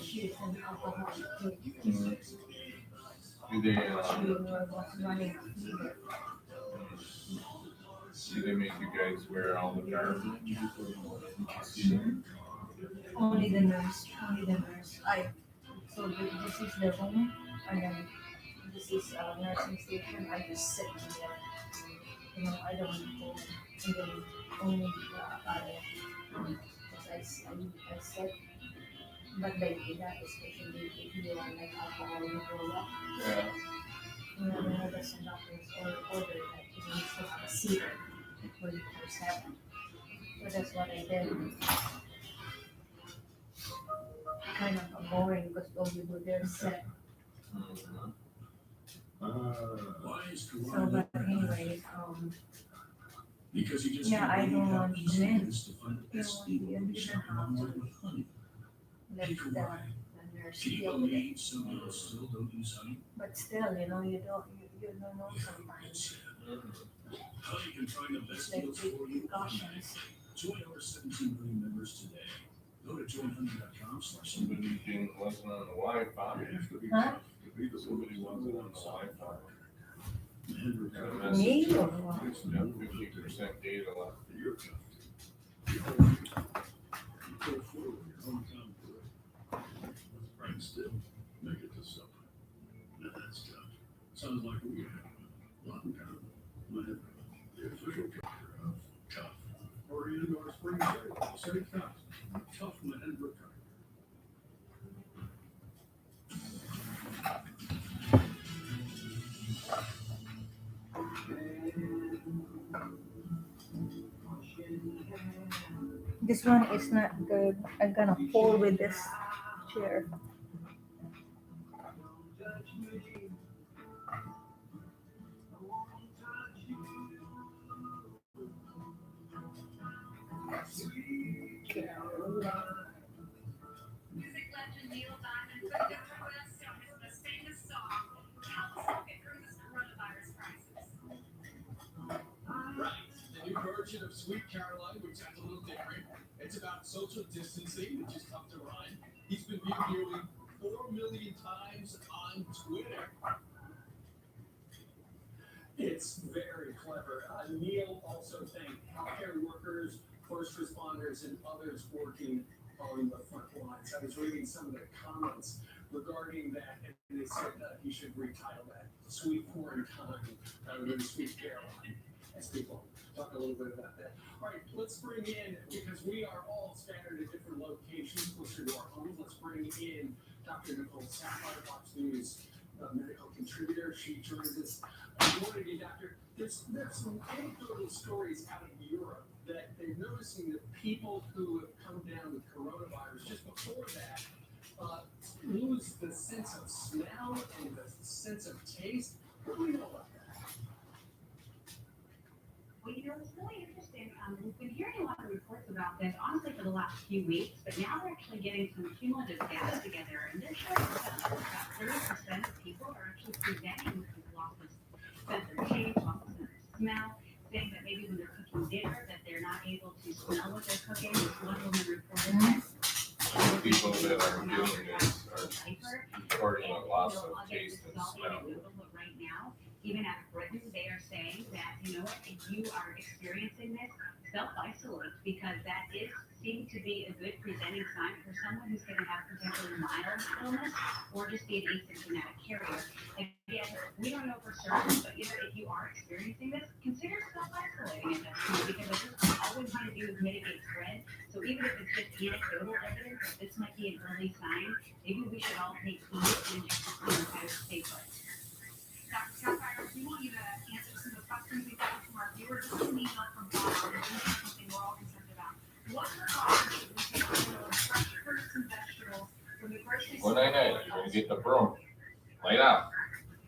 issues and alcohol too. Do they, She was running a fever. do they make you guys wear all the garb? Only the nurse. Only the nurse. So this is the room, and then this is a nursing station. I just sit in there. I don't go. And then only because I said, but like that, especially if you are like alcohol, you go up. Yeah. The some doctors order that you need to have a seat 24/7. So that's what I did. Kind of boring because all you do there is sit. So, but anyways, yeah, I don't want to win. You didn't have to let the nurse deal with it. But still, you don't know sometimes. It's like precautions. Somebody wasn't on the Wi-Fi. Huh? Somebody wasn't on the Wi-Fi. Me or what? 50% data left. This one is not good. I'm gonna fall with this chair. Well, it's really interesting. We've been hearing a lot of reports about this, honestly, for the last few weeks, but now we're actually getting some cumulative data together, and they're showing that about 30% of people are actually presenting with loss of sense of taste, loss of sense of smell, saying that maybe when they're cooking dinner, that they're not able to smell what they're cooking. One woman reported that People that are doing this are reporting a loss of taste and smell. right now, even out of Britain, they are saying that, if you are experiencing this, self-isolate, because that seems to be a good presenting sign for someone who's going to have potentially mild illness or just be an asymptomatic carrier. Again, we don't know for certain, but if you are experiencing this, consider self-isolating at that point, because what this is always going to do is mitigate spread. So even if it's just anecdotal evidence that this might be an early sign, maybe we should all take heed and just kind of stay put. Dr. Sapphire, we want you to answer some of the questions we've gotten from our viewers. This is an email from Bob, and this is something we're all concerned about. What precautions should we take for fresh fruits and vegetables from the grocery store? 199, you're going to get the broom. Lay down.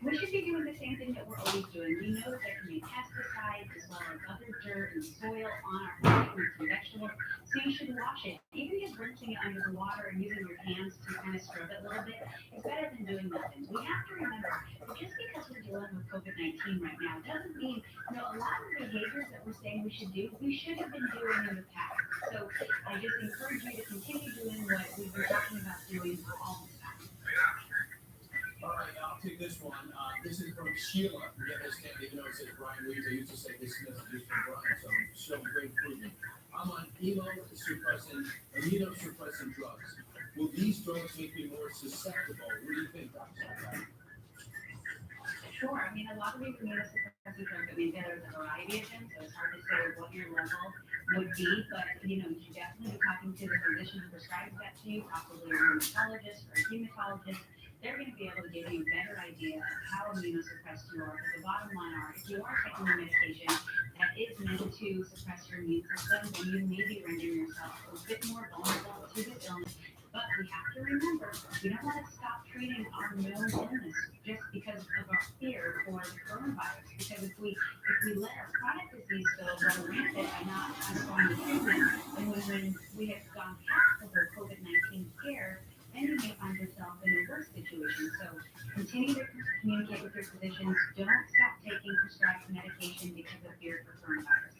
We should be doing the same thing that we're always doing. We know that there can be pesticides as well as other dirt and soil on our fruits and vegetables, so you should wash it. Even just rinsing it under the water and using your hands to kind of scrub it a little bit is better than doing nothing. We have to remember that just because we're dealing with COVID-19 right now doesn't mean, a lot of the behaviors that we're saying we should do, we should have been doing in the past. So I just encourage you to continue doing what we've been talking about doing all the time. All right, I'll take this one. This is from Sheila. We have this name, even though it says Brian Weaver. I used to say this message is from Brian, so I'm showing great improvement. I'm on immunosuppressant drugs. Will these drugs make me more susceptible? What do you think, Dr. Sakai? Sure. I mean, a lot of these immunosuppressive drugs, I mean, there's a variety of them, so it's hard to say what your level would be, but, you should definitely be talking to the physician who prescribes that to you, possibly a rheumatologist or a hematologist. They're going to be able to give you a better idea of how immunosuppressed you are. But the bottom line are, if you are taking a medication that is meant to suppress your immune system, then you may be rendering yourself a bit more vulnerable to this illness. But we have to remember, we don't want to stop treating our known illness just because of our fear for the coronavirus. Because if we let our chronic disease go run rampant by not going to treatment, and when we have gone past the whole COVID-19 scare, then you may find yourself in a worse situation. So continue to communicate with your physicians. Don't stop taking prescribed medication because of fear for coronavirus.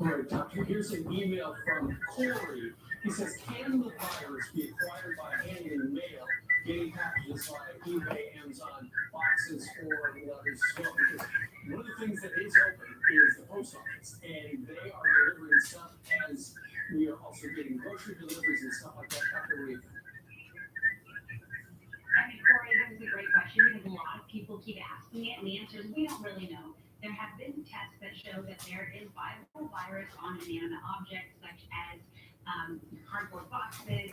All right, Doctor, here's an email from Corey. He says, can the virus be acquired by handling mail, getting packages via eBay, Amazon, boxes, or letters as well? Because one of the things that is open is the post office, and they are delivering stuff as we are also getting grocery deliveries and stuff like that. Doctor, what do you think? I mean, Corey, this is a great question because a lot of people keep asking it, and the answer is we don't really know. There have been tests that show that there is viable virus on inanimate objects such as cardboard boxes,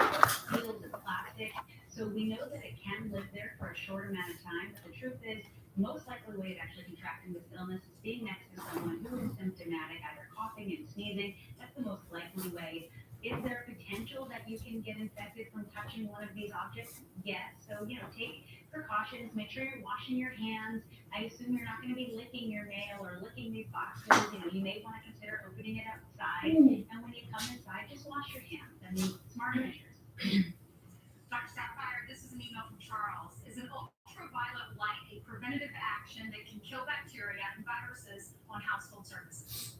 seals of plastic. So we know that it can live there for a short amount of time, but the truth is, most likely way of actually contracting this illness is being next to someone who is symptomatic, either coughing and sneezing. That's the most likely way. Is there a potential that you can get infected from touching one of these objects? Yes. So, take precautions. Make sure you're washing your hands. I assume you're not going to be licking your mail or licking these boxes. You may want to consider opening it outside. And when you come inside, just wash your hands. I mean, smart measures. Dr. Sapphire, this is an email from Charles. Is an ultraviolet light a preventative action that can kill bacteria and viruses on household surfaces?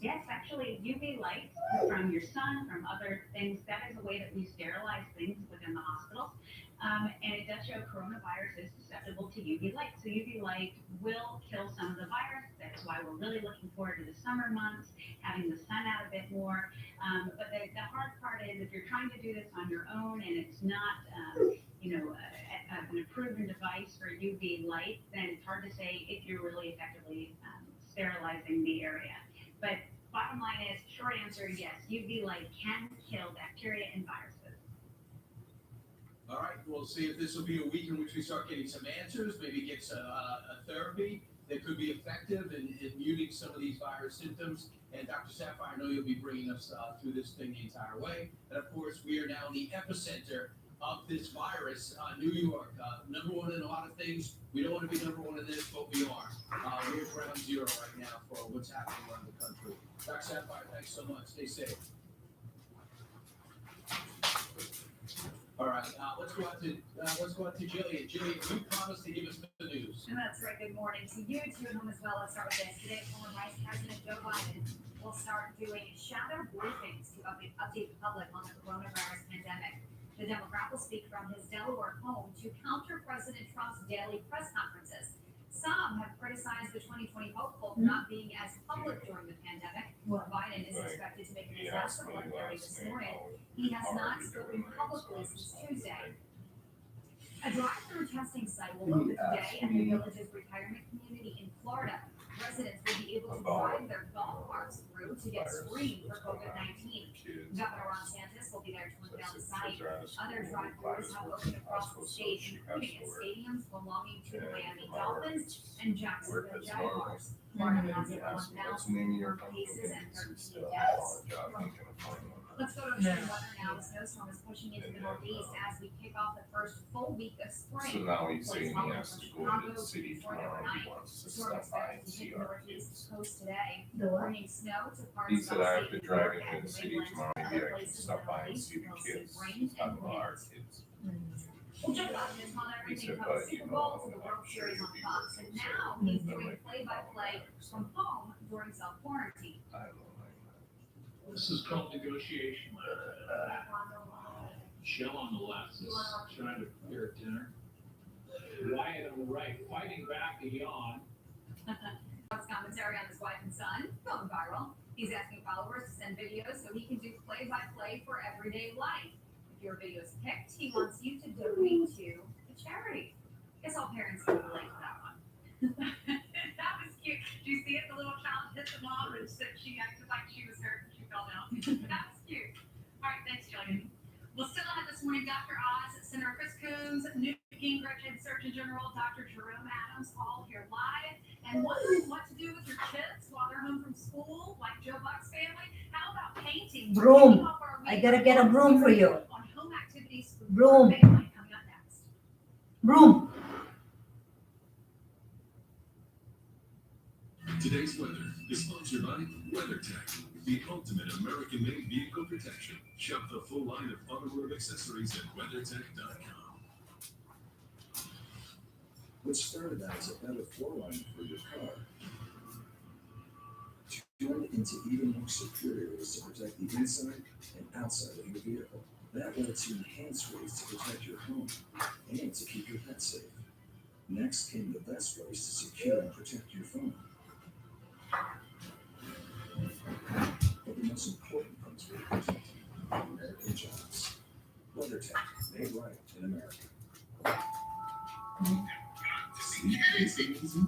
Yes, actually, UV light from your sun, from other things, that is a way that we sterilize things within the hospital. And it does show coronavirus is susceptible to UV light. So UV light will kill some of the virus. That's why we're really looking forward to the summer months, having the sun out a bit more. But the hard part is if you're trying to do this on your own and it's not, an approved device for UV light, then it's hard to say if you're really effectively sterilizing the area. But bottom line is, short answer, yes, UV light can kill bacteria and viruses. All right, we'll see if this will be a week in which we start getting some answers, maybe get a therapy that could be effective in muting some of these virus symptoms. And Dr. Sapphire, I know you'll be bringing us through this thing the entire way. And of course, we are now in the epicenter of this virus, New York. Number one in a lot of things. We don't want to be number one in this, but we are. We're ground zero right now for what's happening around the country. Dr. Sapphire, thanks so much. Stay safe. All right, let's go out to Jillian. Jillian, you promised to give us the news. And that's right. Good morning to you, to your home as well. Let's start with this. Today, former Vice President Joe Biden will start doing shadow briefings to update the public on the coronavirus pandemic. The Democrat will speak from his Delaware home to counter President Trump's daily press conferences. Some have criticized the 2020 hopeful for not being as public during the pandemic. Biden is expected to make an announcement at 11:30 this morning. He has not spoken publicly since Tuesday. A drive-through testing site will open today at the village's retirement community in Florida. Residents will be able to drive their golf carts through to get screened for COVID-19. Governor Ron DeSantis will be there to unveil the site. Other drive-throughs have opened across the state, including at stadiums belonging to the Miami Dolphins and Jacksonville Jaguars. Florida has 1,000 cases and 13 deaths. Let's go to extreme weather now. The snowstorm is pushing into the northeast as we kick off the first full week of So spring. now he's saying he has to go into the city tomorrow, he wants to The storm stop by expected and to see hit our northeast kids. coast today, The what? bringing snow to parts He of said, I have to upstate drive New York into and the city New tomorrow, England. maybe Other I can places stop in the by and northeast see the will kids, rain he's talking and about our wind. kids. Well, Joe Biden has held He everything said, from but the you Super Bowl to know, the I'm World sure Series you'll on be Fox, working, and so now you he's know, doing like, play-by-play from home during self-quarantine. I don't know. This is called negotiation. Shell on the left is trying to prepare dinner. Wyatt on the right, fighting back a yawn. Trump's commentary on his wife and son going viral. He's asking followers to send videos so he can do play-by-play for everyday life. If your video is picked, he wants you to donate to a charity. Guess all parents can relate to that one. That was cute. Did you see it? The little child hit the mom and said she acted like she was hurt and she fell down. That was cute. All right, thanks, Jillian. Well, still ahead this morning, Dr. Oz, Senator Chris Coons, Newt Gingrich, and Surgeon General Dr. Jerome Adams all here live. And wondering what to do with your kids while they're home from school, like Joe Buck's family? How about painting? Broom. I gotta get a broom for you. On home activities for Broom. your family coming up next. Broom. Today's weather is sponsored by WeatherTech, the ultimate American-made vehicle protection. Shop the full line of automotive accessories at WeatherTech.com. What started out as a better floor line for your car turned into even more superior ways to protect the inside and outside of your vehicle. That led to enhanced ways to protect your home and to keep your pets safe. Next came the best ways to secure and protect your phone. But the most important comes with protecting American jobs. WeatherTech, made right in America. Sleep is easy.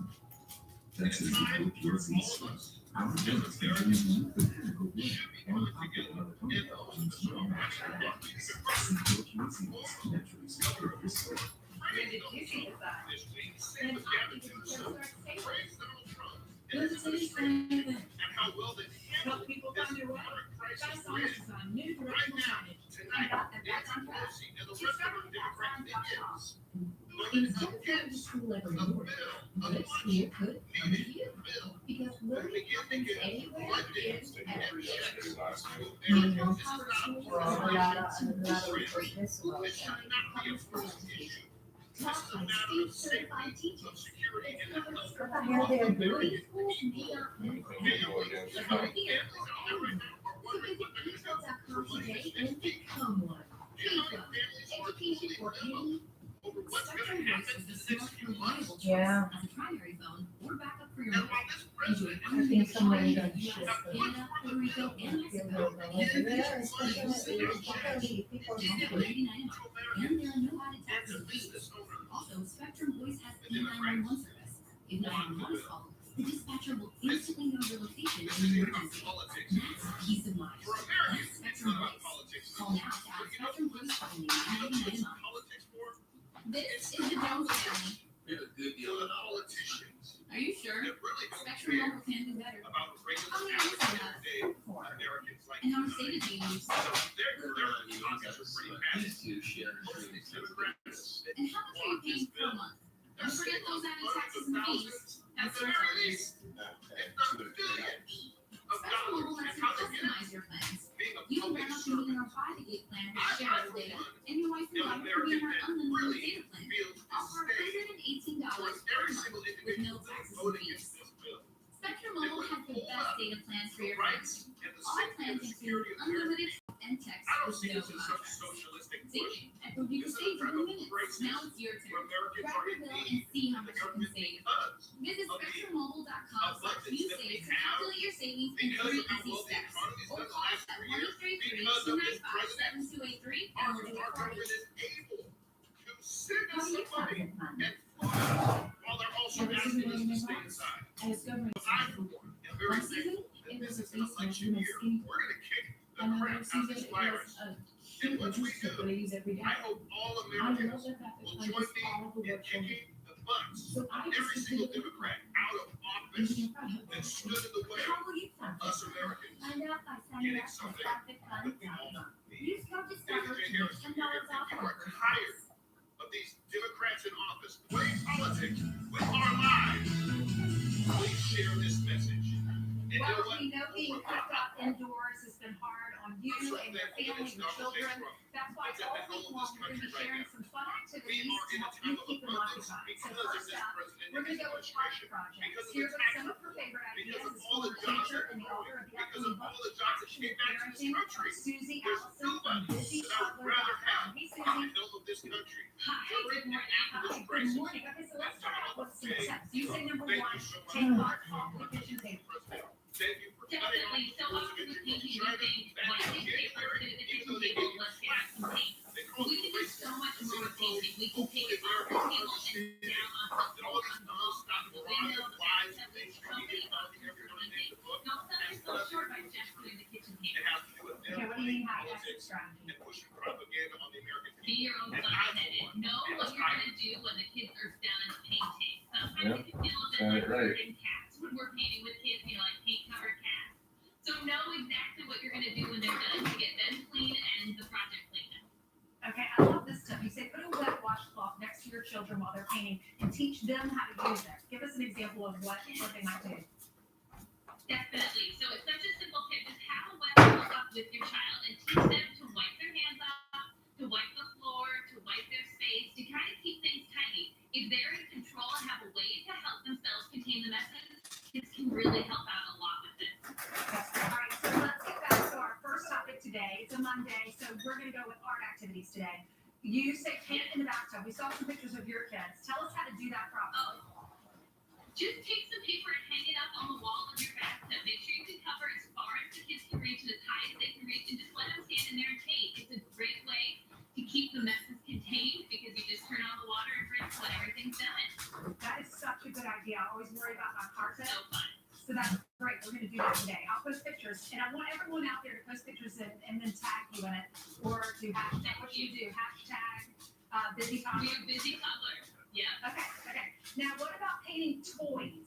That's as you put your feet sleep. Our dentist can do one mechanical way on top of another compound and strong natural bodies. Sleep easy naturally secure your sleep. When did you see the sign? And I think it's just our state. Help people find their way. Got signs on new directional signage. And got that that's on track. Discover that's.com. Instead of going to school every morning, good school could come to you. Because learning happens anywhere and everywhere. You know how schools Well, are a lot of designed this about that. shine public school education. Taught by state-certified teachers. It's public school. What the hell they are doing? Schools may not know Against but here, so visit people.com today and become one. Become education for any. Spectrum Voice is the smart, reliable choice Yeah. as a primary phone or backup for your mobile. Enjoy I think unlimited somebody calling done in the shit. US, Canada, Puerto Rico, and Mexico. Yeah, especially people Just who- $4.99 a month, and there are no added taxes or fees. Also, Spectrum Voice has a 911 service. If 911 is called, the dispatcher will instantly know your location in an emergency. That's peace of mind. That's Spectrum Voice. Call now to add Spectrum Voice for only $9.99 a month. This is the Jones family. We have a good deal of Politicians. Are you sure? That really don't Spectrum care Mobile can do better. about Oh, regular yeah, this is everyday Four. Americans like And how much data do you use? So their pockets are pretty massive. These two share Most dreams. Democrats And how much are you paying per month? Don't forget those added taxes and fees. at That's the your very charges. least, if not billions of Spectrum Mobile dollars. lets And you how they get it? customize your plans. Being a You can public grab up to meet servant. our 5 plan I, with shareable for data, one, and your wife and am an daughter can be in American our that unlimited really data plan. feels this Offer state $118 per every month single with individual no taxes and voting fees. against this bill. Spectrum Mobile has the best data plans for your Rights family. and the All safety and plans the include security of America. unlimited talk and text I don't with see no this as such a contracts. socialistic push. See, I proved you can This is a save in kind of 2 minutes. crisis Now it's your where turn. Americans Grab are your in bill and need see how of the much you can government save. because Visit of the spectrummobile.com/newsave to calculate your savings in because 3 of how easy well the steps. economy's Or done the call us last at 3 years, 1-833-295-7283 and our, we'll do it our for you. government is able to send How us do you some money find the fun? and fund while they're also Ever asking seen us one to of stay my inside. I discovered I, for one, am very one thankful season, that it this was a is an face mask election from a year. skinny. We're gonna kick the Another crap out of season, this it virus. was a And cute once we juice that do, they use every day. I hope all I love Americans the fact that will I join just me all the in work for me. kicking the months, So I every just single completed Democrat out of office that stood in the way How will you of us Americans Find out by signing up for StartTheFund.com. Use code Discover to get $10 off you your are first tired of these Democrats in office playing politics with our lives. Please share this message. And you know Well, what? we know being cooped up indoors has been hard on you and your family, your children. That's why all week long we're going to be sharing some fun activities to help you keep them occupied. So first up, we're going to go with art projects. Here with some of her favorite ideas is former teacher and the author of the upcoming book, Passionate Parenting, Susie Allison from BusyToddler.com. Hey, Susie. Hi, good morning. Hi, good morning. Okay, so let's start out with some steps. You say number one, take art off the kitchen table. Definitely. So often with painting, we think, why take paper to the kitchen table? Let's get some paint. We can do so much more with painting. We can take it off the table and down onto the walls, the window, the bathtub. There's so many options for painting. Don't sell yourself short by just doing the kitchen table. Okay, what do you mean by exit strategy? Be your own fun-headed. Know what you're going to do when the kids are done painting. Sometimes it can feel a bit like herding cats. When we're painting with kids, like paint-covered cats. So know exactly what you're going to do when they're done to get them clean and the project clean. Okay, I love this stuff. You say put a wet washcloth next to your children while they're painting and teach them how to use it. Give us an example of what they might do. Definitely. So it's such a simple tip. Just have a wet washcloth with your child and teach them to wipe their hands off, to wipe the floor, to wipe their space, to kind of keep things tidy. If they're in control and have a way to help themselves contain the messes, kids can really help out a lot with this. All right, so let's get back to our first topic today. It's a Monday, so we're going to go with art activities today. You say paint in the bathtub. We saw some pictures of your kids. Tell us how to do that properly. Just take some paper and hang it up on the wall of your bathtub. Make sure you can cover as far as the kids can reach and as high as they can reach, and just let them stand in there and paint. It's a great way to keep the messes contained because you just turn on the water and rinse when everything's done. That is such a good idea. I always worry about my carpet. So fun. So that's great. We're going to do that today. I'll post pictures, and I want everyone out there to post pictures and then tag you in it, or to hashtag what you do. Hashtag busy toddler. We are busy toddlers. Yeah. Okay. Now, what about painting toys?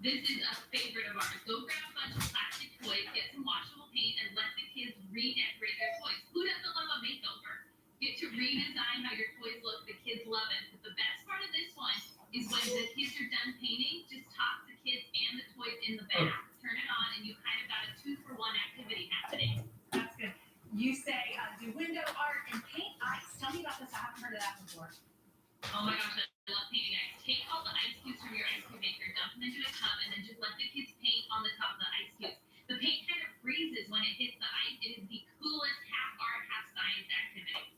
This is a favorite of ours. Go grab a bunch of plastic toys, get some washable paint, and let the kids redecorate their toys. Who doesn't love a makeover? Get to redesign how your toys look. The kids love it. But the best part of this one is when the kids are done painting, just toss the kids and the toys in the bath. Turn it on, and you kind of got a 2-for-1 activity happening. That's good. You say do window art and paint ice. Tell me about this. I haven't heard of that before. Oh my gosh, I love painting ice. Take all the ice cubes from your ice cube maker, dump them into a tub, and then just let the kids paint on the top of the ice cubes. The paint kind of freezes when it hits the ice. It is the coolest half art, half science activity.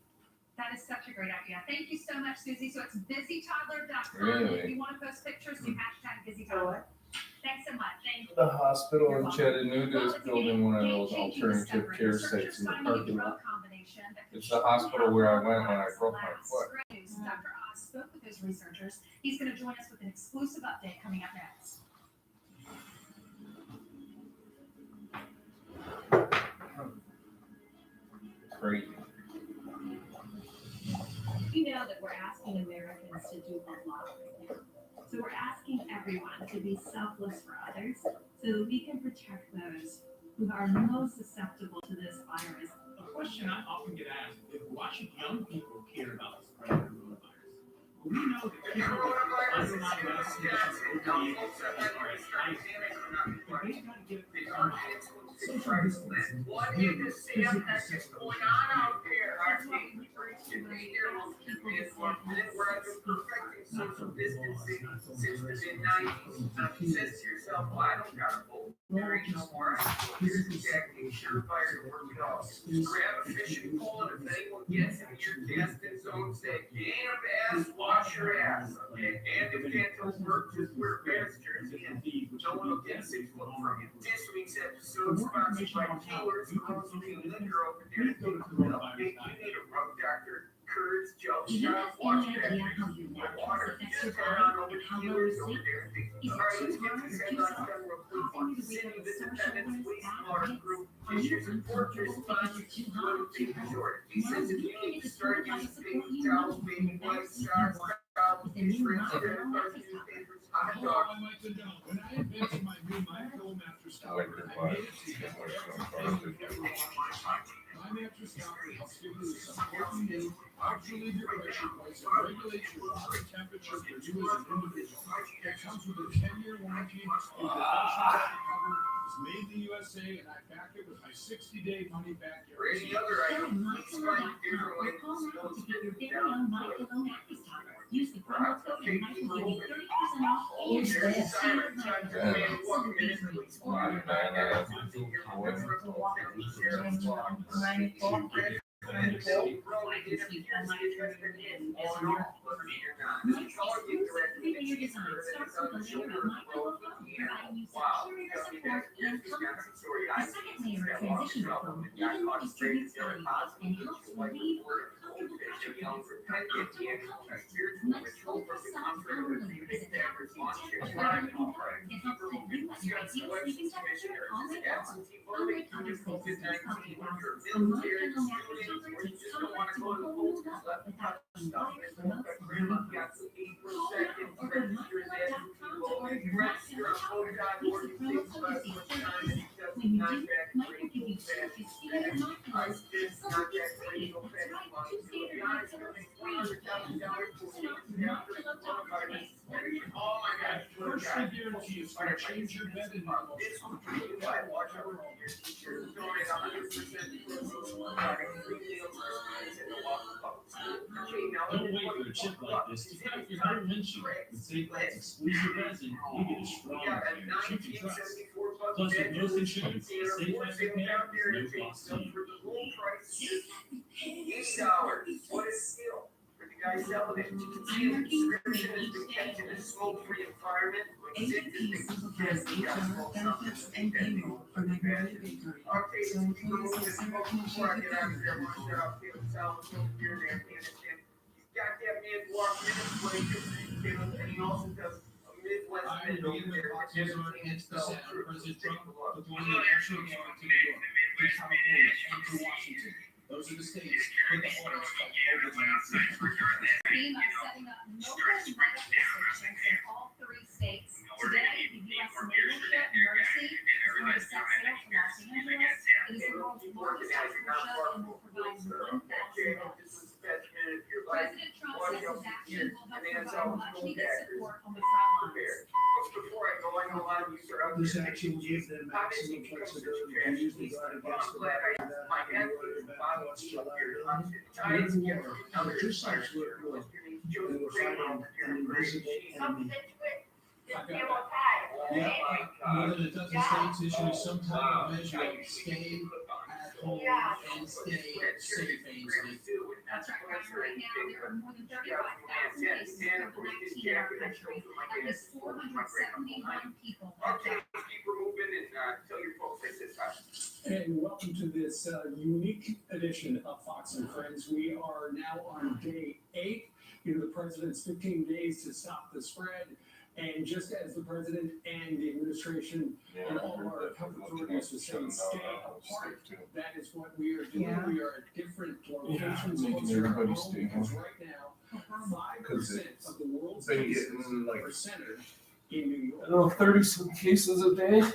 That is such a great idea. Thank you so much, Susie. So it's busytoddler.com. Really? If you want to post pictures, do hashtag busytoddler. Thanks so much. Thank you. The hospital in Chattanooga is building one of those alternative care sites in the parking lot. It's the hospital where I went when I broke my foot. Dr. Oz spoke with those researchers. He's going to join us with an exclusive update coming up next. Crazy. You know that we're asking Americans to do a lot right now. So we're asking everyone to be selfless for others so that we can protect those who are most susceptible to this virus. A question I often get asked is why should young people care about the spread of coronavirus? Well, we know that people with underlying medical conditions over the age of 70 are at high risk, but they've got to get it from social distancing. What is the stuff that's going on out there? Our people we're under perfecting social distancing since the mid-90s. You says to yourself, well, I don't got a bowl. There ain't no more. Here's exactly surefire to work it out. Grab a fishing pole, and if anyone gets in your testing zone, say, get a mask, wash your ass. Okay? And if that don't work, just wear a mask jersey and no one will get 6 foot from you. This week's episode sponsored by Killers Grocery Liquor over there. You need a rub doctor. Curds, Joe, Do you have wash any that. idea how your Water. mattress affects your Just head on over body and to how low Killers your over sleep? there. Is All right, it let's too get hard this to head do on so? done real quick. Causing you to City wake of up with sore Independence shoulders, Police bad Water hips? Group Are you issues report uncomfortable response because you're too to hot, too baby cold? short. He Well, says if you you can need get to the start total body using support baby you towels, need baby from the best wipes, sleep you socks, want. towels, with a new micro mattress topper. Oh, I might have known. When I invented my new micro mattress topper, I made it so that everything would ever watch. My mattress topper helps give you the support you need, helps relieve your pressure points, and regulates your body temperature for you as an individual. It comes with a 10-year warranty, a professional cover, it's made in the USA, and I back it with my 60-day money-back guarantee. Go to mypillow.com or call now to get your very own MyPillow mattress topper. Use the promo code and Mike will give you 30% off all Who's your this? standard MyPillow. Absolutely free. Or Mike's exclusive three-layer design starts with a layer of MyPillow foam, providing you security, support, and comfort. The second layer of transition foam evenly distributes body weight and helps relieve uncomfortable pressure points for optimal comfort. Mike's ultra-soft outer layer is a temperature regulating foam. It helps keep you at your ideal sleeping temperature all night long. Unlike other places in comfy houses, a MyPillow mattress topper takes comfort to a whole new level without being wired, remotes, or moving parts. Call now or go to mypillow.com to order your MyPillow topper. Use the promo code to save 30%. When you do, Mike will give you 2 standard MyPillows absolutely free. That's right, 2 standard MyPillows free. 30% off MyPillow topper today. Order now. Oh my God, first I guarantee it's gonna change your bed in the most comfortable way ever. Don't wait for a chip like this to crack your whole windshield. With Safelight's exclusive resin, you get a strong repair that you can trust. Plus, with most insurance, Safelight repair is no cost to you. $80. What a steal. For the guy selling it. You can see the description has been kept in a smoke-free environment. ADP simplifies HR, benefits, and payroll for Magnolia Bakery. Okay, So employees have Sarah before I Commission get out of there, I'm gonna up here and tell him, you're there, Afghanistan. He's got that Midwest legislature, and he also does a Midwest I bid will over begin with there. boxes on against the sound of President Trump deploying the National Guard to New York, to California, and to Washington. Those are the states with the hardest fight COVID-19. FEMA setting up mobile medical stations in all 3 states. Today, the U.S. Militia Mercy is going to set sail to Los Angeles. It is the world's largest hospital ship and will provide 1,000 beds. President Trump says his action will help provide much-needed support on the front lines. Before I go, I know a lot of you are out This there. action will give them maximum flexibility to use the guard against the Glad I without my having head to worry was about bothering cost me or up here. liability. Live war, the two sides work war, and we're fighting an invisible enemy. Yeah, more than a dozen states issuing some type of measure to stay at home and stay safe, Ainsley. That's right, Ryan. Right now, there are more than 35,000 cases of COVID-19 in our country. At least 471 people have Okay, died. keep moving and tell your folks I said hi. And welcome to this unique edition of Fox and Friends. We are now on day 8 in the president's 15 days to stop the spread. And just as the president and the administration and all of our health authorities are saying stay apart, that is what we are doing. Yeah. We are at different locations. making closer to everybody home, stay because home. right now, 'Cause 5% it's of the world's been cases getting, like, are centered in New York. I don't know, 30 some cases a day. Yeah,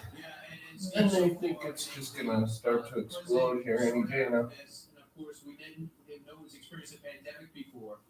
and And they think it's just gonna start to explode here any day now. And of course, we didn't know it was experienced a pandemic before,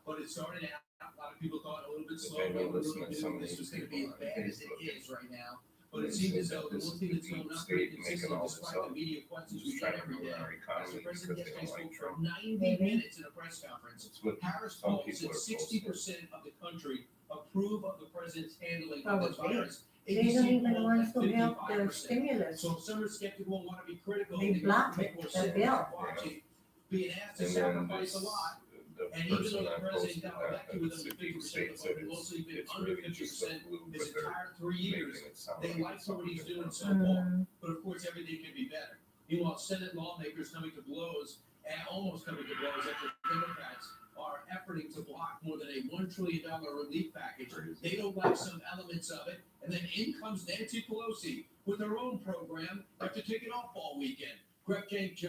but it started out, a lot of people thought a little bit slow, Maybe a little listen to bit some of this these was gonna be as people on bad as it Facebook. is right now. But it seems as though the one thing that's going up pretty consistently, despite the media questions we Just get trying to every ruin day. our As economy the because president they yesterday don't like spoke for Trump. 90 Maybe. minutes in a press conference. It's what Harris some polls people said are supposed to. 60% of the country approve of the president's handling of Probably. this virus. They don't ABC even polled want at to help the 55%. stimulus. So some are skeptical, want to be critical. They blocked people it, are the sitting bill. there watching, being asked to And then sacrifice a this, lot. the And even though person the that president posted got that, elected with that under 50% 50 of the states vote, that and mostly been it's under really just 50% a blue, his but they're entire 3 years. making it sound They like like what he's something doing so different. far, but of course, everything can be better. Meanwhile, Senate lawmakers coming to blows, and almost coming to blows after Democrats are efforting to block more than a $1 trillion relief package. They don't like some elements of it, and then in comes Nancy Pelosi with her own program after taking off all weekend. Greg Jenkins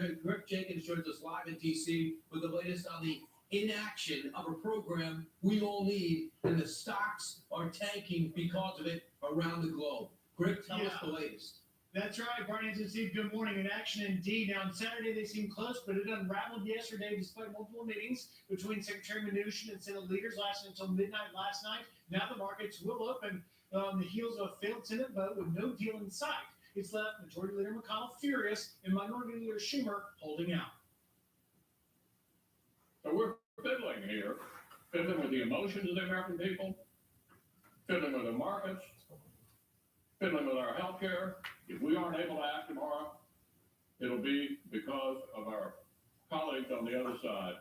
joins us live in DC with the latest on the inaction of a program we all need, and the stocks are tanking because of it around the globe. Greg, tell us the latest. That's right, Barney and Steve. Good morning. In action indeed. Now on Saturday they seemed close, but it unraveled yesterday despite multiple meetings between Secretary Mnuchin and Senate leaders lasting until midnight last night. Now the markets will open on the heels of a failed Senate vote with no deal in sight. It's left Majority Leader McConnell furious and Minority Leader Schumer holding out. So we're fiddling here, fiddling with the emotions of the American people, fiddling with the markets, fiddling with our health care. If we aren't able to act tomorrow, it'll be because of our colleagues on the other side.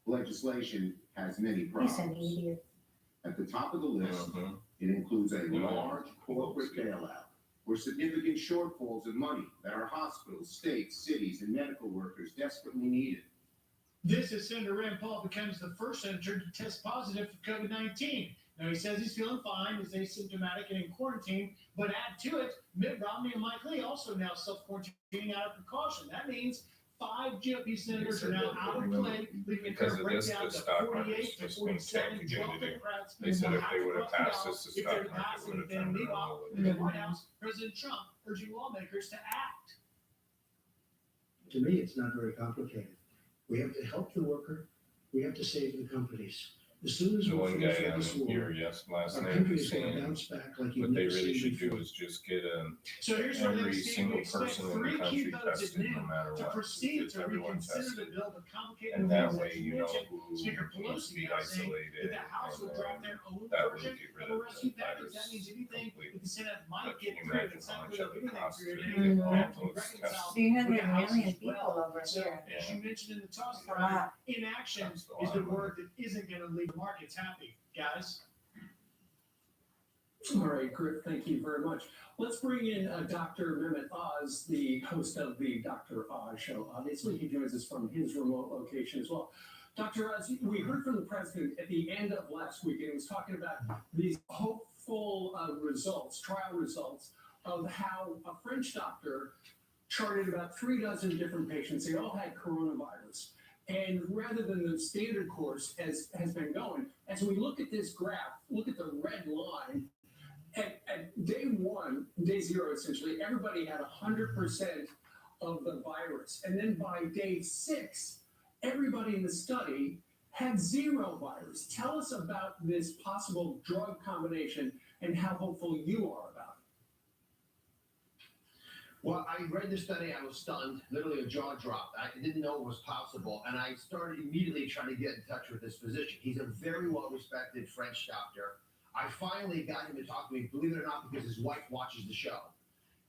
Legislation has many He's problems. an idiot. At the top of the list, it includes a large corporate bailout where significant shortfalls of money that our hospitals, states, cities, and medical workers desperately needed. This as Senator Rand Paul becomes the first senator to test positive for COVID-19. Now, he says he's feeling fine, is asymptomatic and in quarantine, but add to it, Mitt Romney and Mike Lee also now self-quarantining out of precaution. That means 5 GOP senators are now out of play, leaving a Because of this, breakdown the to stock 48 market's to just been 47, tanking 12 today. Democrats. They said if will they have would to have cross passed the this, the aisle if stock they're market passing would have it. Then turned meanwhile, around. in the White House, President Trump urging lawmakers to act. To me, it's not very complicated. We have to help the worker. We have to save the companies. As soon as The we one finish guy with on this war, here, last our night, country was is going to saying bounce back like what you've they never really seen should do before. is just get So here's where every they stand. single We expect person in the 3 key country votes at tested, no noon matter to what. proceed Because to everyone reconsider the tested. bill, but complicated And that rules, way, as you know mentioned. who Speaker needs to Pelosi be now saying isolated, that the House will draft their own that would version get rid of a of rescue the package. That virus means anything completely. that the Senate might But get can you through, imagine it's how not much really that would anything cost through to today. get all Have to those reconcile tests? 300 with the House million as people well. over So, here. as you mentioned in the toss, Crap. inaction That's a is lot the of money. word that isn't going to leave the markets happy, guys. All right, Griff, thank you very much. Let's bring in Dr. Mehmet Oz, the host of the Dr. Oz show. Obviously, he joins us from his remote location as well. Dr. Oz, we heard from the president at the end of last week, and he was talking about these hopeful results, trial results, of how a French doctor charted about 3 dozen different patients. They all had coronavirus. And rather than the standard course, as has been going, as we look at this graph, look at the red line, at day 1, day 0 essentially, everybody had 100% of the virus. And then by day 6, everybody in the study had 0 virus. Tell us about this possible drug combination and how hopeful you are about it. Well, I read the study. I was stunned, literally a jaw dropped. I didn't know it was possible. And I started immediately trying to get in touch with this physician. He's a very well-respected French doctor. I finally got him to talk to me, believe it or not, because his wife watches the show.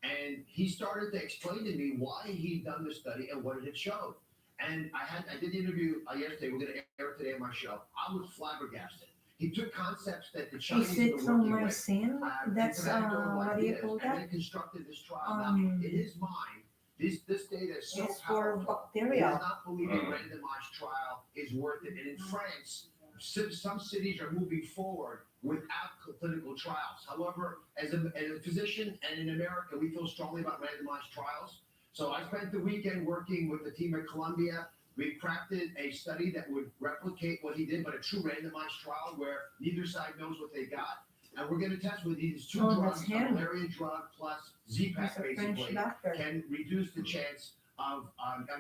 And he started to explain to me why he'd done the study and what it had showed. And I did the interview yesterday. We're going to air it today on my show. I was flabbergasted. He took concepts that the Chinese were working with. That's what do you call And that? then constructed this trial. Now, in his mind, this data is so It's for powerful. He bacteria. does not believe a randomized trial is worth it. And in France, some cities are moving forward without clinical trials. However, as a physician and in America, we feel strongly about randomized trials. So I spent the weekend working with the team at Columbia. We crafted a study that would replicate what he did, but a true randomized trial where neither side knows what they got. And we're going to test with these 2 drugs, a malaria drug plus Z-Pack, basically, can reduce the chance of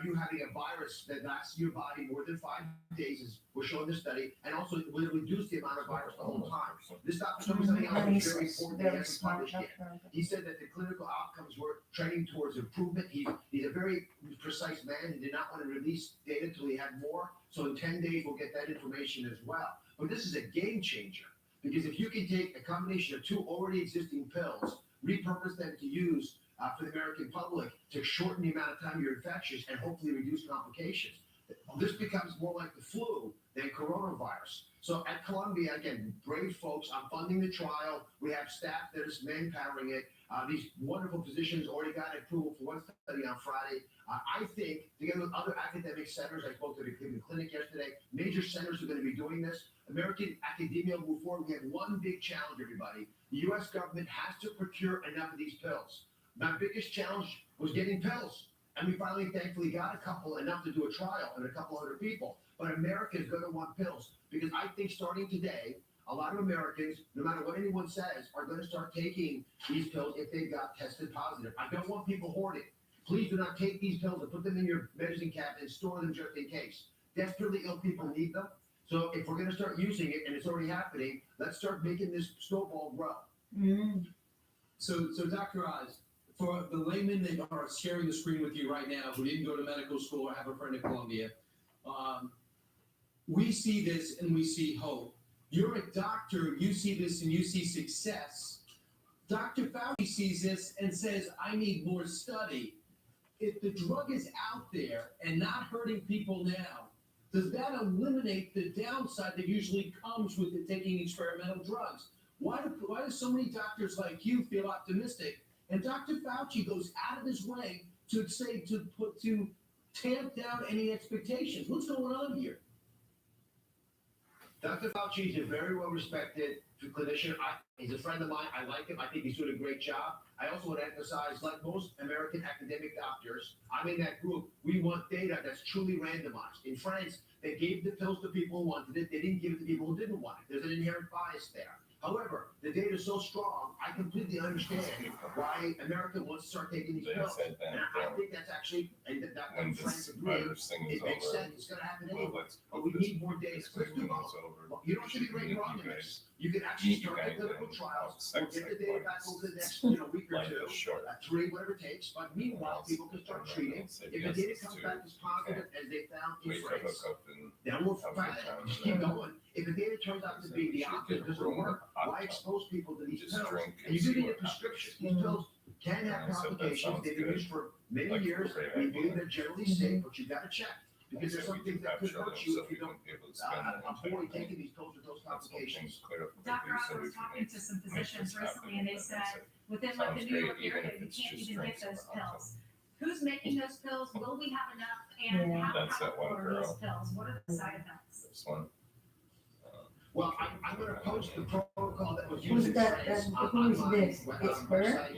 you having a virus that lasts in your body more than 5 days, as we're showing the study, and also it will reduce the amount of virus the whole time. This doctor told me something else that's very important that he hasn't published yet. He said that the clinical outcomes were trending towards improvement. He's a very precise man. He did not want to release data until he had more. So in 10 days, we'll get that information as well. But this is a game changer, because if you can take a combination of 2 already existing pills, repurpose them to use for the American public to shorten the amount of time you're infectious and hopefully reduce complications. This becomes more like the flu than coronavirus. So at Columbia, again, brave folks, I'm funding the trial. We have staff that is manpowering it. These wonderful physicians already got approval for one study on Friday. I think, together with other academic centers, I spoke to the Cleveland Clinic yesterday, major centers are going to be doing this. American academia will move forward. We have one big challenge, everybody. The U.S. government has to procure enough of these pills. My biggest challenge was getting pills. And we finally, thankfully, got a couple, enough to do a trial and a couple hundred people. But America is going to want pills because I think starting today, a lot of Americans, no matter what anyone says, are going to start taking these pills if they got tested positive. I don't want people hoarding. Please do not take these pills and put them in your medicine cabinet and store them just in case. Desperately ill people need them. So if we're going to start using it, and it's already happening, let's start making this snowball grow. So Dr. Oz, for the laymen that are sharing the screen with you right now, who didn't go to medical school or have a friend at Columbia, we see this and we see hope. You're a doctor, you see this and you see success. Dr. Fauci sees this and says, I need more study. If the drug is out there and not hurting people now, does that eliminate the downside that usually comes with taking experimental drugs? Why do so many doctors like you feel optimistic? And Dr. Fauci goes out of his way to say to tamp down any expectations. What's going on here? Dr. Fauci is a very well-respected clinician. He's a friend of mine. I like him. I think he's doing a great job. I also want to emphasize, like most American academic doctors, I'm in that group. We want data that's truly randomized. In France, they gave the pills to people who wanted it. They didn't give it to people who didn't want it. There's an inherent bias there. However, the data is so strong, I completely understand why America wants to start taking these pills. And I think that's actually, and that when France agreed, it makes sense. It's going to happen anyway. But we need more data. Let's do both. You don't have to be right wrong in this. You can actually start the clinical trials. We'll get the data back over the next week or two, 3, whatever it takes. But meanwhile, people can start treating. If the data comes back as positive as they found in France, then we'll find it. Just keep going. If the data turns out to be the opposite, doesn't work, why expose people to these pills? And you do need a prescription. These pills can have complications. They've been used for many years. We believe they're generally safe, but you got to check. Because there's some things that could hurt you if you don't avoid taking these pills with those complications. Dr. Oz, I was talking to some physicians recently, and they said within like the New York area, you can't even get those pills. Who's making those pills? Will we have enough? And how powerful are these pills? What are the side effects? This one. Well, I'm going to post the protocol that was Who's used in that? France Who is this? It's her? website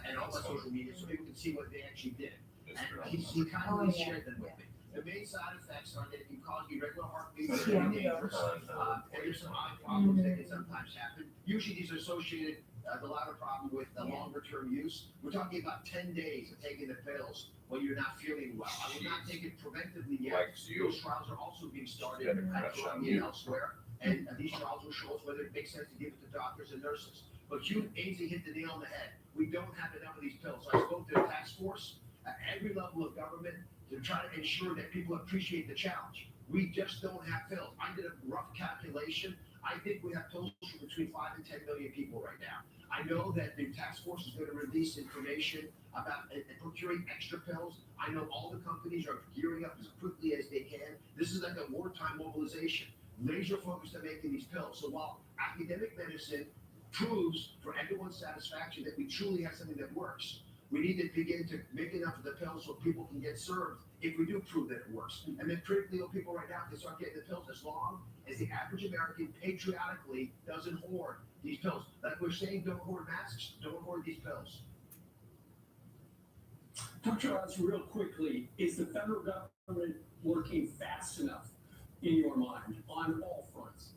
and all my social media, so people can see what they actually did. And he kindly shared them with me. The main side effects are that it can cause irregular heartbeat, it's very dangerous, and there's some eye problems that can sometimes happen. Usually these are associated, the latter problem with the longer term use. We're talking about 10 days of taking the pills when you're not feeling well. I will not take it preventively yet. Those trials are also being started at Columbia and elsewhere. And these trials will show us whether it makes sense to give it to doctors and nurses. But you, Ainsley, hit the nail on the head. We don't have enough of these pills. So I spoke to the task force at every level of government to try to ensure that people appreciate the challenge. We just don't have pills. I did a rough calculation. I think we have pills for between 5 and 10 million people right now. I know that the task force is going to release information about procuring extra pills. I know all the companies are gearing up as quickly as they can. This is like a wartime mobilization. Laser focused on making these pills. So while academic medicine proves for everyone's satisfaction that we truly have something that works, we need to begin to make enough of the pills so people can get served if we do prove that it works. And then critically ill people right now can start getting the pills as long as the average American patriotically doesn't hoard these pills. Like we're saying, don't hoard masks, don't hoard these pills. Dr. Oz, real quickly, is the federal government working fast enough in your mind on all fronts?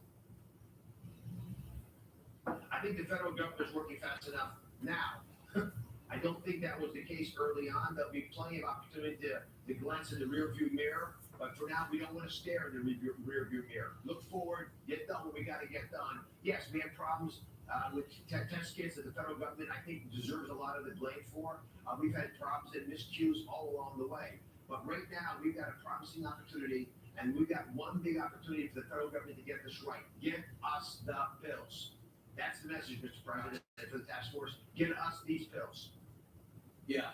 I think the federal government is working fast enough now. I don't think that was the case early on. There'll be plenty of opportunity to glance in the rearview mirror. But for now, we don't want to stare in the rearview mirror. Look forward, get done what we got to get done. Yes, we had problems with test kits that the federal government, I think, deserves a lot of the blame for. We've had problems and miscues all along the way. But right now, we've got a promising opportunity, and we've got one big opportunity for the federal government to get this right. Get us the pills. That's the message, Mr. President, for the task force. Get us these pills. Yeah,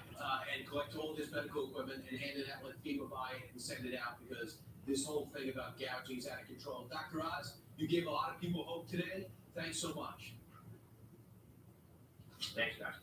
and collect all this medical equipment and hand it out, let FEMA buy it and send it out, because this whole thing about gouging is out of control. Dr. Oz, you gave a lot of people hope today. Thanks so much. Thanks, guys.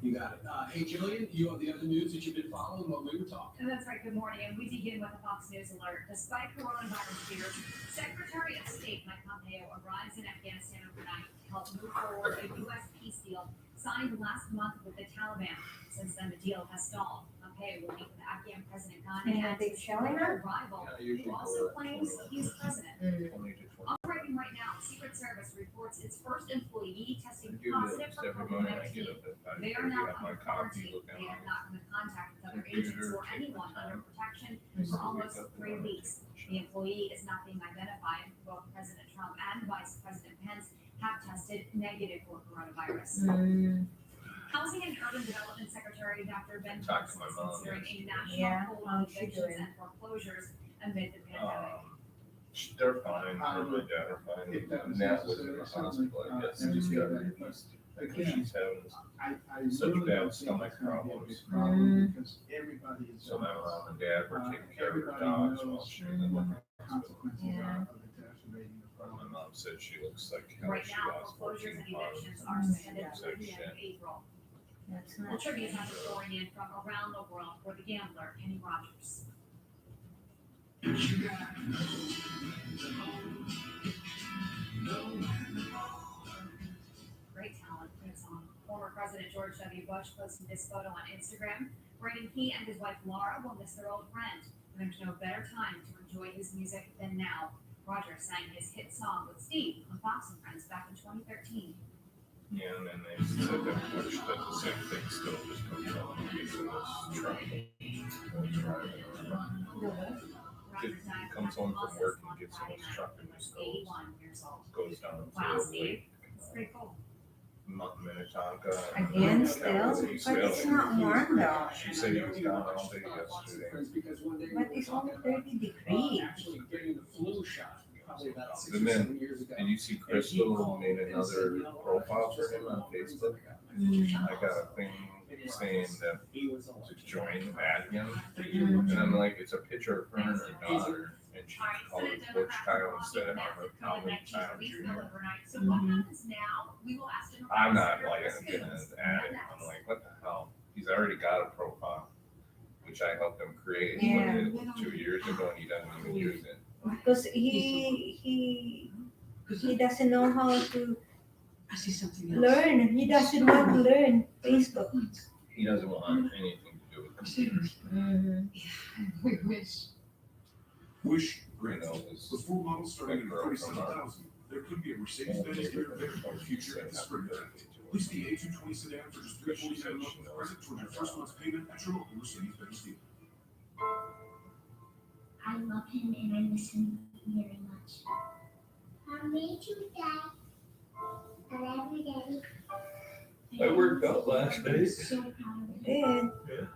You got it. Hey, Jillian, you have the other news that you've been following while we were talking. And that's right. Good morning. And we begin with a Fox News alert. Despite coronavirus fears, Secretary of State Mike Pompeo arrives in Afghanistan overnight to help move forward a U.S. peace deal signed last month with the Taliban. Since then, the deal has stalled. Pompeo will meet with Afghan President Ghani Yeah, and big his showing former rival, who also claims he's president. 20 to 20. Operating right now, the Secret Service reports its first employee testing I do positive this for every morning. I COVID-19. get up at They 5:30, are now have my under coffee, quarantine. look They at have not come in contact with other computer, agents or take anyone my under time. protection Just for wake almost up and 3 wanna weeks. The employee is not being identified. Both President Trump and Vice President Pence have tested negative for coronavirus. Housing and Urban Development Secretary Dr. Ben Talk to Carson my is mom considering a yesterday. national Yeah, hold on how's she evictions doing? and foreclosures amid the pandemic. They're fine. Her and my dad are fine. Nat was in the hospital, I guess. She just got released. Because she's having such bad stomach problems. Because everybody is. So my mom and dad were taking care of her dogs while she was in the hospital. Consequences Yeah. of exacerbating the My problem. mom said she looks like hell. Right She now, lost foreclosures 14 and pounds. evictions are suspended Looks through like the end of shit. April. That's Well, not. tribute has a story in from around the world for the gambler, Kenny Rogers. Great talent, great song. Former President George W. Bush posted this photo on Instagram, writing he and his wife Laura will miss their old friend. And there's no better time to enjoy his music than now. Rogers sang his hit song with Steve on Fox and Friends back in 2013. Yeah, and then they said that Bush does the same thing still, just comes on. He's in this truck. He comes home from work and gets in his truck and just goes down Wow, to Steve, it's pretty cool. Minnetonka. Again, still? But it's not warm though. She said he was gone all day yesterday. Because when they But it's only 30 degrees. actually getting the flu shot, probably about 6 And or then, 7 years ago. Did you see Crystal made another profile for him on Facebook? I got a thing saying that to join the Vatican. And I'm like, it's a picture of her and her daughter. And she called it Butch Kyle instead of Alvin Kyle Jr. So what happens now? We will ask him. I'm not like gonna add it. I'm like, what the hell? He's already got a profile, which I helped him create Yeah. 2 years ago, and he doesn't even use it. Because he doesn't know how to I see something else. learn. He doesn't want to learn Facebook. He doesn't want anything to do with computers. We wish. Wish You grants. know, his The full model starting girl at from $47,000. There could be a Mercedes-Benz Spirit of the future at the springtime. Lease the A220 sedan for just $349 a month present toward your first month's payment at your local Mercedes-Benz dealer. I love him and I miss him very much. I made you Dad. I love you, Daddy. I worked out last night. So proud of Did. Yeah.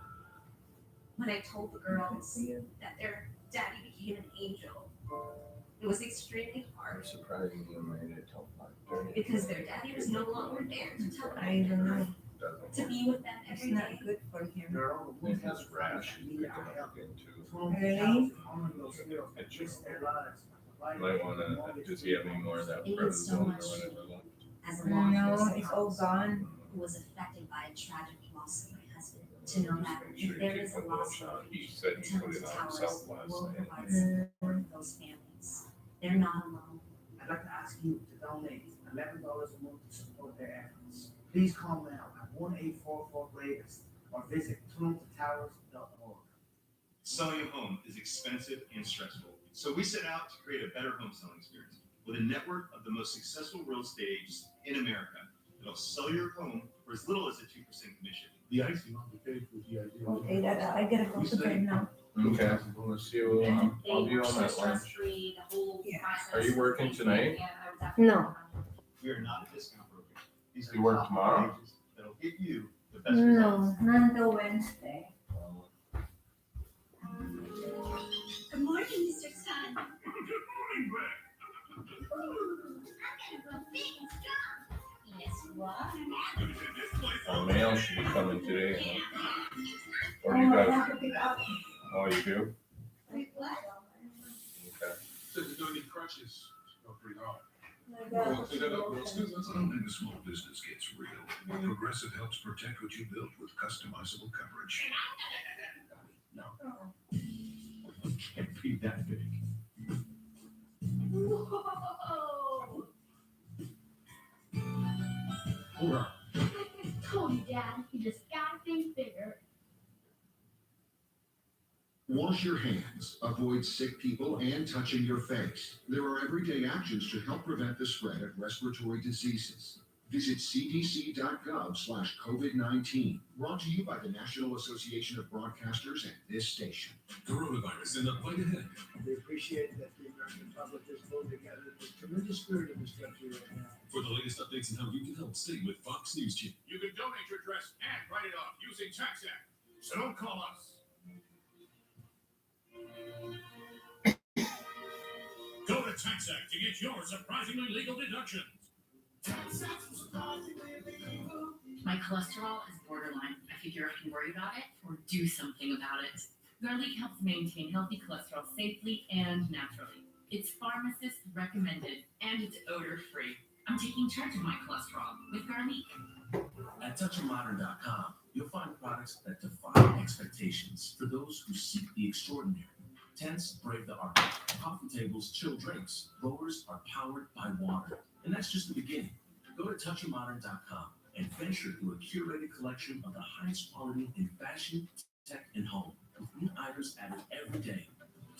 When I told the girls that their daddy became an angel, it was extremely I'm hard surprised you made it till 5:30. because their daddy was no longer there to tell I them don't know. to be with them It's every not day. good for him. And his rash is picking up again too. Really? You might wanna, does he have any more of that It means so prednisone or much. whatever left? As a law No, enforcement it's all gone. who was affected by a tragic loss of my husband, to know that Make if sure there you is a put that loss shot. of He said he put it on Towers himself last will night. provide support for those families. They're not alone. I'd like to ask you to donate $11 a month to support their efforts. Please call now at 1-844-GRAVEST or visit TorontoTowers.org. Selling a home is expensive and stressful, so we set out to create a better home selling experience with a network of the most successful real estate agents in America that'll sell your home for as little as a 2% commission. The icing on the cake was the idea. Okay, I gotta go to bed now. Okay, we'll see you, I'll be home at lunch. Are you working tonight? No. We are not a discount broker. These are You work top tomorrow? agents that'll get you the best results. No, not until Wednesday. Good morning, Mr. Sun. Yes, what? Mail should be coming today, huh? Or Oh, you I guys, have to pick up. oh, you do? Wait, what? Okay. Says you don't need crutches. Go pretty hard. I gotta go to the When the small business gets real, Progressive helps protect what you built with customizable coverage. No. Can't be that big. Whoa! Hold on. Told you, Dad, you just gotta think bigger. Wash your hands, avoid sick people, and touching your face. There are everyday actions to help prevent the spread of respiratory diseases. Visit cdc.gov/COVID-19. Brought to you by the National Association of Broadcasters and this station. Coronavirus in the fight ahead. We appreciate that the American public is pulling together. There's tremendous spirit in this country right now. For the latest updates on how you can help, stay with Fox News Channel. You can donate your dress and write it off using Tax Act. So don't call us. Go to Tax Act to get your surprisingly legal deductions. My cholesterol is borderline. I figure I can worry about it or do something about it. Garlic helps maintain healthy cholesterol safely and naturally. It's pharmacist recommended and it's odor-free. I'm taking charge of my cholesterol with garlic. At touchofmodern.com, you'll find products that defy expectations for those who seek the extraordinary. Tents brave the arctic. Coffee tables chill drinks. Blowers are powered by water. And that's just the beginning. Go to touchofmodern.com and venture through a curated collection of the highest quality in fashion, tech, and home, with new items added every day.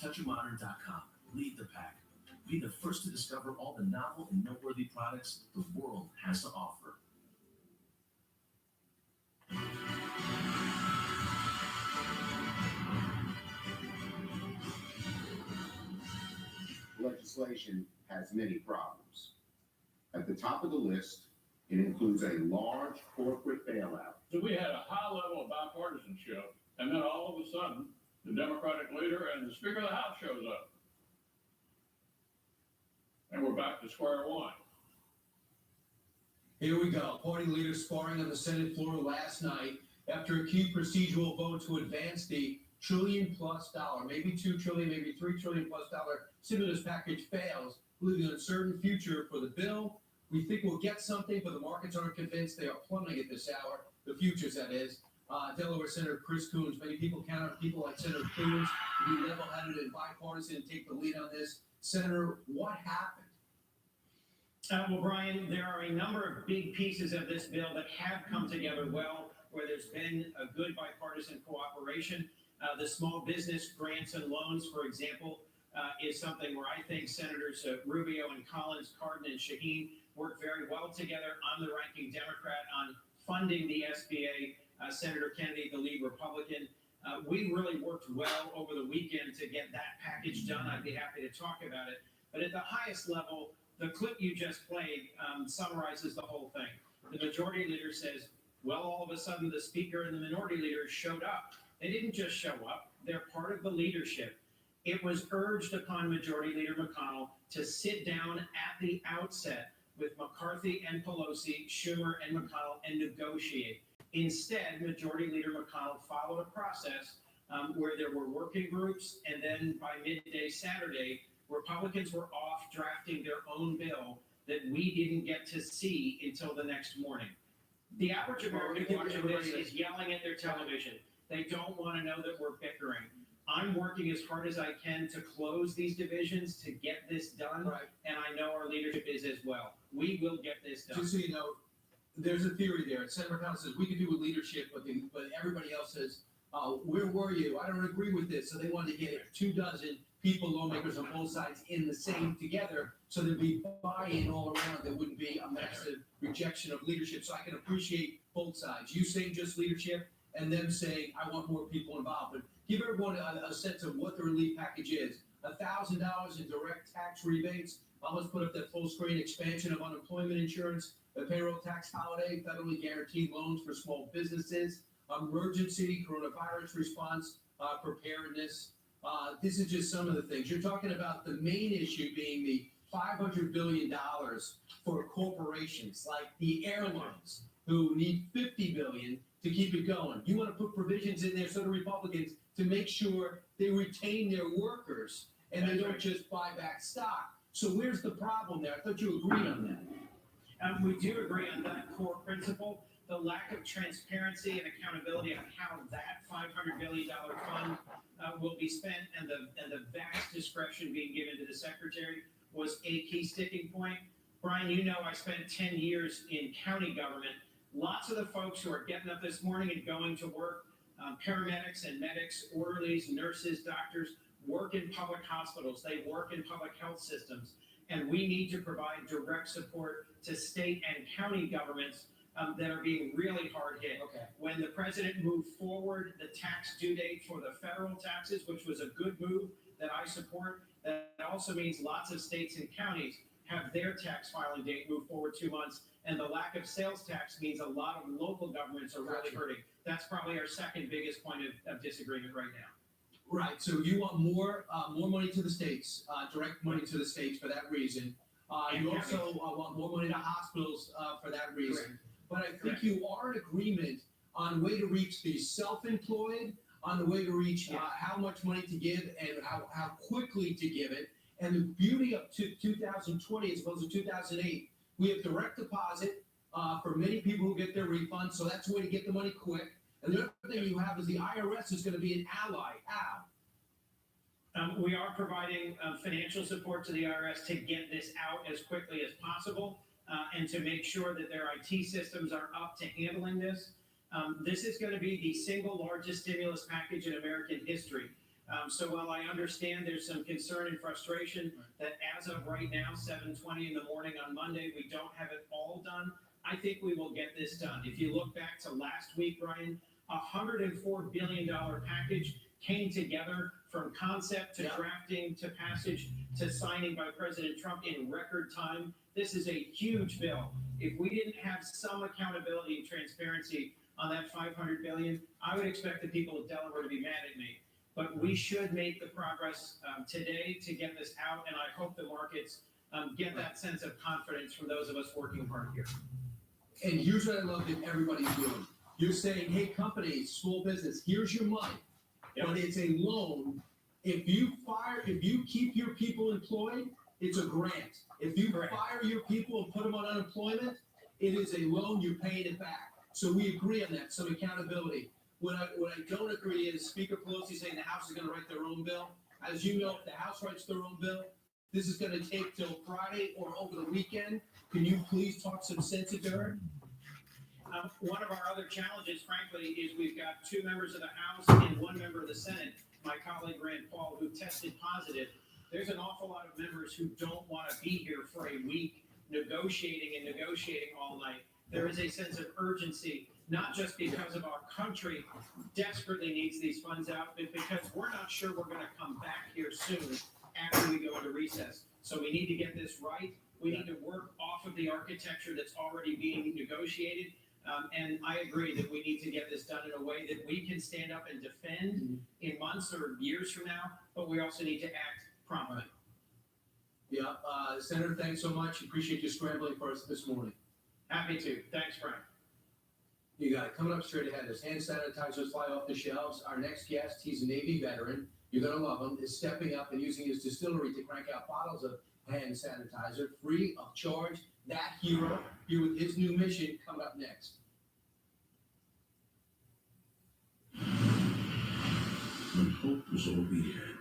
Touchofmodern.com. Lead the pack. Be the first to discover all the novel and noteworthy products the world has to offer. Legislation has many problems. At the top of the list, it includes a large corporate bailout. So we had a high level of bipartisanship, and then all of a sudden, the Democratic leader and the Speaker of the House shows up. And we're back to square one. Here we go. Party leaders sparring on the Senate floor last night after a key procedural vote to advance the $1 trillion+, maybe $2 trillion, maybe $3 trillion+ stimulus package fails, leaving an uncertain future for the bill. We think we'll get something, but the markets aren't convinced. They are plummeting at this hour. The futures, that is. Delaware Senator Chris Coons. Many people count on people like Senator Coons to be level-headed and bipartisan and take the lead on this. Senator, what happened? Well, Brian, there are a number of big pieces of this bill that have come together well, where there's been a good bipartisan cooperation. The small business grants and loans, for example, is something where I think Senators Rubio and Collins, Cardin, and Shaheen worked very well together. I'm the ranking Democrat on funding the SBA. Senator Kennedy, the lead Republican. We really worked well over the weekend to get that package done. I'd be happy to talk about it. But at the highest level, the clip you just played summarizes the whole thing. The majority leader says, well, all of a sudden the speaker and the minority leader showed up. They didn't just show up. They're part of the leadership. It was urged upon Majority Leader McConnell to sit down at the outset with McCarthy and Pelosi, Schumer and McConnell, and negotiate. Instead, Majority Leader McConnell followed a process where there were working groups, and then by midday Saturday, Republicans were off drafting their own bill that we didn't get to see until the next morning. The average American watching this is yelling at their television. They don't want to know that we're bickering. I'm working as hard as I can to close these divisions, to get this done, and I know our leadership is as well. We will get this done. Just so you know, there's a theory there. Senator McConnell says we can do with leadership, but everybody else says, where were you? I don't agree with this. So they wanted to get 24 people, lawmakers on both sides in the same together, so there'd be buy-in all around. There wouldn't be a massive rejection of leadership. So I can appreciate both sides. You saying just leadership, and them saying, I want more people involved. But give everyone a sense of what the relief package is. $1,000 in direct tax rebates. Let's put up that full screen expansion of unemployment insurance, the payroll tax holiday, federally guaranteed loans for small businesses, emergency coronavirus response preparedness. This is just some of the things. You're talking about the main issue being the $500 billion for corporations like the airlines who need $50 billion to keep it going. You want to put provisions in there, so do Republicans, to make sure they retain their workers and they don't just buy back stock. So where's the problem there? I thought you agreed on that. We do agree on that core principle. The lack of transparency and accountability on how that $500 billion fund will be spent and the vast discretion being given to the secretary was a key sticking point. Brian, you know I spent 10 years in county government. Lots of the folks who are getting up this morning and going to work Paramedics and medics, orderlies, nurses, doctors work in public hospitals. They work in public health systems. And we need to provide direct support to state and county governments that are being really hard hit. Okay. When the president moved forward the tax due date for the federal taxes, which was a good move that I support, that also means lots of states and counties have their tax filing date moved forward 2 months. And the lack of sales tax means a lot of local governments are really hurting. That's probably our second biggest point of disagreement right now. Right, so you want more money to the states, direct money to the states for that reason. You also want more money to hospitals for that reason. But I think you are in agreement on the way to reach the self-employed, on the way to reach how much money to give and how quickly to give it. And the beauty of 2020 as opposed to 2008, we have direct deposit for many people who get their refunds, so that's the way to get the money quick. And the other thing you have is the IRS is going to be an ally. How? We are providing financial support to the IRS to get this out as quickly as possible and to make sure that their IT systems are up to handling this. This is going to be the single largest stimulus package in American history. So while I understand there's some concern and frustration that as of right now, 7:20 in the morning on Monday, we don't have it all done, I think we will get this done. If you look back to last week, Brian, $104 billion package came together from concept to drafting to passage to signing by President Trump in record time. This is a huge bill. If we didn't have some accountability and transparency on that $500 billion, I would expect the people of Delaware to be mad at me. But we should make the progress today to get this out, and I hope the markets get that sense of confidence from those of us working hard here. And here's what I love that everybody's doing. You're saying, hey, companies, small business, here's your money. Yep. But it's a loan. If you keep your people employed, it's a grant. If you fire your people and put them on unemployment, it is a loan, you're paying it back. So we agree on that, some accountability. What I don't agree is Speaker Pelosi saying the House is going to write their own bill. As you know, if the House writes their own bill, this is going to take till Friday or over the weekend. Can you please talk some sense into her? One of our other challenges, frankly, is we've got 2 members of the House and 1 member of the Senate, my colleague Rand Paul, who tested positive. There's an awful lot of members who don't want to be here for a week negotiating all night. There is a sense of urgency, not just because of our country desperately needs these funds out, but because we're not sure we're going to come back here soon after we go into recess. So we need to get this right. We need to work off of the architecture that's already being negotiated. And I agree that we need to get this done in a way that we can stand up and defend in months or years from now, but we also need to act promptly. Yeah, Senator, thanks so much. Appreciate you scrambling for us this morning. Happy to. Thanks, Frank. You got it. Coming up straight ahead, as hand sanitizers fly off the shelves, our next guest, he's a Navy veteran. You're going to love him, is stepping up and using his distillery to crank out bottles of hand sanitizer free of charge. That hero here with his new mission coming up next. When hope was all we had,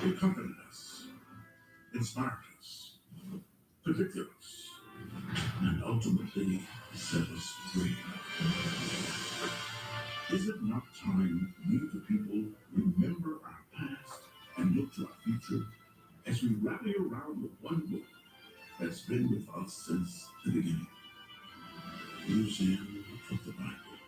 it comforted us, inspired us, predicted us, and ultimately set us free. Is it not time we the people remember our past and look to our future as we rally around the one book that's been with us since the beginning? Museum of the Bible.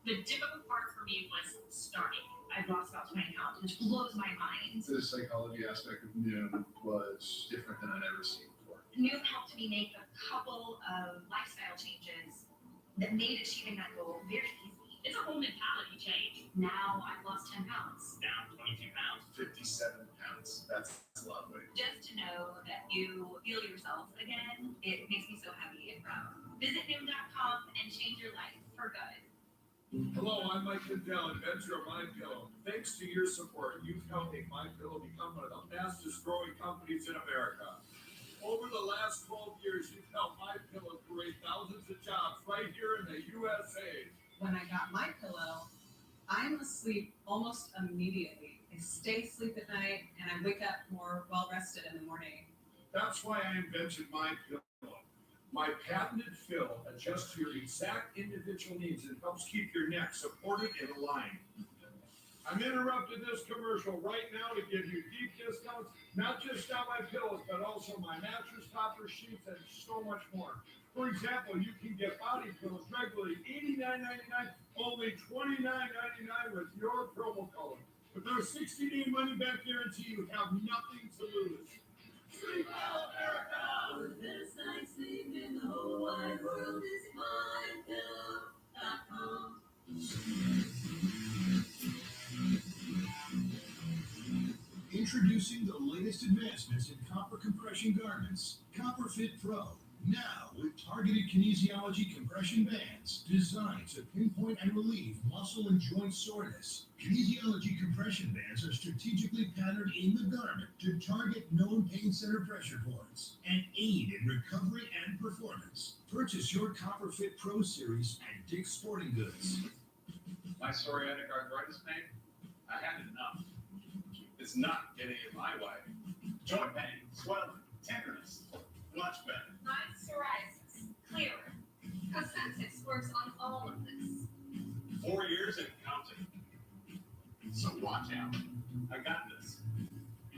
The difficult part for me was starting. I've lost about 20 pounds, which blows my mind. The psychology aspect of Noom was different than I'd ever seen before. Noom helped me make a couple of lifestyle changes that made achieving that goal very easy. It's a whole mentality change. Now I've lost 10 pounds. Down 22 pounds. 57 pounds. That's a lot of weight. Just to know that you feel yourself again, it makes me so happy and proud. Visit Noom.com and change your life for good. Hello, I'm Mike Lindell, inventor of MyPillow. Thanks to your support, you've helped make MyPillow become one of the fastest growing companies in America. Over the last 12 years, you've helped MyPillow create thousands of jobs right here in the USA. When I got MyPillow, I'm asleep almost immediately. I stay asleep at night and I wake up more well rested in the morning. That's why I invented MyPillow. My patented fill adjusts to your exact individual needs and helps keep your neck supported and aligned. I'm interrupting this commercial right now to give you deep discounts, not just on my pillows, but also my mattress topper, sheets, and so much more. For example, you can get body pillows regularly $89.99, only $29.99 with your promo code. With our 60-day money-back guarantee, you have nothing to lose. Sleep well, America! For the best night's sleep in the whole wide world is mypillow.com. Introducing the latest advancements in copper compression garments, Copper Fit Pro. Now with targeted kinesiology compression bands designed to pinpoint and relieve muscle and joint soreness. Kinesiology compression bands are strategically patterned in the garment to target known pain center pressure points and aid in recovery and performance. Purchase your Copper Fit Pro series at Dick's Sporting Goods. My psoriatic arthritis pain, I had enough. It's not getting in my way. Joint pain, swelling, tenderness, much better. Not psoriasis, clearer. Cosentix works on all of this. 4 years and counting. So watch out. I got this.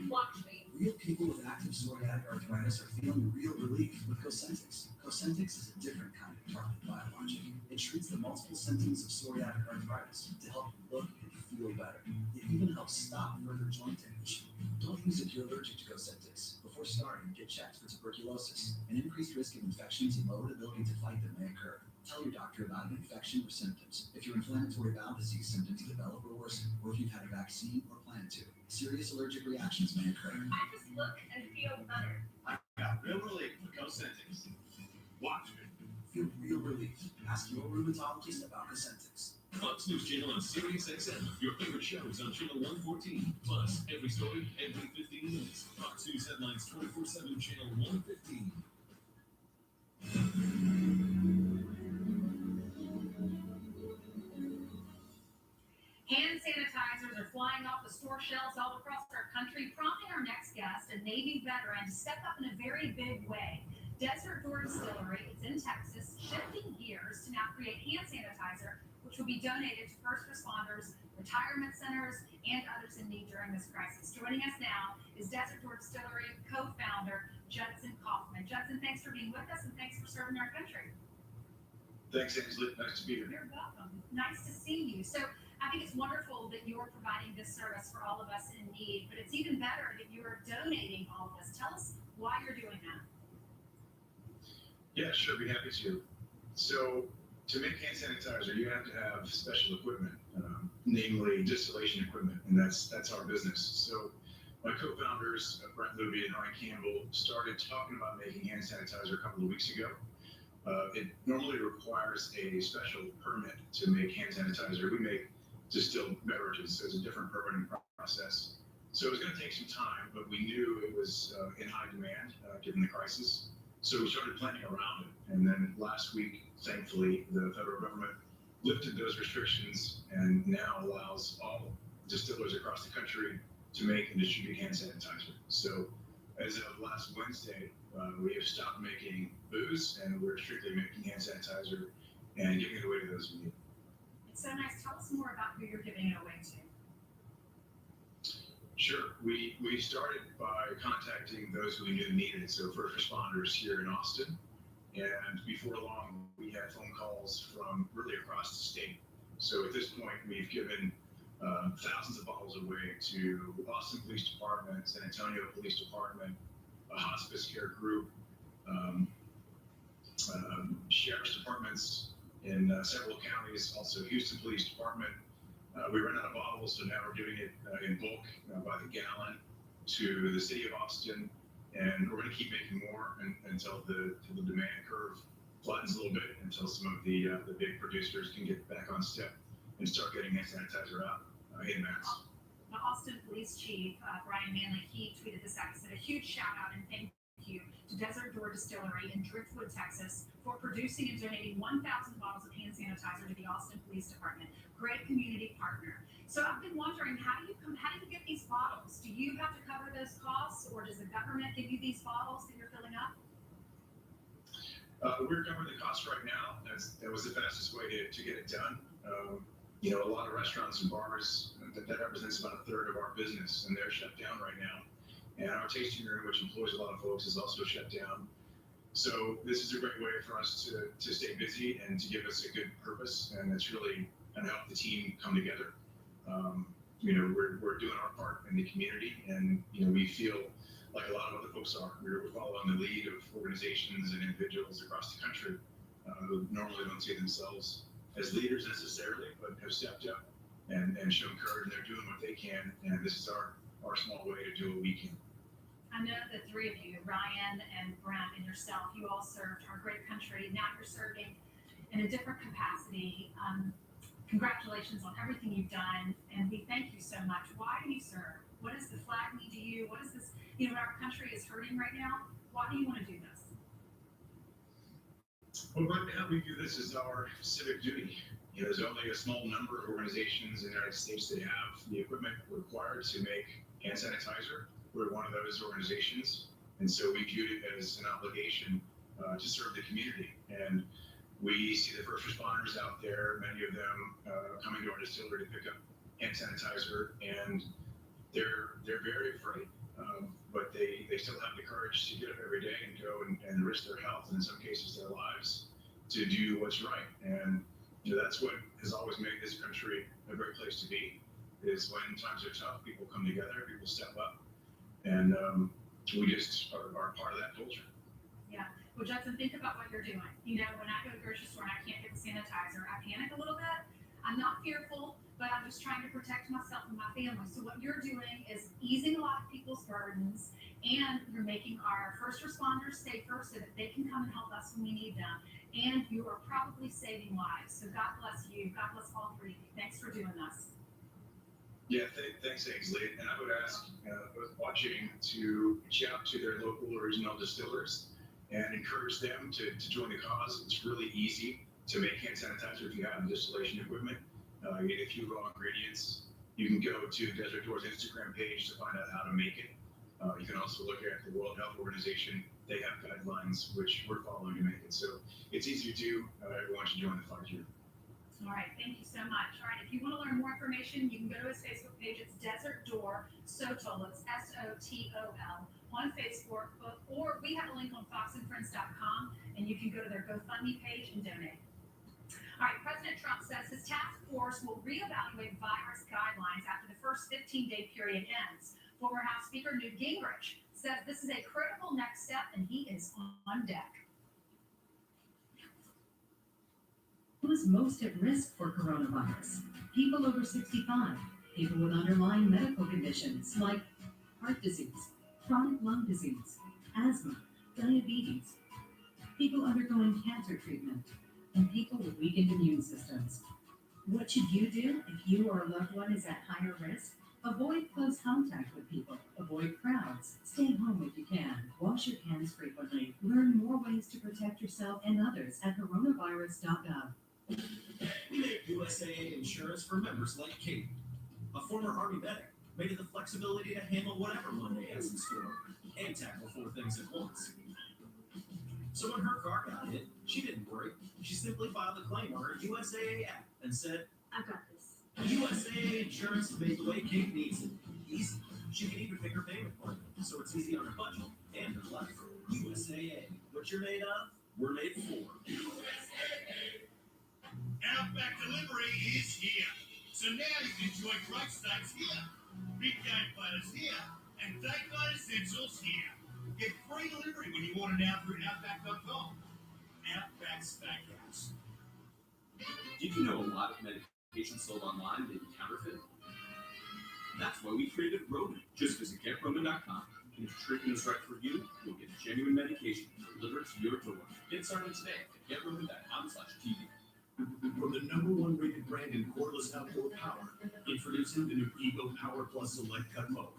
Watch me. Real people with active psoriatic arthritis are feeling real relief with Cosentix. Cosentix is a different kind of targeted biologic. It treats the multiple symptoms of psoriatic arthritis to help you look and feel better. It even helps stop further joint damage. Don't use it if you're allergic to Cosentix. Before starting, get checked for tuberculosis, an increased risk of infections and lowered ability to fight that may occur. Tell your doctor about an infection or symptoms. If your inflammatory bowel disease symptoms develop or worsen, or if you've had a vaccine or plan to, serious allergic reactions may occur. I just look and feel better. I got real relief with Cosentix. Watch me. Feel real relief. Ask your rheumatologist about Cosentix. Fox News Channel on Sirius XM. Your favorite shows on Channel 114. Plus, every story, every 15 minutes. Fox News headlines 24/7, Channel 115. Hand sanitizers are flying off the store shelves all across our country, prompting our next guest, a Navy veteran, to step up in a very big way. Desert Door Distillery, it's in Texas, shifting gears to now create hand sanitizer, which will be donated to first responders, retirement centers, and others in need during this crisis. Joining us now is Desert Door Distillery co-founder Judson Kaufman. Judson, thanks for being with us and thanks for serving our country. Thanks, Angela. Nice to be here. You're welcome. Nice to see you. So I think it's wonderful that you're providing this service for all of us in need, but it's even better that you're donating all of this. Tell us why you're doing that. Yeah, sure. Be happy to. So, to make hand sanitizer, you have to have special equipment, namely distillation equipment, and that's our business. So, my co-founders, Brent Luby and Ryan Campbell, started talking about making hand sanitizer a couple of weeks ago. It normally requires a special permit to make hand sanitizer. We make distilled beverages, so it's a different permitting process. So it was going to take some time, but we knew it was in high demand given the crisis. So we started planning around it. And then last week, thankfully, the federal government lifted those restrictions and now allows all distillers across the country to make and distribute hand sanitizer. So as of last Wednesday, we have stopped making booze and we're strictly making hand sanitizer and giving it away to those who need it. It's so nice. Tell us more about who you're giving it away to. Sure. We started by contacting those who we knew needed it, so first responders here in Austin. And before long, we had phone calls from really across the state. So at this point, we've given thousands of bottles away to Austin Police Department, San Antonio Police Department, a hospice care group, sheriff's departments in several counties, also Houston Police Department. We ran out of bottles, so now we're giving it in bulk by the gallon to the city of Austin, and we're going to keep making more until the demand curve flattens a little bit, until some of the big producers can get back on step and start getting hand sanitizer out in mass. The Austin Police Chief, Brian Manley, he tweeted this out. He said, a huge shout out and thank you to Desert Door Distillery in Driftwood, Texas, for producing and donating 1,000 bottles of hand sanitizer to the Austin Police Department. Great community partner. So I've been wondering, how do you get these bottles? Do you have to cover those costs, or does the government give you these bottles that you're filling up? We're covering the cost right now. That was the fastest way to get it done. A lot of restaurants and bars, that represents about a third of our business, and they're shut down right now. And our tasting room, which employs a lot of folks, is also shut down. So this is a great way for us to stay busy and to give us a good purpose, and it's really going to help the team come together. We're doing our part in the community, and we feel like a lot of other folks are. We're following the lead of organizations and individuals across the country who normally don't see themselves as leaders necessarily, but have stepped up and shown courage, and they're doing what they can. And this is our small way to do what we can. I know the three of you, Ryan and Brent and yourself, you all served our great country. Now you're serving in a different capacity. Congratulations on everything you've done, and we thank you so much. Why do you serve? What does the flag mean to you? What is this? Our country is hurting right now. Why do you want to do this? Well, right now we view this as our civic duty. There's only a small number of organizations in the United States that have the equipment required to make hand sanitizer. We're one of those organizations, and so we viewed it as an obligation to serve the community. And we see the first responders out there, many of them coming to our distillery to pick up hand sanitizer, and they're very afraid, but they still have the courage to get up every day and go and risk their health, and in some cases their lives, to do what's right. And that's what has always made this country a great place to be, is when times are tough, people come together, people step up, and we just are part of that culture. Yeah. Well, Judson, think about what you're doing. When I go to the grocery store and I can't get the sanitizer, I panic a little bit. I'm not fearful, but I'm just trying to protect myself and my family. So what you're doing is easing a lot of people's burdens, and you're making our first responders safer so that they can come and help us when we need them. And you are probably saving lives. So God bless you. God bless all three of you. Thanks for doing this. Yeah, thanks, Ainsley. And I would ask those watching to reach out to their local or regional distillers and encourage them to join the cause. It's really easy to make hand sanitizer if you have distillation equipment. You need a few raw ingredients. You can go to Desert Door's Instagram page to find out how to make it. You can also look at the World Health Organization. They have guidelines which we're following to make it. So it's easy to do. Everyone should join the fight here. All right, thank you so much. All right, if you want to learn more information, you can go to his Facebook page. It's Desert Door Sotol. It's SOTOL on Facebook, or we have a link on foxandfriends.com, and you can go to their GoFundMe page and donate. All right, President Trump says his task force will reevaluate virus guidelines after the first 15-day period ends. Former House Speaker Newt Gingrich says this is a critical next step, and he is on deck. Who is most at risk for coronavirus? People over 65, people with underlying medical conditions like heart disease, chronic lung disease, asthma, diabetes, people undergoing cancer treatment, and people with weakened immune systems. What should you do if you or a loved one is at higher risk? Avoid close contact with people. Avoid crowds. Stay home if you can. Wash your hands frequently. Learn more ways to protect yourself and others at coronavirus.gov. We make USAA insurance for members like Kate, a former Army medic, made it the flexibility to handle whatever Monday has in store and tackle 4 things at once. So when her car got hit, she didn't worry. She simply filed a claim on her USAA app and said, I've got this. USAA insurance is made the way Kate needs it. Easy. She can even pick her payment plan, so it's easy on her budget and her life. USAA. What you're made of, we're made for. Outback Delivery is here. So now you can enjoy great steaks here, big game platters here, and date night essentials here. Get free delivery when you order now through Outback.com. Outback Steakhouse. Did you know a lot of medications sold online may be counterfeit? That's why we created Roman. Just visit GetRoman.com, and if treatment is right for you, you'll get genuine medication delivered to your door. Get started today at GetRoman.com/TV. From the #1 rated brand in cordless outdoor power, introducing the new Ego Power Plus Select Cut Mower.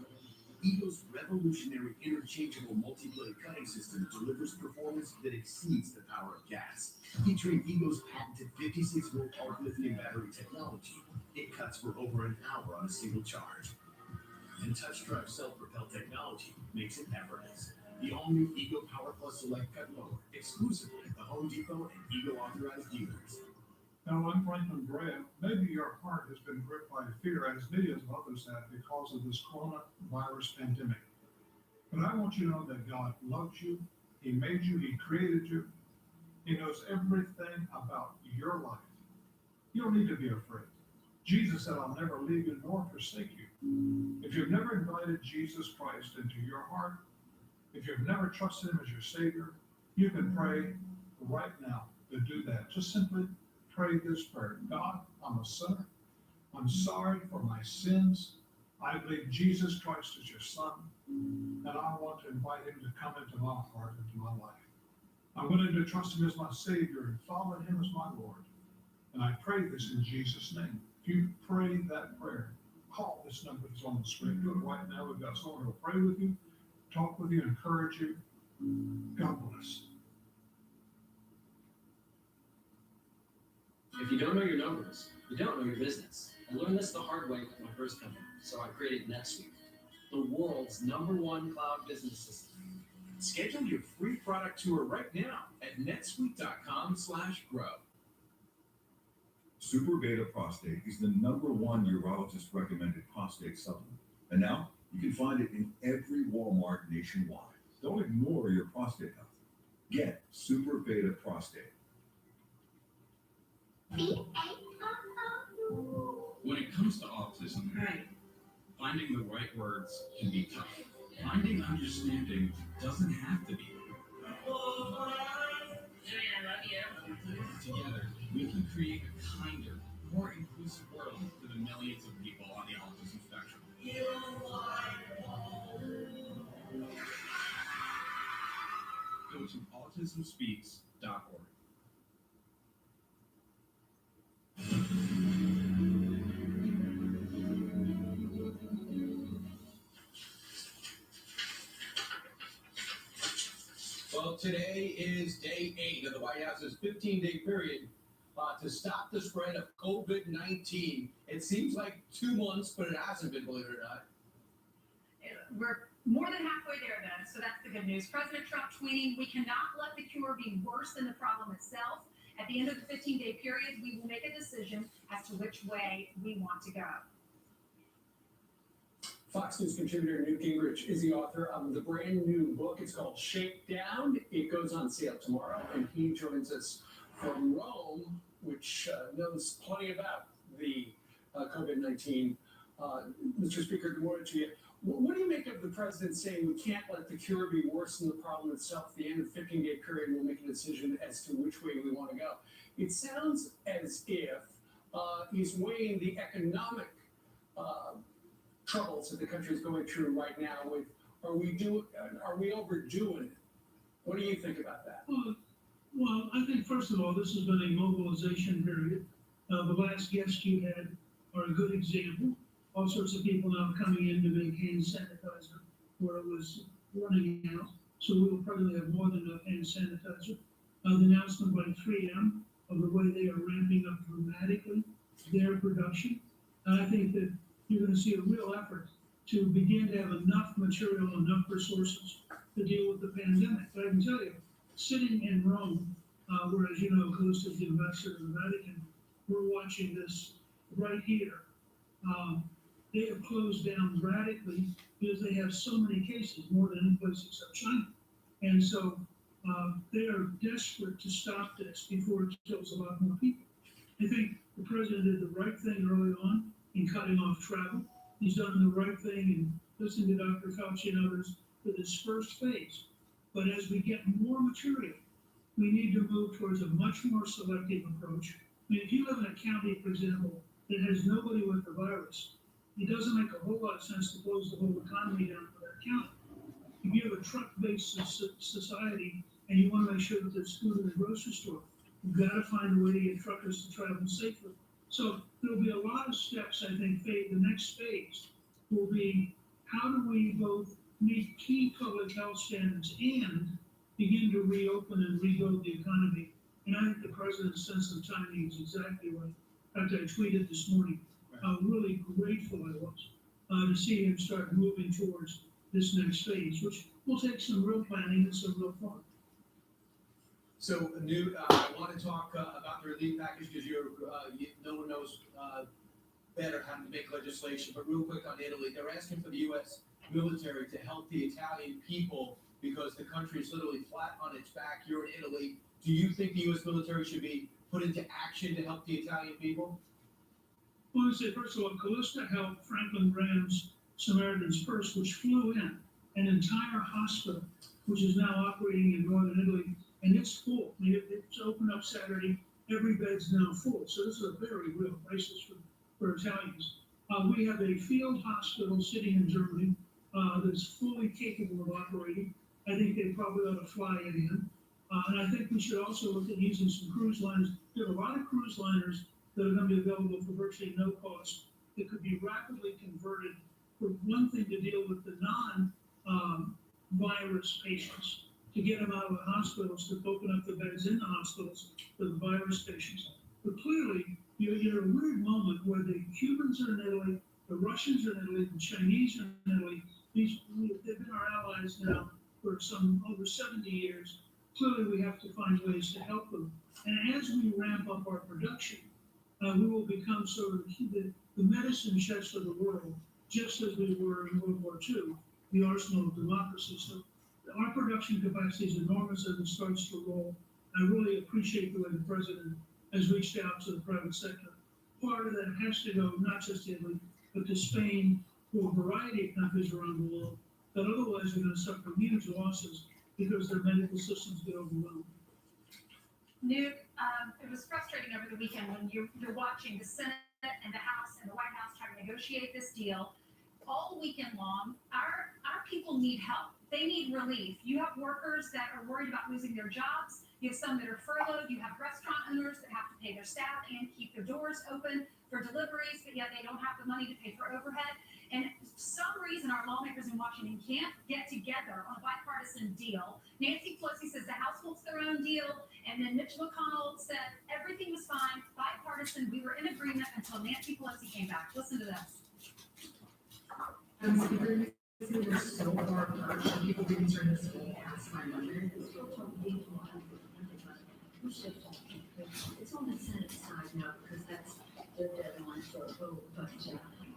Ego's revolutionary interchangeable multi-blade cutting system delivers performance that exceeds the power of gas. Featuring Ego's patented 56-volt arc lithium battery technology, it cuts for over an hour on a single charge. And touch drive self-propelled technology makes it effortless. The all-new Eagle Power Plus Select Cut Mower, exclusively at the Home Depot and Eagle authorized dealers. Now, I'm Franklin Graham. Maybe your heart has been gripped by fear, as millions of others have, because of this coronavirus pandemic. But I want you to know that God loves you. He made you. He created you. He knows everything about your life. You don't need to be afraid. Jesus said, I'll never leave you nor forsake you. If you've never invited Jesus Christ into your heart, if you've never trusted him as your Savior, you can pray right now to do that. Just simply pray this prayer. God, I'm a sinner. I'm sorry for my sins. I believe Jesus Christ is your Son, and I want to invite him to come into my heart, into my life. I'm willing to trust him as my Savior and follow him as my Lord. And I pray this in Jesus' name. If you pray that prayer, call this number that's on the screen. Do it right now. We've got someone who will pray with you, talk with you, encourage you. God bless. If you don't know your numbers, you don't know your business. I learned this the hard way with my first company, so I created NetSuite, the world's #1 cloud business system. Schedule your free product tour right now at netsuite.com/grow. Super Beta Prostate is the #1 urologist recommended prostate supplement. And now you can find it in every Walmart nationwide. Don't ignore your prostate health. Get Super Beta Prostate. When it comes to autism, finding the right words can be tough. Finding understanding doesn't have to be. Together, we can create a kinder, more inclusive world for the millions of people on the autism spectrum. Go to autismspeaks.org. Well, today is day 8 of the White House's 15-day period to stop the spread of COVID-19. It seems like 2 months, but it hasn't been, believe it or not. We're more than halfway there, then, so that's the good news. President Trump tweeting, we cannot let the cure be worse than the problem itself. At the end of the 15-day period, we will make a decision as to which way we want to go. Fox News contributor Newt Gingrich is the author of the brand new book. It's called Shakedown. It goes on sale tomorrow, and he joins us from Rome, which knows plenty about the COVID-19. Mr. Speaker, good morning to you. What do you make of the president saying we can't let the cure be worse than the problem itself? At the end of the 15-day period, we'll make a decision as to which way we want to go. It sounds as if he's weighing the economic troubles that the country is going through right now with, are we overdoing it? What do you think about that? Well, I think first of all, this has been a mobilization period. The last guest you had are a good example. All sorts of people now coming in to make hand sanitizer where it was running out. So we will probably have more than enough hand sanitizer. The announcement by 3M of the way they are ramping up dramatically their production. And I think that you're going to see a real effort to begin to have enough material, enough resources to deal with the pandemic. But I can tell you, sitting in Rome, where, as you know, close to the ambassador of the Vatican, we're watching this right here. They have closed down radically because they have so many cases, more than any place except China. And so they are desperate to stop this before it kills a lot more people. I think the president did the right thing early on in cutting off travel. He's done the right thing in listening to Dr. Fauci and others for this first phase. But as we get more material, we need to move towards a much more selective approach. I mean, if you live in a county, for example, that has nobody with the virus, it doesn't make a whole lot of sense to close the whole economy down for that county. If you have a truck-based society and you want to make sure that there's food in the grocery store, you've got to find a way to get truckers to travel safely. So there'll be a lot of steps, I think. The next phase will be how do we both meet key public health standards and begin to reopen and rebuild the economy. And I think the president's sense of timing is exactly right. In fact, I tweeted this morning how really grateful I was to see him start moving towards this next phase, which will take some real planning and some real thought. So, Newt, I want to talk about the relief package because no one knows better how to make legislation. But real quick on Italy, they're asking for the U.S. military to help the Italian people because the country is literally flat on its back. You're in Italy. Do you think the U.S. military should be put into action to help the Italian people? Well, I say, first of all, Callista helped Franklin Graham's Samaritan's Purse, which flew in an entire hospital, which is now operating in northern Italy, and it's full. I mean, it's opened up Saturday. Every bed's now full. So this is a very real crisis for Italians. We have a field hospital sitting in Germany that's fully capable of operating. I think they probably ought to fly it in. And I think we should also look at using some cruise liners. There are a lot of cruise liners that are going to be available for virtually no cost that could be rapidly converted for one thing to deal with the non-virus patients, to get them out of the hospitals, to open up the beds in the hospitals for the virus patients. But clearly, you're in a weird moment where the Cubans are in Italy, the Russians are in Italy, the Chinese are in Italy. They've been our allies now for over 70 years. Clearly, we have to find ways to help them. And as we ramp up our production, we will become sort of the medicine chest of the world, just as we were in World War II, the arsenal of democracy. So our production capacity is enormous as it starts to roll. I really appreciate the way the president has reached out to the private sector. Part of that has to go not just to Italy, but to Spain, to a variety of countries around the world that otherwise are going to suffer huge losses because their medical systems get overwhelmed. Newt, it was frustrating over the weekend when you're watching the Senate and the House and the White House trying to negotiate this deal. All weekend long, our people need help. They need relief. You have workers that are worried about losing their jobs. You have some that are furloughed. You have restaurant owners that have to pay their staff and keep their doors open for deliveries, but yet they don't have the money to pay for overhead. And for some reason, our lawmakers in Washington can't get together on a bipartisan deal. Nancy Pelosi says the House wants their own deal, and then Mitch McConnell said everything was fine, bipartisan. We were in agreement until Nancy Pelosi came back. Listen to this. So far, people didn't turn this way past my mother. It's on the Senate side now because that's the deadline for a vote, but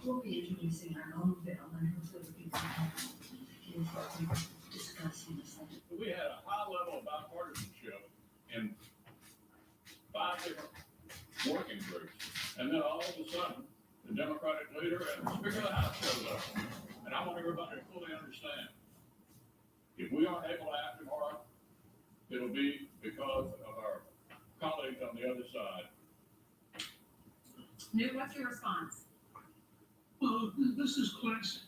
we'll be introducing our own bill and hopefully we can discuss in the Senate. We had a high level of bipartisanship in 5 different working groups, and then all of a sudden, the Democratic leader and the Speaker of the House shows up. And I want everybody to fully understand, if we aren't able to act tomorrow, it'll be because of our colleagues on the other side. Newt, what's your response? Well, this is classic.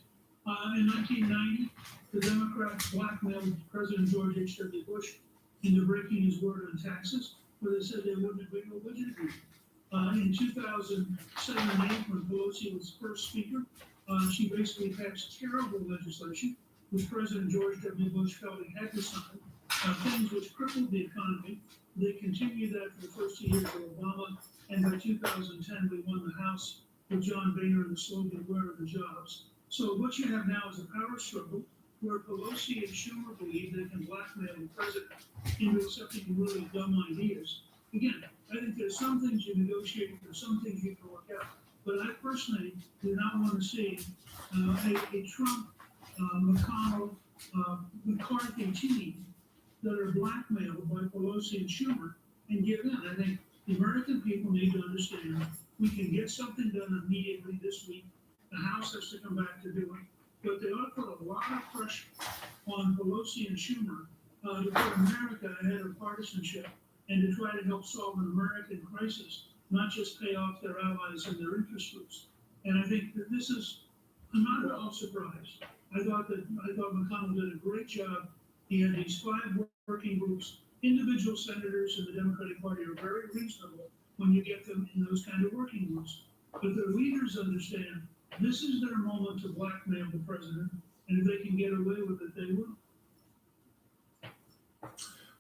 In 1990, the Democrats blackmailed President George H.W. Bush into breaking his word on taxes, where they said they wouldn't agree to a budget agreement. In 2007 and 8, when Pelosi was first speaker, she basically passed terrible legislation, which President George W. Bush felt he had to sign, things which crippled the economy. They continued that for the first 2 years of Obama, and by 2010, we won the House with John Boehner and the slogan, "Where are the jobs?" So what you have now is a power struggle where Pelosi and Schumer believe they can blackmail the president into accepting really dumb ideas. Again, I think there's some things you negotiate, there's some things you can work out. But I personally do not want to see a Trump, McConnell, McCarthy team that are blackmailed by Pelosi and Schumer and give in. I think the American people need to understand we can get something done immediately this week. The House has to come back to do it. But they ought to put a lot of pressure on Pelosi and Schumer to put America ahead of partisanship and to try to help solve an American crisis, not just pay off their allies and their interest groups. And I think that this is, I'm not at all surprised. I thought McConnell did a great job. He had these 5 working groups. Individual senators in the Democratic Party are very reasonable when you get them in those kind of working groups. But their leaders understand this is their moment to blackmail the president, and if they can get away with it, they will.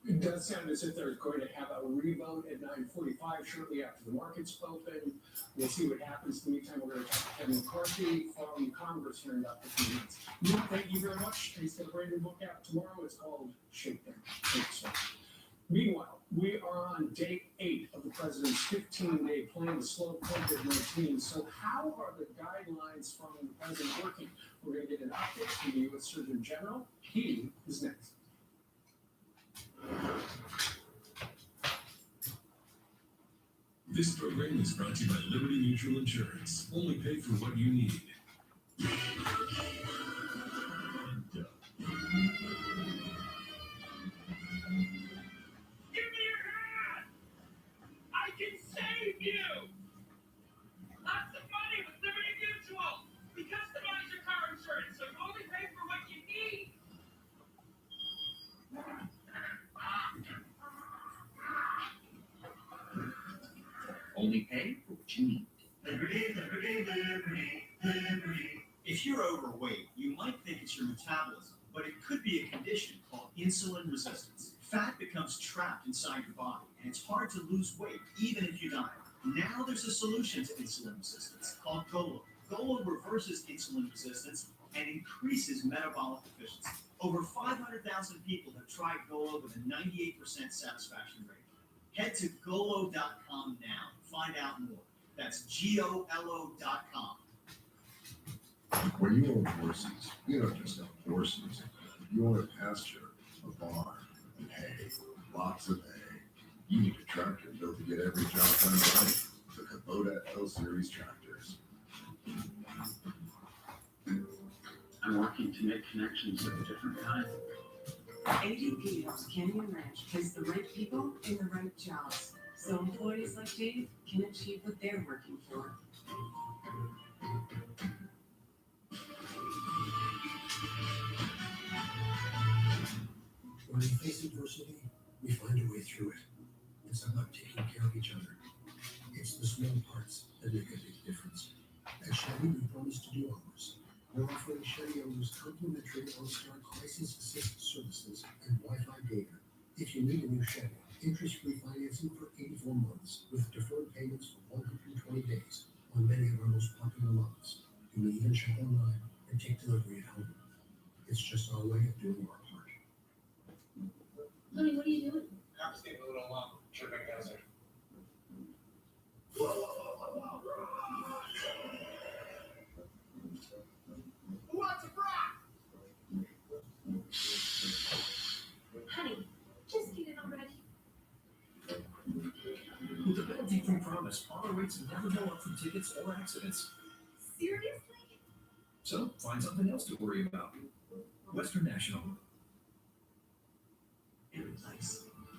It does sound as if they're going to have a revote at 9:45 shortly after the markets open. We'll see what happens. In the meantime, we're going to talk to Kevin McCarthy from Congress here in about 15 minutes. Neil, thank you very much. He's got a brand new book out tomorrow. It's called Shakedown. Thanks, sir. Meanwhile, we are on day 8 of the president's 15-day plan to slow COVID-19. So how are the guidelines from the president working? We're going to get an update from the U.S. Surgeon General. He is next. This program is brought to you by Liberty Mutual Insurance. Only pay for what you need. Give me your hand! I can save you! Lots of money with Liberty Mutual! We customize your car insurance so you only pay for what you need! Only pay for what you need. Liberty, liberty, liberty, liberty. If you're overweight, you might think it's your metabolism, but it could be a condition called insulin resistance. Fat becomes trapped inside your body, and it's hard to lose weight even if you diet. Now there's a solution to insulin resistance called GOLO. GOLO reverses insulin resistance and increases metabolic efficiency. Over 500,000 people have tried GOLO with a 98% satisfaction rate. Head to golo.com now to find out more. That's GOLO.com. When you own horses, you don't just own horses. You own a pasture, a barn, and hay, lots of hay. You need a tractor built to get every job done right. The Kubota L-Series tractors. I'm working to make connections of a different kind. ADP helps Canyon Ranch place the right people in the right jobs, so employees like Dave can achieve what they're working for. When we face adversity, we find a way through it. It's about taking care of each other. It's the small parts that make a big difference. At Chevy, we promise to do ours. We're offering Chevy owners complimentary OnStar Crisis Assist services and Wi-Fi data. If you need a new Chevy, interest-free financing for 84 months with deferred payments for 120 days on many of our most popular models. You may even shop online and take delivery at home. It's just our way of doing our part. Honey, what are you doing? I'm staying a little tripping down there. Who wants a fry? Honey, just get it already. With the penalty-free promise, auto rates never go up from tickets or accidents. Seriously? So, find something else to worry about. Western National.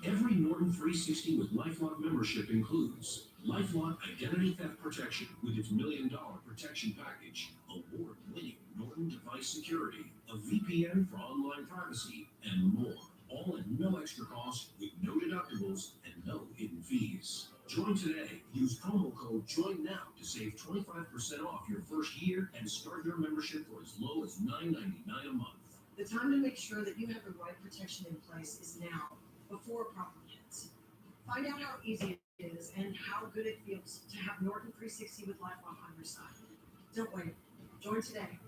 Every Norton 360 with LifeLock membership includes LifeLock Identity Theft Protection with its $1 million protection package, award-winning Norton device security, a VPN for online privacy, and more. All at no extra cost with no deductibles and no hidden fees. Join today. Use promo code JOINNOW to save 25% off your first year and start your membership for as low as $9.99 a month. The time to make sure that you have the right protection in place is now, before a problem hits. Find out how easy it is and how good it feels to have Norton 360 with LifeLock on your side. Don't wait. Join today.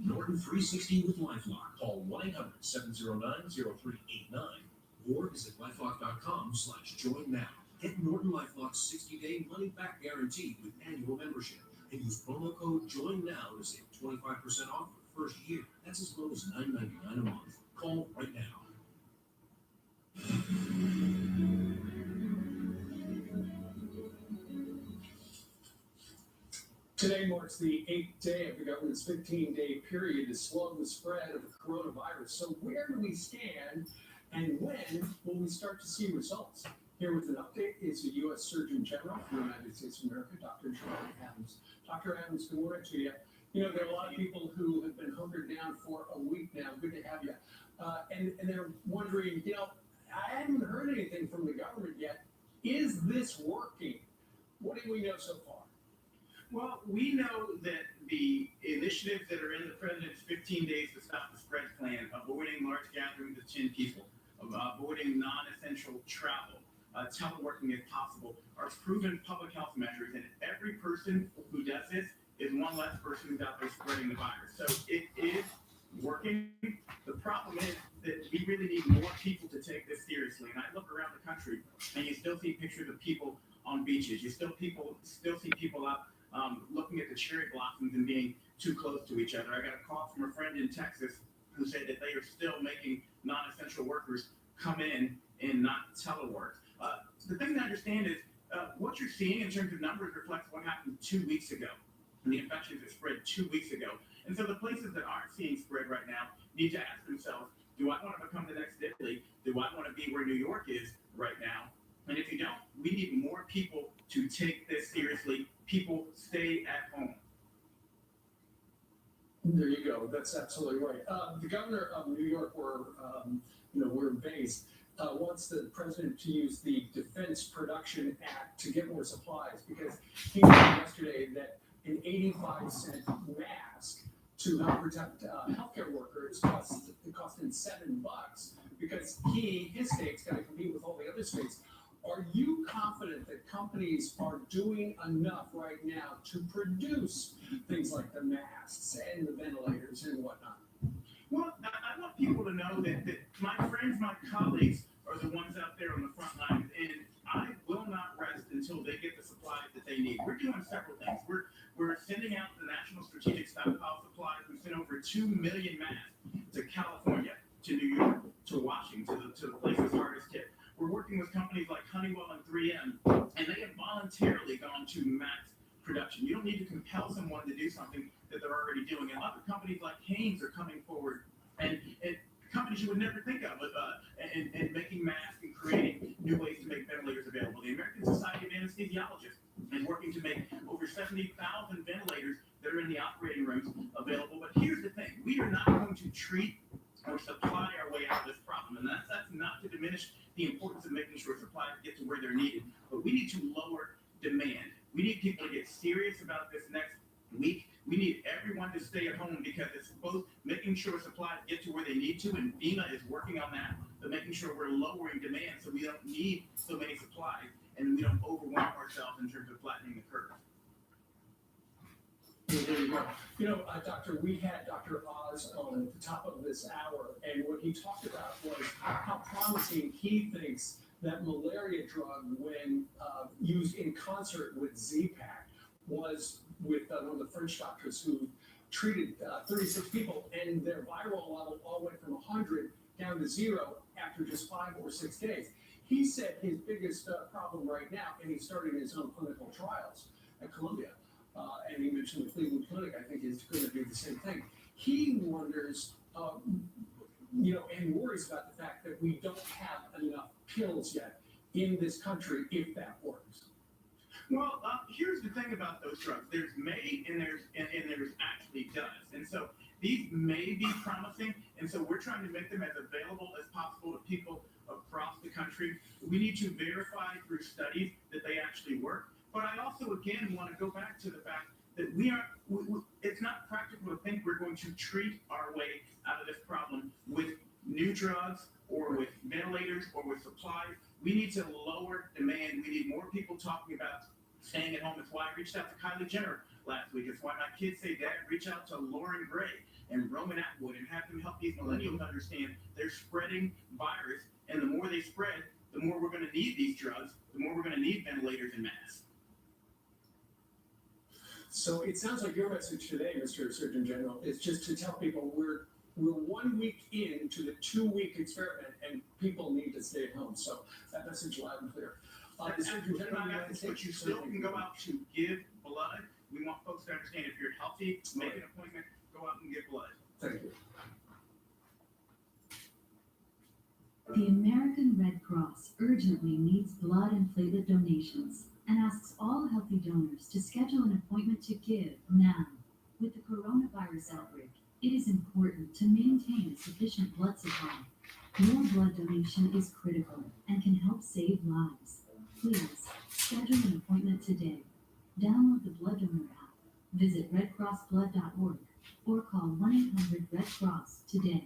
Norton 360 with LifeLock. Call 1-800-709-0389 or visit lifelock.com/join-now. Get Norton LifeLock's 60-day money-back guarantee with annual membership and use promo code JOINNOW to save 25% off your first year. That's as low as $9.99 a month. Call right now. Today marks the 8th day of the government's 15-day period to slow the spread of the coronavirus. So where do we stand, and when will we start to see results? Here with an update is the U.S. Surgeon General for the United States of America, Dr. Charlie Adams. Dr. Adams, good morning to you. You know, there are a lot of people who have been hunkered down for a week now. Good to have you. And they're wondering, you know, I haven't heard anything from the government yet. Is this working? What do we know so far? Well, we know that the initiatives that are in the president's 15 days to stop the spread plan, avoiding large gatherings of 10 people, of avoiding non-essential travel, teleworking if possible, are proven public health measures. And every person who does this is one less person who's out there spreading the virus. So it is working. The problem is that we really need more people to take this seriously. And I look around the country, and you still see pictures of people on beaches. You still see people out looking at the cherry blossoms and being too close to each other. I got a call from a friend in Texas who said that they are still making non-essential workers come in and not telework. The thing to understand is what you're seeing in terms of numbers reflects what happened 2 weeks ago, and the infections that spread 2 weeks ago. And so the places that aren't seeing spread right now need to ask themselves, do I want to become the next Italy? Do I want to be where New York is right now? And if you don't, we need more people to take this seriously. People, stay at home. There you go. That's absolutely right. The governor of New York, where we're based, wants the president to use the Defense Production Act to get more supplies, because he said yesterday that an 85-cent mask to help protect healthcare workers cost him $7, because his state's got to compete with all the other states. Are you confident that companies are doing enough right now to produce things like the masks and the ventilators and whatnot? Well, I want people to know that my friends, my colleagues are the ones out there on the front lines, and I will not rest until they get the supplies that they need. We're doing several things. We're sending out the National Strategic Stockpile supplies. We sent over 2 million masks to California, to New York, to Washington, to the places hardest hit. We're working with companies like Honeywell and 3M, and they have voluntarily gone to max production. You don't need to compel someone to do something that they're already doing. And other companies like Haynes are coming forward, and companies you would never think of, and making masks and creating new ways to make ventilators available. The American Society of Anesthesiologists is working to make over 70,000 ventilators that are in the operating rooms available. But here's the thing. We are not going to treat or supply our way out of this problem. And that's not to diminish the importance of making sure supplies get to where they're needed. But we need to lower demand. We need people to get serious about this next week. We need everyone to stay at home, because it's both making sure supplies get to where they need to, and FEMA is working on that, but making sure we're lowering demand so we don't need so many supplies and we don't overwhelm ourselves in terms of flattening the curve. There you go. Doctor, we had Dr. Oz on at the top of this hour, and what he talked about was how promising he thinks that malaria drug, when used in concert with Z-Pak, was with one of the French doctors who treated 36 people, and their viral level all went from 100 down to 0 after just 5 or 6 days. He said his biggest problem right now, and he's starting his own clinical trials at Columbia, and he mentioned the Cleveland Clinic, I think, is going to do the same thing. He wonders, and worries about the fact that we don't have enough pills yet in this country, if that works. Well, here's the thing about those drugs. There's may and there's actually does. And so these may be promising, and so we're trying to make them as available as possible to people across the country. We need to verify through studies that they actually work. But I also, again, want to go back to the fact that it's not practical to think we're going to treat our way out of this problem with new drugs or with ventilators or with supplies. We need to lower demand. We need more people talking about staying at home. It's why I reached out to Kylie Jenner last week. It's why my kids say, Dad, reach out to Lauren Gray and Roman Atwood and have them help these millennials understand they're spreading virus. And the more they spread, the more we're going to need these drugs, the more we're going to need ventilators and masks. So it sounds like your message today, Mr. Surgeon General, is just to tell people we're 1 week into the 2-week experiment, and people need to stay at home. So that message loud and clear. But you still can go out to give blood. We want folks to understand, if you're healthy, make an appointment, go out and give blood. Thank you. The American Red Cross urgently needs blood and platelet donations and asks all healthy donors to schedule an appointment to give now. With the coronavirus outbreak, it is important to maintain a sufficient blood supply. More blood donation is critical and can help save lives. Please schedule an appointment today. Download the Blood Donor app, visit redcrossblood.org, or call 1-800-RED-CROSS today.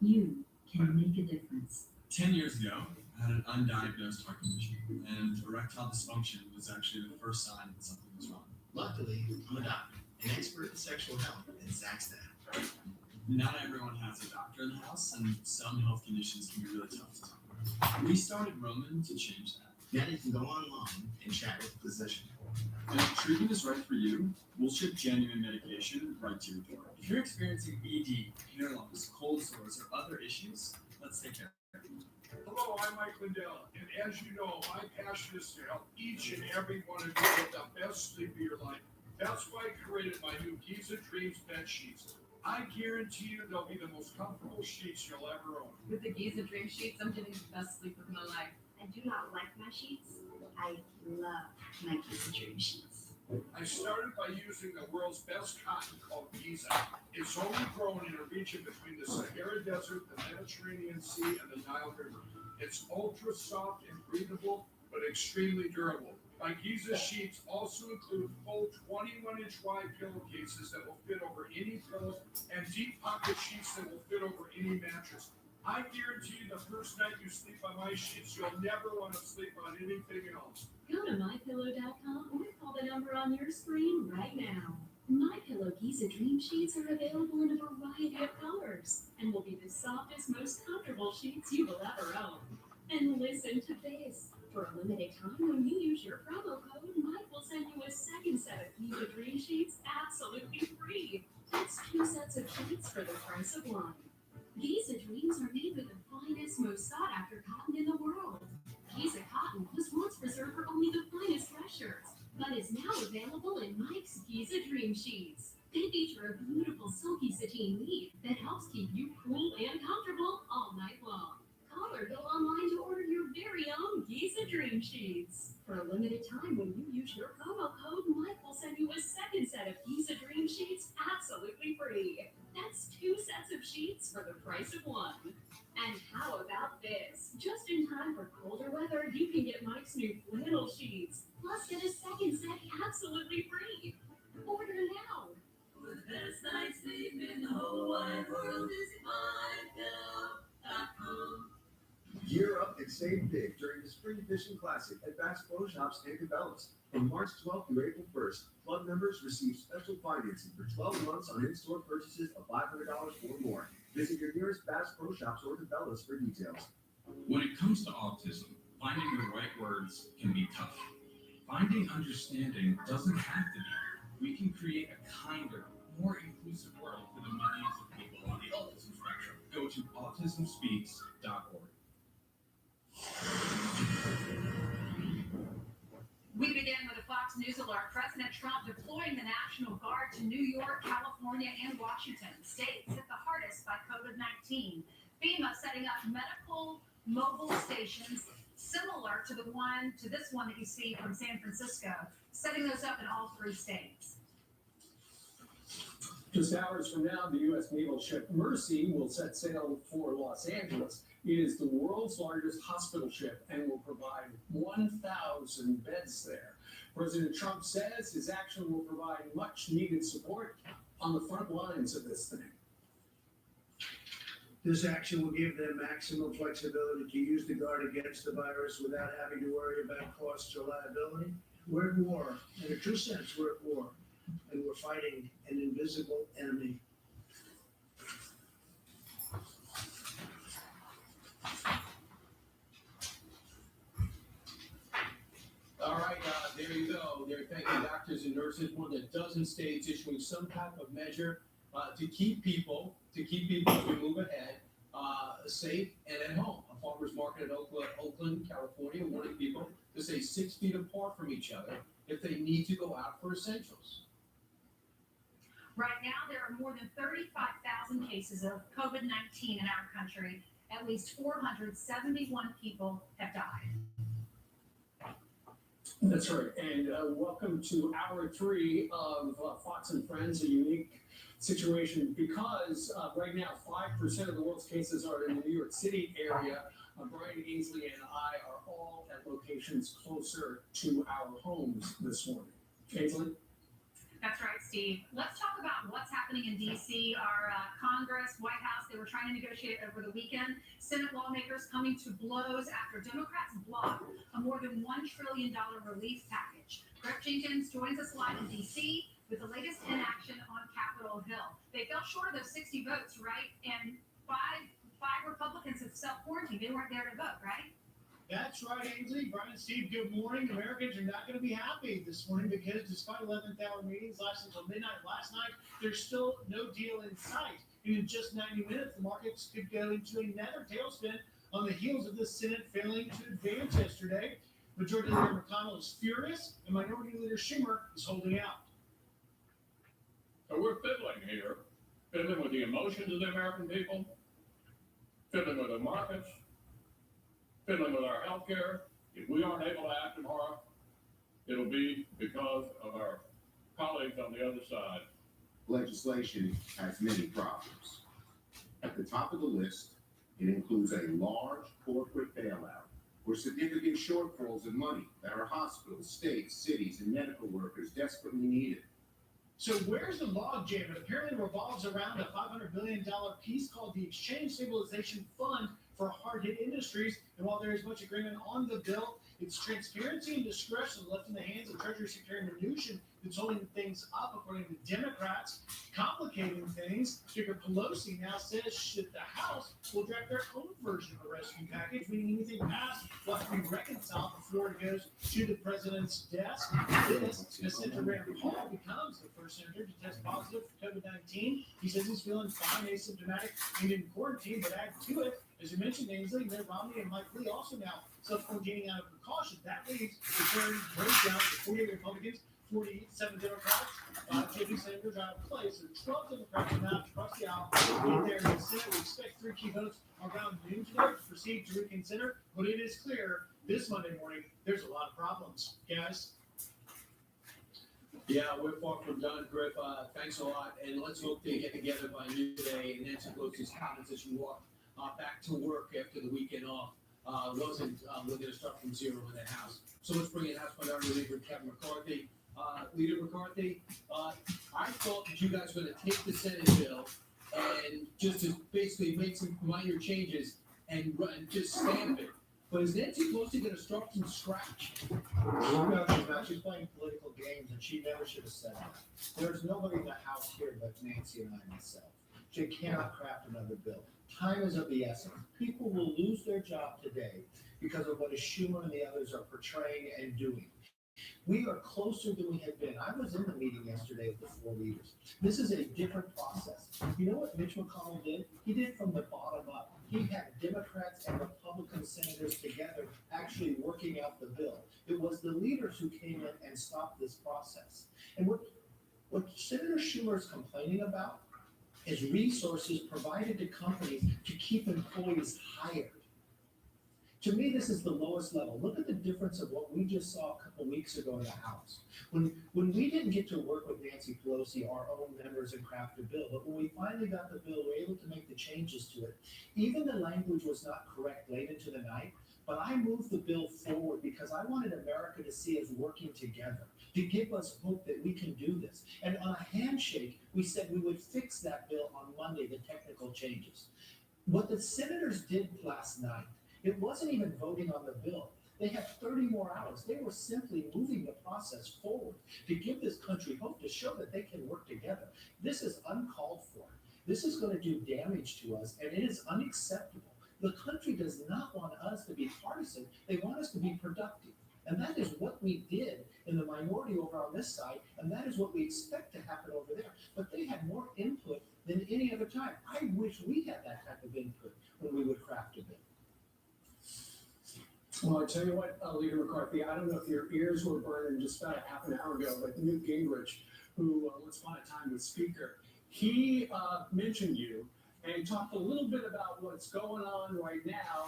You can make a difference. 10 years years ago, I had an undiagnosed heart condition, and erectile dysfunction was actually the first sign that something was wrong. Luckily, I'm a doctor, an expert in sexual health, and Zach's dad. Not everyone has a doctor in the house, and some health conditions can be really tough to talk about. We started Roman to change that. Now you can go online and chat with a physician. And if treatment is right for you, we'll ship genuine medication right to your door. If you're experiencing ED, hair loss, cold sores, or other issues, let's take care of you. Hello, I'm Mike Lindell, and as you know, my passion is to help each and every one of you get the best sleep of your life. That's why I created my new Giza Dreams bed sheets. I guarantee you they'll be the most comfortable sheets you'll ever own. With the Giza Dream Sheets, I'm getting the best sleep of my life. I do not like my sheets. I love my Giza Dream Sheets. I started by using the world's best cotton called Giza. It's only grown in a region between the Sahara Desert, the Mediterranean Sea, and the Nile River. It's ultra soft and breathable, but extremely durable. My Giza sheets also include full 21-inch wide pillowcases that will fit over any pillow and deep pocket sheets that will fit over any mattress. I guarantee you the first night you sleep on my sheets, you'll never want to sleep on anything else. Go to mypillow.com or call the number on your screen right now. MyPillow Giza Dream Sheets are available in a variety of colors and will be the softest, most comfortable sheets you will ever own. And listen to this. For a limited time, when you use your promo code, Mike will send you a second set of Giza Dream Sheets absolutely free. That's 2 sets of sheets for the price of 1. Giza Dreams are made with the finest, most sought-after cotton in the world. Giza cotton was once reserved for only the finest sweatshirts, but is now available in Mike's Giza Dream Sheets. They feature a beautiful silky sateen weave that helps keep you cool and comfortable all night long. Call or go online to order your very own Giza Dream Sheets. For a limited time, when you use your promo code, Mike will send you a second set of Giza Dream Sheets absolutely free. That's 2 sets of sheets for the price of 1. And how about this? Just in time for colder weather, you can get Mike's new flannel sheets. Plus, get a second set absolutely free. Order now. The best night's sleep in the whole wide world is mypillow.com. Gear up and save big during the Spring Fishing Classic at Bass Pro Shops and Cabela's. From March 12th through April 1st, club members receive special financing for 12 months on in-store purchases of $500 or more. Visit your nearest Bass Pro Shops or Cabela's for details. When it comes to autism, finding the right words can be tough. Finding understanding doesn't have to be. We can create a kinder, more inclusive world for the millions of people on the autism spectrum. Go to autismspeaks.org. We begin with a Fox News alert. President Trump deploying the National Guard to New York, California, and Washington, states hit the hardest by COVID-19. FEMA setting up medical mobile stations similar to this one that you see from San Francisco, setting those up in all 3 states. Just hours from now, the U.S. naval ship Mercy will set sail for Los Angeles. It is the world's largest hospital ship and will provide 1,000 beds there. President Trump says his action will provide much needed support on the front lines of this thing. This action will give them maximum flexibility to use the Guard against the virus without having to worry about costs or liability. We're at war. In a true sense, we're at war. And we're fighting an invisible enemy. All right, there you go. They're thanking doctors and nurses. More than a dozen states issuing some type of measure to keep people as we move ahead safe and at home. A farmer's market in Oakland, California, warning people to stay 6 feet apart from each other if they need to go out for essentials. Right now, there are more than 35,000 cases of COVID-19 in our country. At least 471 people have died. That's right. And welcome to hour 3 of Fox and Friends, a unique situation because right now 5% of the world's cases are in the New York City area. Brian Ainsley and I are all at locations closer to our homes this morning. Ainsley? That's right, Steve. Let's talk about what's happening in D.C. Our Congress, White House, they were trying to negotiate over the weekend. Senate lawmakers coming to blows after Democrats blocked a more than $1 trillion relief package. Brett Jenkins joins us live in D.C. with the latest in action on Capitol Hill. They fell short of those 60 votes, right? And five Republicans have self-quarantined. They weren't there to vote, right? That's right, Ainsley. Brian, Steve, good morning. Americans are not going to be happy this morning because despite 11th hour meetings lasting until midnight last night, there's still no deal in sight. And in just 90 minutes, the markets could go into another tailspin on the heels of the Senate failing to advance yesterday. Majority Leader McConnell is furious, and Minority Leader Schumer is holding out. So we're fiddling here, fiddling with the emotions of the American people, fiddling with the markets, fiddling with our health care. If we aren't able to act tomorrow, it'll be because of our colleagues on the other side. Legislation has many problems. At the top of the list, it includes a large corporate bailout or significant shortfalls in money that our hospitals, states, cities, and medical workers desperately needed. So where's the logjam? It apparently revolves around a $500 billion piece called the Exchange Stabilization Fund for hard-hit industries. And while there is much agreement on the bill, it's transparency and discretion left in the hands of Treasury Secretary Mnuchin that's holding things up, according to Democrats, complicating things. Speaker Pelosi now says that the House will draft their own version of a rescue package, meaning anything passed will have to be reconciled before it goes to the president's desk. This, as Senator Rand Paul becomes the first senator to test positive for COVID-19. He says he's feeling fine, asymptomatic, and in quarantine, but add to it, as you mentioned, Ainsley, Mitt Romney and Mike Lee also now self-quarantining out of precaution. That leaves the current breakdown for 48 Republicans, 47 Democrats, 50 senators out of place. So 12 Democrats are now across the aisle. Right there in the Senate, we expect 3 key votes around noon today to proceed to reconsider. But it is clear this Monday morning there's a lot of problems, guys. Yeah, we're far from done, Griff. Thanks a lot. And let's hope they get together by noon today. And Nancy Pelosi's comments as she walked back to work after the weekend off wasn't we're going to start from zero in the House. So let's bring in House Minority Leader Kevin McCarthy. Leader McCarthy, I thought that you guys were going to take the Senate bill and just to basically make some minor changes and just stamp it. But is Nancy Pelosi going to start from scratch? No, she's not. She's playing political games, and she never should have said that. There's nobody in the House here but Nancy and I myself. She cannot craft another bill. Time is of the essence. People will lose their job today because of what Schumer and the others are portraying and doing. We are closer than we have been. I was in the meeting yesterday with the 4 leaders. This is a different process. You know what Mitch McConnell did? He did from the bottom up. He had Democrats and Republican senators together actually working out the bill. It was the leaders who came in and stopped this process. And what Senator Schumer is complaining about is resources provided to companies to keep employees hired. To me, this is the lowest level. Look at the difference of what we just saw a couple weeks ago in the House. When we didn't get to work with Nancy Pelosi, our own members, and craft a bill, but when we finally got the bill, we were able to make the changes to it. Even the language was not correct late into the night, but I moved the bill forward because I wanted America to see us working together, to give us hope that we can do this. And on a handshake, we said we would fix that bill on Monday, the technical changes. What the senators did last night, it wasn't even voting on the bill. They had 30 more hours. They were simply moving the process forward to give this country hope, to show that they can work together. This is uncalled for. This is going to do damage to us, and it is unacceptable. The country does not want us to be partisan. They want us to be productive. And that is what we did in the minority over on this side, and that is what we expect to happen over there. But they had more input than any other time. I wish we had that type of input when we would craft a bill. Well, I tell you what, Leader McCarthy, I don't know if your ears were burning just about a half an hour ago, but Newt Gingrich, who once upon a time was Speaker, he mentioned you and talked a little bit about what's going on right now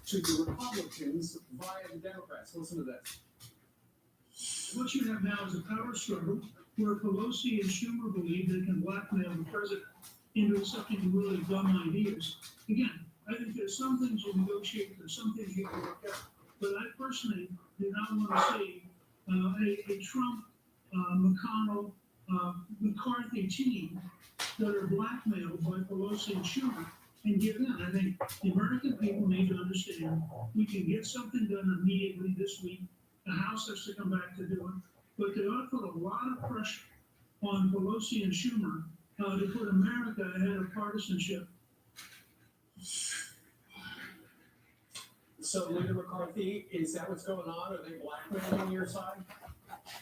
to the Republicans via the Democrats. Listen to this. What you have now is a power struggle where Pelosi and Schumer believe they can blackmail the president into accepting really dumb ideas. Again, I think there's some things you negotiate, there's some things you can work out. But I personally do not want to see a Trump, McConnell, McCarthy team that are blackmailed by Pelosi and Schumer and give in. I think the American people need to understand we can get something done immediately this week. The House has to come back to do it, but they ought to put a lot of pressure on Pelosi and Schumer to put America ahead of partisanship. So, Leader McCarthy, is that what's going on? Are they blackmailing your side?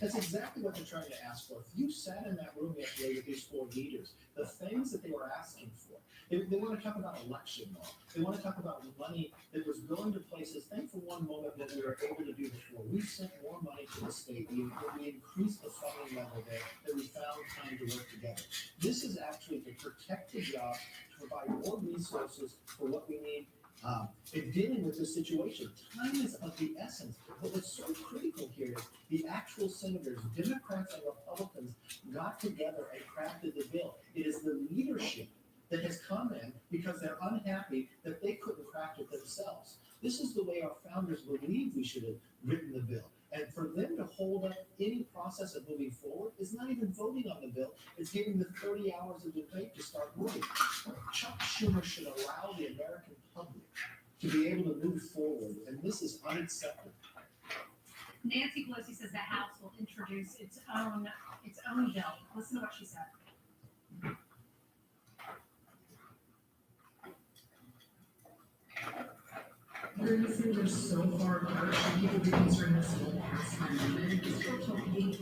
That's exactly what they're trying to ask for. If you sat in that room yesterday with these four leaders, the things that they were asking for, they want to talk about election law. They want to talk about money that was going to places. Think for one moment what we were able to do before. We sent more money to the state. We increased the funding level there, that we found time to work together. This is actually to protect the job, to provide more resources for what we need in dealing with this situation. Time is of the essence. But what's so critical here is the actual senators, Democrats and Republicans, got together and crafted the bill. It is the leadership that has come in because they're unhappy that they couldn't craft it themselves. This is the way our founders believed we should have written the bill. And for them to hold up any process of moving forward is not even voting on the bill. It's giving the 30 hours of debate to start moving. Chuck Schumer should allow the American public to be able to move forward, and this is unacceptable. Nancy Pelosi says the House will introduce its own bill. Listen to what she said. Their messages are so far apart, and people be concerned this whole past time. And it's still talking it's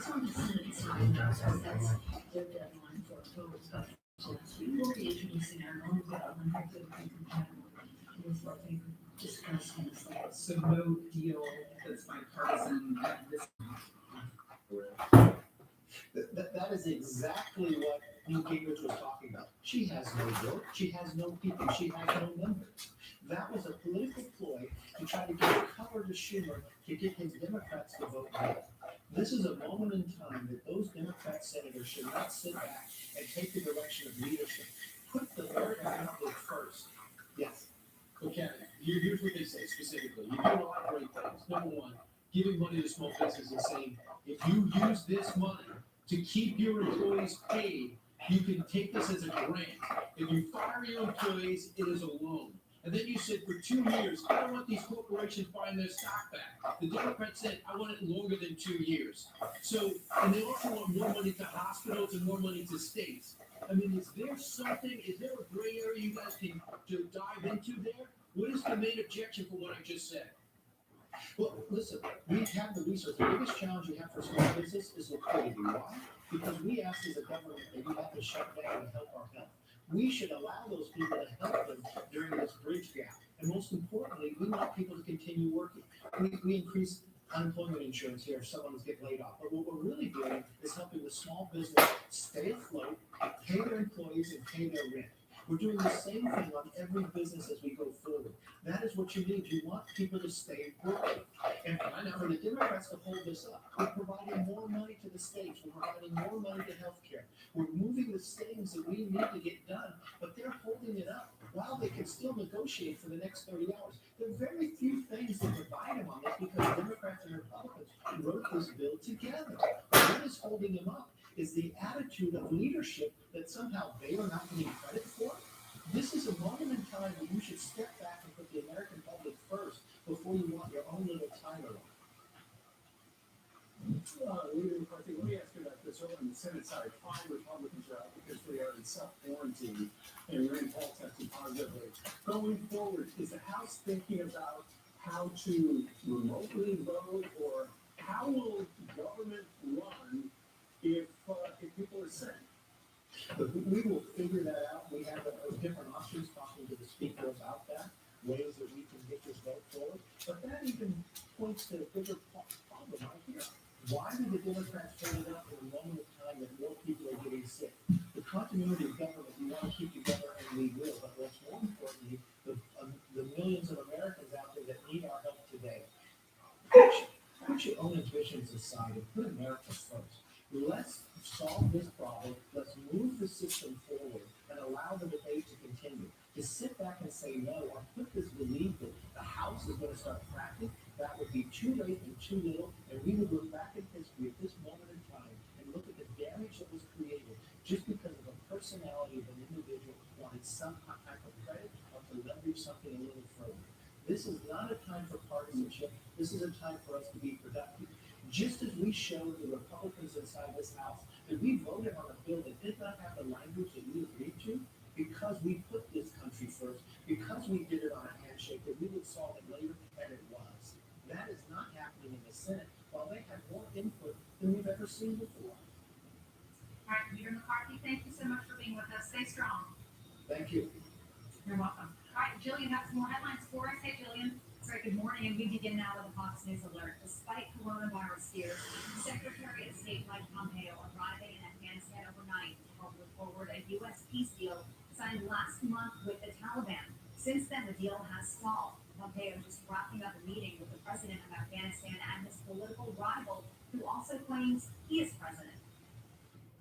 on the Senate side, because that's their deadline for October budget. So we will be introducing our own bill, and hopefully we can compatible with what they discussed in the slide. So no deal that's bipartisan at this That is exactly what Newt Gingrich was talking about. She has no vote, she has no people, she has no members. That was a political ploy to try to give cover to Schumer to get his Democrats to vote no. This is a moment in time that those Democrat senators should not sit back and take the direction of leadership. Put the American public first. Yes. Okay, here's what they say specifically. You do a lot of great things. Number one, giving money to small businesses and saying, if you use this money to keep your employees paid, you can take this as a grant. If you fire your employees, it is a loan. And then you said for 2 years, I don't want these corporations buying their stock back. The Democrats said, I want it longer than 2 years. So, and they also want more money to hospitals and more money to states. I mean, is there a gray area you guys can dive into there? What is the main objection for what I just said? Well, listen, we have the resources. The biggest challenge we have for small business is liquidity. Why? Because we asked as a government that we have to shut down and help our health. We should allow those people to help them during this bridge gap. And most importantly, we want people to continue working. We increase unemployment insurance here if someone is getting laid off. But what we're really doing is helping the small business stay afloat, pay their employees, and pay their rent. We're doing the same thing on every business as we go forward. That is what you need. You want people to stay working. And for the Democrats to hold this up, we're providing more money to the states. We're providing more money to healthcare. We're moving the things that we need to get done, but they're holding it up while they can still negotiate for the next 30 hours. There are very few things that divide them on this because Democrats and Republicans wrote this bill together. What is holding them up is the attitude of leadership that somehow they are not getting credit for. This is a moment in time that you should step back and put the American public first before you want your own little timer on. Leader McCarthy, let me ask you about this. Over on the Senate side, 5 Republicans are out because they are in self-quarantine and Rand Paul tested positively. Going forward, is the House thinking about how to remotely vote, or how will government run if people are sick? But we will figure that out. We have different options, talking to the speaker about that, ways that we can get this vote forward. But that even points to a bigger problem right here. Why do the Democrats hold it up in a moment of time that more people are getting sick? The continuity of government we want to keep together, and we will. But what's more importantly, the millions of Americans out there that need our help today. Put your own ambitions aside and put America first. Let's solve this problem. Let's move the system forward and allow the debate to continue. To sit back and say no, or put this belief that the House is going to start cracking, that would be too late and too little, and we would look back and just because of the personality of an individual who wanted some type of credit or to leverage something a little further. This is not a time for partisanship. This is a time for us to be productive. Just as we showed the Republicans inside this House that we voted on a bill that did not have the language that we agreed to, because we put this country first, because we did it on a handshake, that we would solve it later, and it was. That is not happening in the Senate, while they have more input than we've ever seen before. All right, Leader McCarthy, thank you so much for being with us. Stay strong. Thank you. You're welcome. All right, Jillian, have some more headlines for us. Hey, Jillian. Sorry, good morning, and we begin now with a Fox News alert. Despite coronavirus fears, Secretary of State Mike Pompeo arriving in Afghanistan overnight to help move forward a U.S. peace deal signed last month with the Taliban. Since then, the deal has stalled. Pompeo just wrapping up a meeting with the president of Afghanistan and his political rival, who also claims he is president.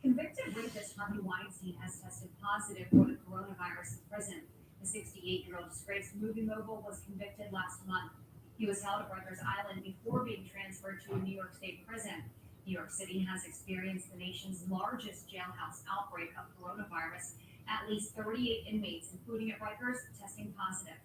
Convicted rapist Harvey Weinstein has tested positive for the coronavirus in prison. The 68-year-old disgraced movie mogul was convicted last month. He was held at Rikers Island before being transferred to a New York State prison. New York City has experienced the nation's largest jailhouse outbreak of coronavirus. At least 38 inmates, including at Rikers, testing positive.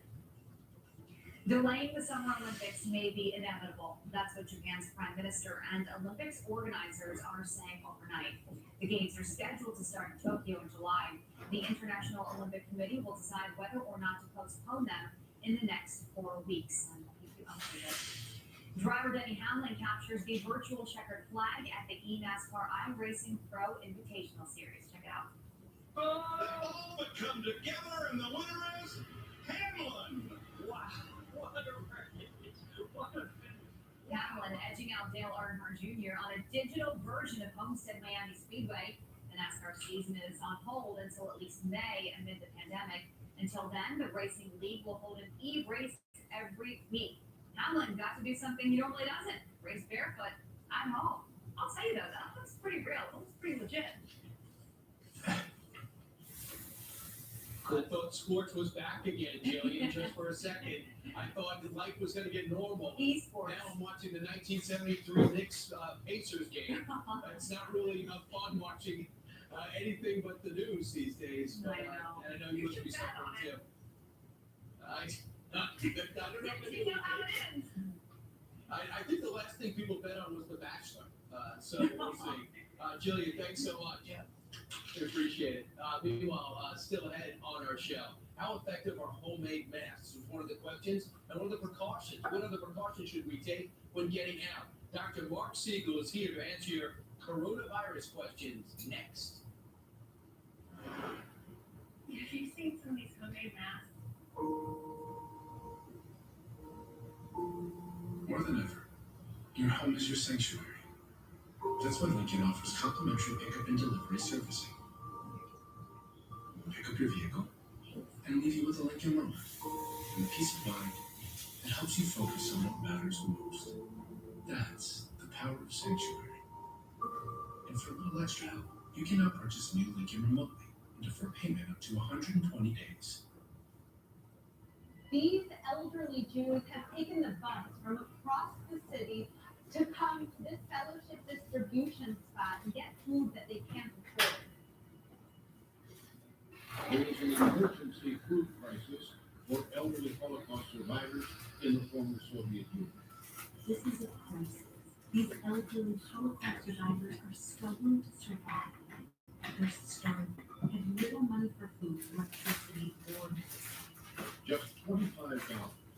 Delaying the Summer Olympics may be inevitable. That's what Japan's prime minister and Olympics organizers are saying overnight. The games are scheduled to start in Tokyo in July. The International Olympic Committee will decide whether or not to postpone them in the next 4 weeks. And we'll keep you updated. Driver Denny Hamlin captures the virtual checkered flag at the eNASCAR iRacing Pro Invitational Series. Check it out. Oh, but come together, and the winner is Hamlin. Wow, what a race. What a Hamlin edging out Dale Earnhardt Jr. on a digital version of Homestead Miami Speedway. The NASCAR season is on hold until at least May amid the pandemic. Until then, the Racing League will hold an e-race every week. Hamlin got to do something he normally doesn't, race barefoot at home. I'll tell you though, that looks pretty real. It looks pretty legit. I thought sports was back again, Jillian, just for a second. I thought that life was going to get normal. Esports. Now I'm watching the 1973 Knicks Pacers game. It's not really fun watching anything but the news these days. But, I know. And I know you must be suffering too. I don't know if anyone did. I think the last thing people bet on was The Bachelor. So we'll see. Jillian, thanks so much. Yeah. I appreciate it. Meanwhile, still ahead on our show, how effective are homemade masks? Was one of the questions, and one of the precautions. What other precautions should we take when getting out? Dr. Mark Siegel is here to answer your coronavirus questions next. Have you seen some of these homemade masks? More than ever, your home is your sanctuary. That's why Lincoln offers complimentary pickup and delivery servicing. We'll pick up your vehicle and leave you with a Lincoln Rover and the peace of mind that helps you focus on what matters most. That's the power of sanctuary. And for a little extra help, you can now purchase a new Lincoln remotely and defer payment up to 120 days. These elderly Jews have taken the bus from across the city to come to this fellowship distribution spot and get food that they can't afford. There is an emergency food crisis for elderly Holocaust survivors in the former Soviet Union. This is a crisis. These elderly Holocaust survivors are struggling to survive. They're starving, have little money for food, electricity, or Just $25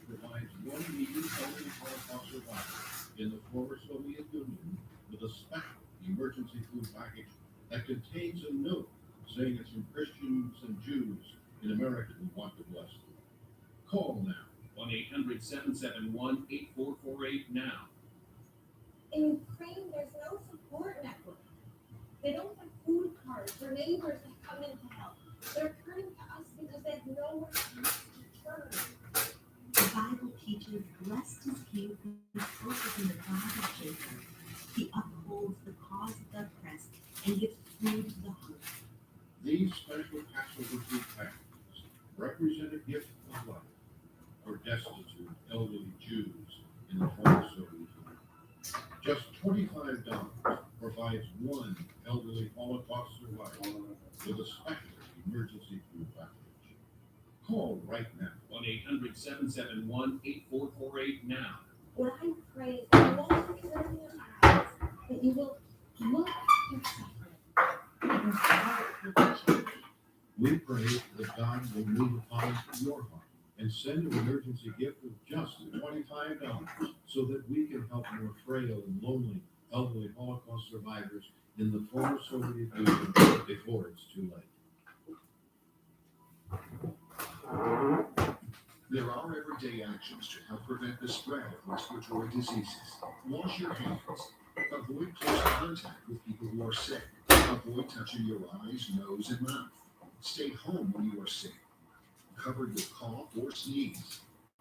provides one needy elderly Holocaust survivor in the former Soviet Union with a special emergency food package that contains a note saying it's from Christians and Jews in America who want to bless them. Call now, 1-800-771-8448 now. in Ukraine, there's no support network. They don't have food cards or neighbors that come in to help. They're turning to us because they have nowhere else to turn. the Bible teaches, blessed is he who focuses in the God of Jacob. He upholds the cause of the oppressed and gives food to the hungry. These special Passover food packages represent a gift of life for destitute elderly Jews in the former Soviet Union. Just $25 provides one elderly Holocaust survivor with a special emergency food package. Call right now. 1-800-771-8448 now. What I pray is that you will look in your eyes, that you will look at your suffering, and your heart will be changed. We pray that God will move upon your heart and send an emergency gift of just $25 so that we can help more frail and lonely elderly Holocaust survivors in the former Soviet Union before it's too late. There are everyday actions to help prevent the spread of respiratory diseases. Wash your hands. Avoid close contact with people who are sick. Avoid touching your eyes, nose, and mouth. Stay home when you are sick. Covered with cough or sneeze.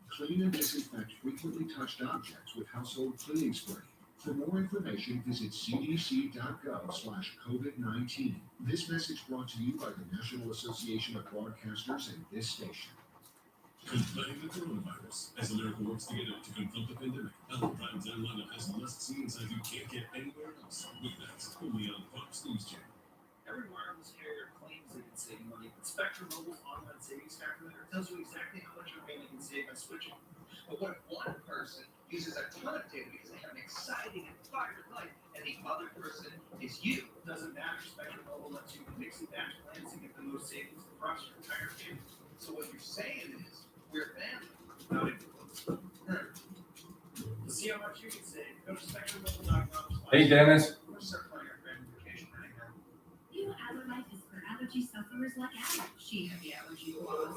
Clean and disinfect frequently touched objects with household cleaning spray. For more information, visit cdc.gov/COVID-19. This message brought to you by the National Association of Broadcasters and this station. Combating the coronavirus. As America works together to confront the pandemic, Health Primes and lineup has must-see insights you can't get anywhere else. With that, only on Fox News Channel. Every wireless carrier claims they can save money, but Spectrum Mobile's online savings calculator tells you exactly how much your family can save by switching. But what if one person uses a ton of data because they have an exciting and vibrant life, and the other person is you? Doesn't matter. Spectrum Mobile lets you mix and match plans to get the most savings across your entire family. So what you're saying is, we're family, not influence. To see how much you can save, go to spectrummobile.com. Hey, Dennis. Start planning our family vacation right now. New Allerlife is for allergy sufferers like Alex. She had the allergy was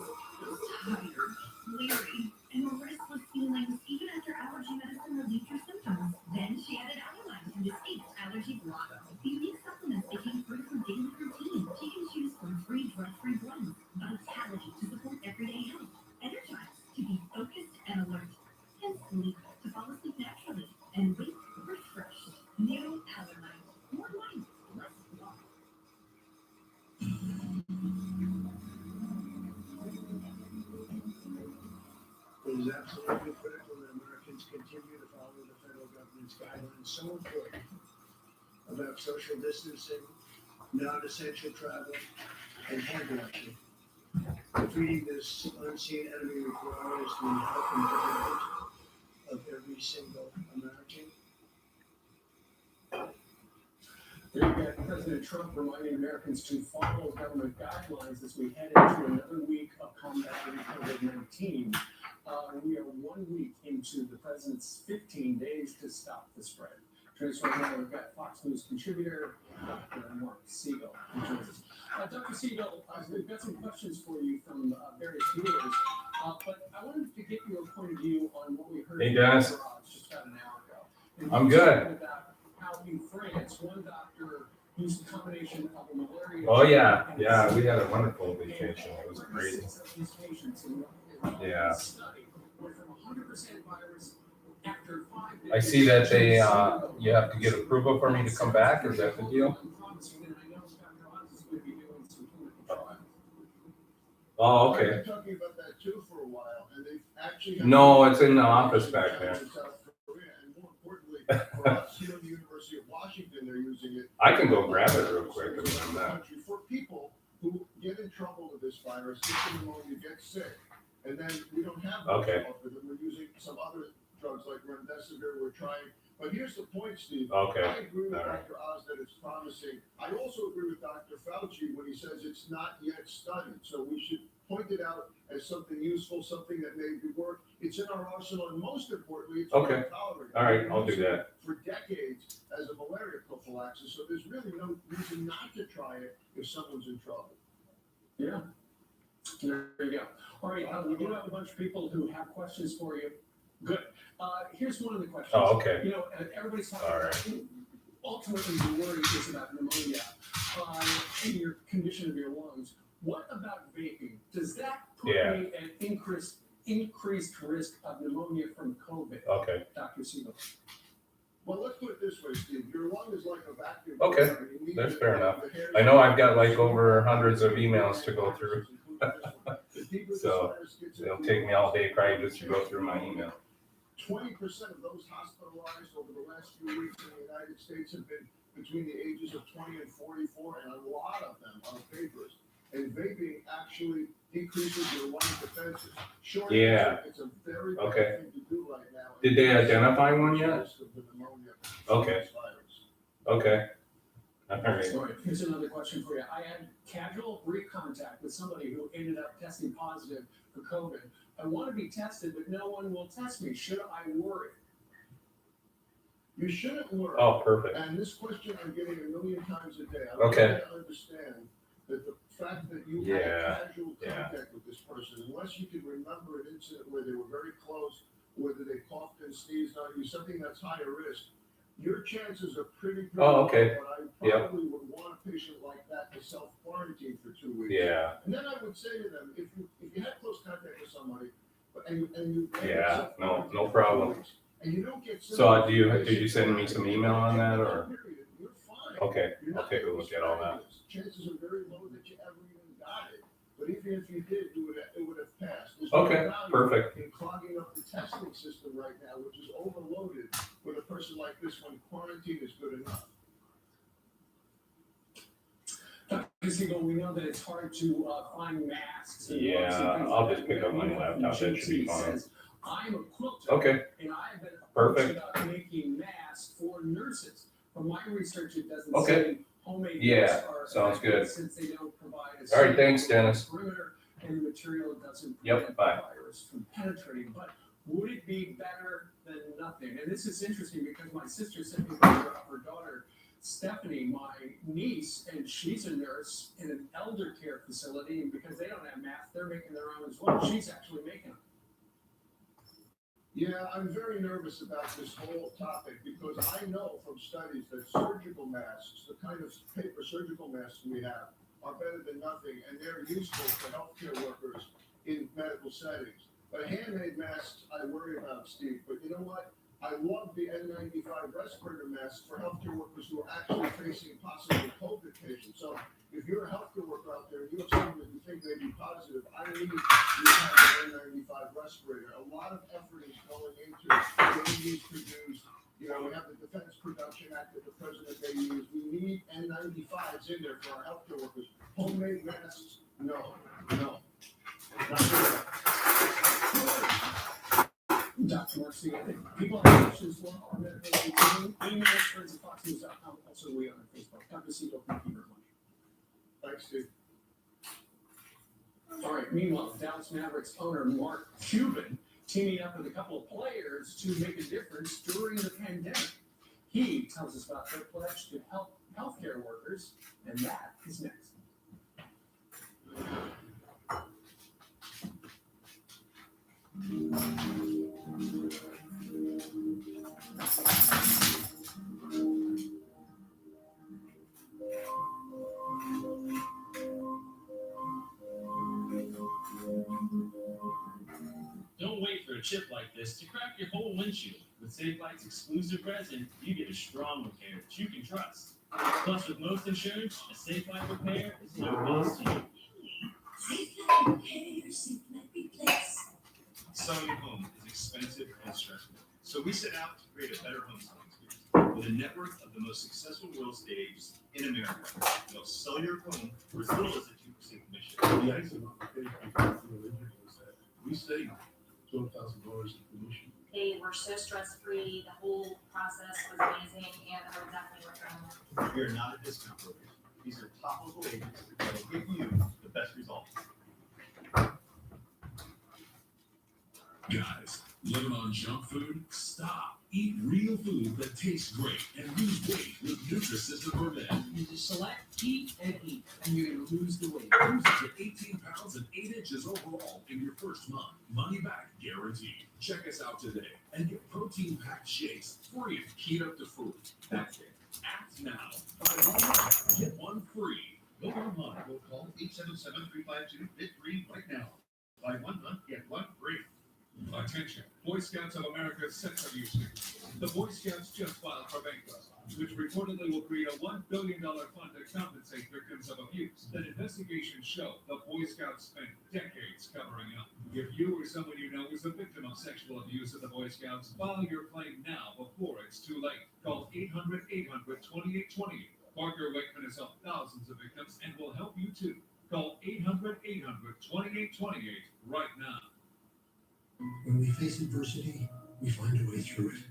tired, weary, and restless feelings even after allergy medicine relieved her symptoms. Then she added Allerlife and escaped allergy block. The unique supplements became part of her daily routine. She can choose from 3 drug-free blends, vitality to support everyday health, energized to be focused and alert, and sleep to fall asleep naturally and wake refreshed. New Allerlife. More life, less block. It is absolutely critical that Americans continue to follow the federal government's guidelines so important about social distancing, non-essential travel, and hand washing. Defeating this unseen enemy requires the help and commitment of every single American. There you got President Trump reminding Americans to follow government guidelines as we head into another week of combating COVID-19. We are 1 week into the president's 15 days to stop the spread. Joining us right now, we've got Fox News contributor, Dr. Mark Siegel. Dr. Siegel, we've got some questions for you from various viewers, but I wanted to get your point of view on what we heard Hey, Dennis. from just about an hour ago. And I'm we were good. talking about how in France, one doctor used a combination of a malaria. Oh yeah, yeah, we had a wonderful vacation. It was great. These patients in Yeah. this study went from 100% virus after 5 days. I see that they, you have to get approval for me to come back. Is that the deal? Oh, I've okay. been talking about that too for a while, and they've actually. No, it's in the office back there. In South Korea, and more importantly, for us here at the University of Washington, they're using it. I can go grab it real quick. I mean, I'm not- For people who get in trouble with this virus, get pneumonia, get sick, and then we don't have much Okay. to offer them. We're using some other drugs like remdesivir. We're trying. But here's the point, Steve. Okay. I agree with All right. Dr. Oz that it's promising. I also agree with Dr. Fauci when he says it's not yet studied. So we should point it out as something useful, something that maybe work. It's in our arsenal, and most importantly, it's Okay. well tolerated. All right, I'll do that. For decades as a malaria prophylaxis, so there's really no reason not to try it if someone's in trouble. Yeah. There you go. All right, we do have a bunch of people who have questions for you. Good. Here's one of the questions. Oh, okay. You know, everybody's talking All about, ultimately the worry is about pneumonia and your condition of your lungs. What about vaping? Does that put Yeah. me at increased risk of pneumonia from COVID? Okay. Dr. Siegel. Well, let's put it this way, Steve. Your lung is like a vacuum. Okay, cleaner. You need that's to- fair enough. the hairs- I know I've got like over hundreds of emails to go through. The deeper this So virus gets it'll into take me all day probably just to go through my email. 20% of those hospitalized over the last few weeks in the United States have been between the ages of 20 and 44, and a lot of them are vapors. And vaping actually decreases your lung defenses. Short Yeah. answer, it's a very Okay. bad thing to do right now. Did they identify one yet? Risk of the pneumonia Okay. virus. Okay. All right. All right, here's another question for you. I had casual brief contact with somebody who ended up testing positive for COVID. I want to be tested, but no one will test me. Should I worry? You shouldn't worry. Oh, perfect. And this question I'm getting a million times a day. I Okay. want you to understand that the fact that you Yeah. had casual contact with this person, unless you can remember an incident where they were very close, whether they coughed and sneezed on you, something that's higher risk, your chances are pretty Oh, okay. low, but I Yep. probably would want a patient like that to self-quarantine for 2 weeks. Yeah. And then I would say to them, if you had close contact with somebody, and you Yeah. No problem. and you don't get So did you send me some email on that or? You're fine. Okay. You're not I'll take a look at all that. Chances are very low that you ever even got it. But even if you did, it would have passed. There's Okay, no value perfect. in clogging up the testing system right now, which is overloaded with a person like this when quarantine is good enough. Dr. Siegel, we know that it's hard to find masks. And Yeah, gloves and things I'll like just that. pick up my We know from laptop. That should be GT fine. says, I'm a quilter. Okay. And I've been Perfect. approached about making masks for nurses. From my research, it doesn't Okay. say homemade Yeah, masks are sounds effective good. since they don't provide a All right, thanks, certain Dennis. perimeter, and the material doesn't Yep, prevent bye. the virus from penetrating. But would it be better than nothing? And this is interesting because my sister sent me a picture of her daughter, Stephanie, my niece, and she's a nurse in an elder care facility. And because they don't have masks, they're making their own as well. She's actually making them. Yeah, I'm very nervous about this whole topic because I know from studies that surgical masks, the kind of paper surgical masks we have, are better than nothing, and they're useful for healthcare workers in medical settings. But handmade masks, I worry about, Steve. But you know what? I love the N95 respirator masks for healthcare workers who are actually facing possible COVID patients. So if you're a healthcare worker out there and you have someone that you think may be positive, I need you to have an N95 respirator. A lot of effort is going into getting these produced. You know, we have the Defense Production Act that the president may use. We need N95s in there for our healthcare workers. Homemade masks, no. Dr. Marcy, people have questions for our medical team. Email friends at foxnews.com. Also, we are on Facebook. Dr. Siegel, thank you very much. Thanks, Steve. All right, meanwhile, Dallas Mavericks owner Mark Cuban teaming up with a couple of players to make a difference during the pandemic. He tells us about their pledge to help healthcare workers, and that is next. Don't wait for a chip like this to crack your whole windshield. With Safe Light's exclusive resin, you get a strong repair that you can trust. Plus, with most insurance, a Safe Light repair is no cost to you. Safe Light repair, Safe Light replace. Selling a home is expensive and stressful. So we set out to create a better home selling experience with a network of the most successful real estate agents in America. They'll sell your home for as little as a 2% commission. The icing on the cake before the religion was that we saved $12,000 in commission. They were so stress-free, the whole process was amazing, and they're definitely recommended. We are not a discount broker. These are top local agents that will give you the best results. Guys, living on junk food? Stop. Eat real food that tastes great and lose weight with Nutrisystem for Men. You just select, eat, and eat, and you're going to lose the weight. Lose up to 18 pounds and 8 inches overall in your first month. Money back guaranteed. Check us out today and get protein-packed shakes free. Heat up the food. That's it. Act now. Buy one, get one free. Go online or call 877-352-FIT3 right now. Buy 1 month, get 1 free. Attention, Boy Scouts of America sex abuse news. The Boy Scouts just filed for bankruptcy, which reportedly will create a $1 billion fund to compensate victims of abuse. That investigations show the Boy Scouts spent decades covering up. If you or someone you know is a victim of sexual abuse at the Boy Scouts, file your claim now before it's too late. Call 800-800-2828. Parker Wakeman has helped thousands of victims and will help you too. Call 800-800-2828 right now. When we face adversity, we find a way through it.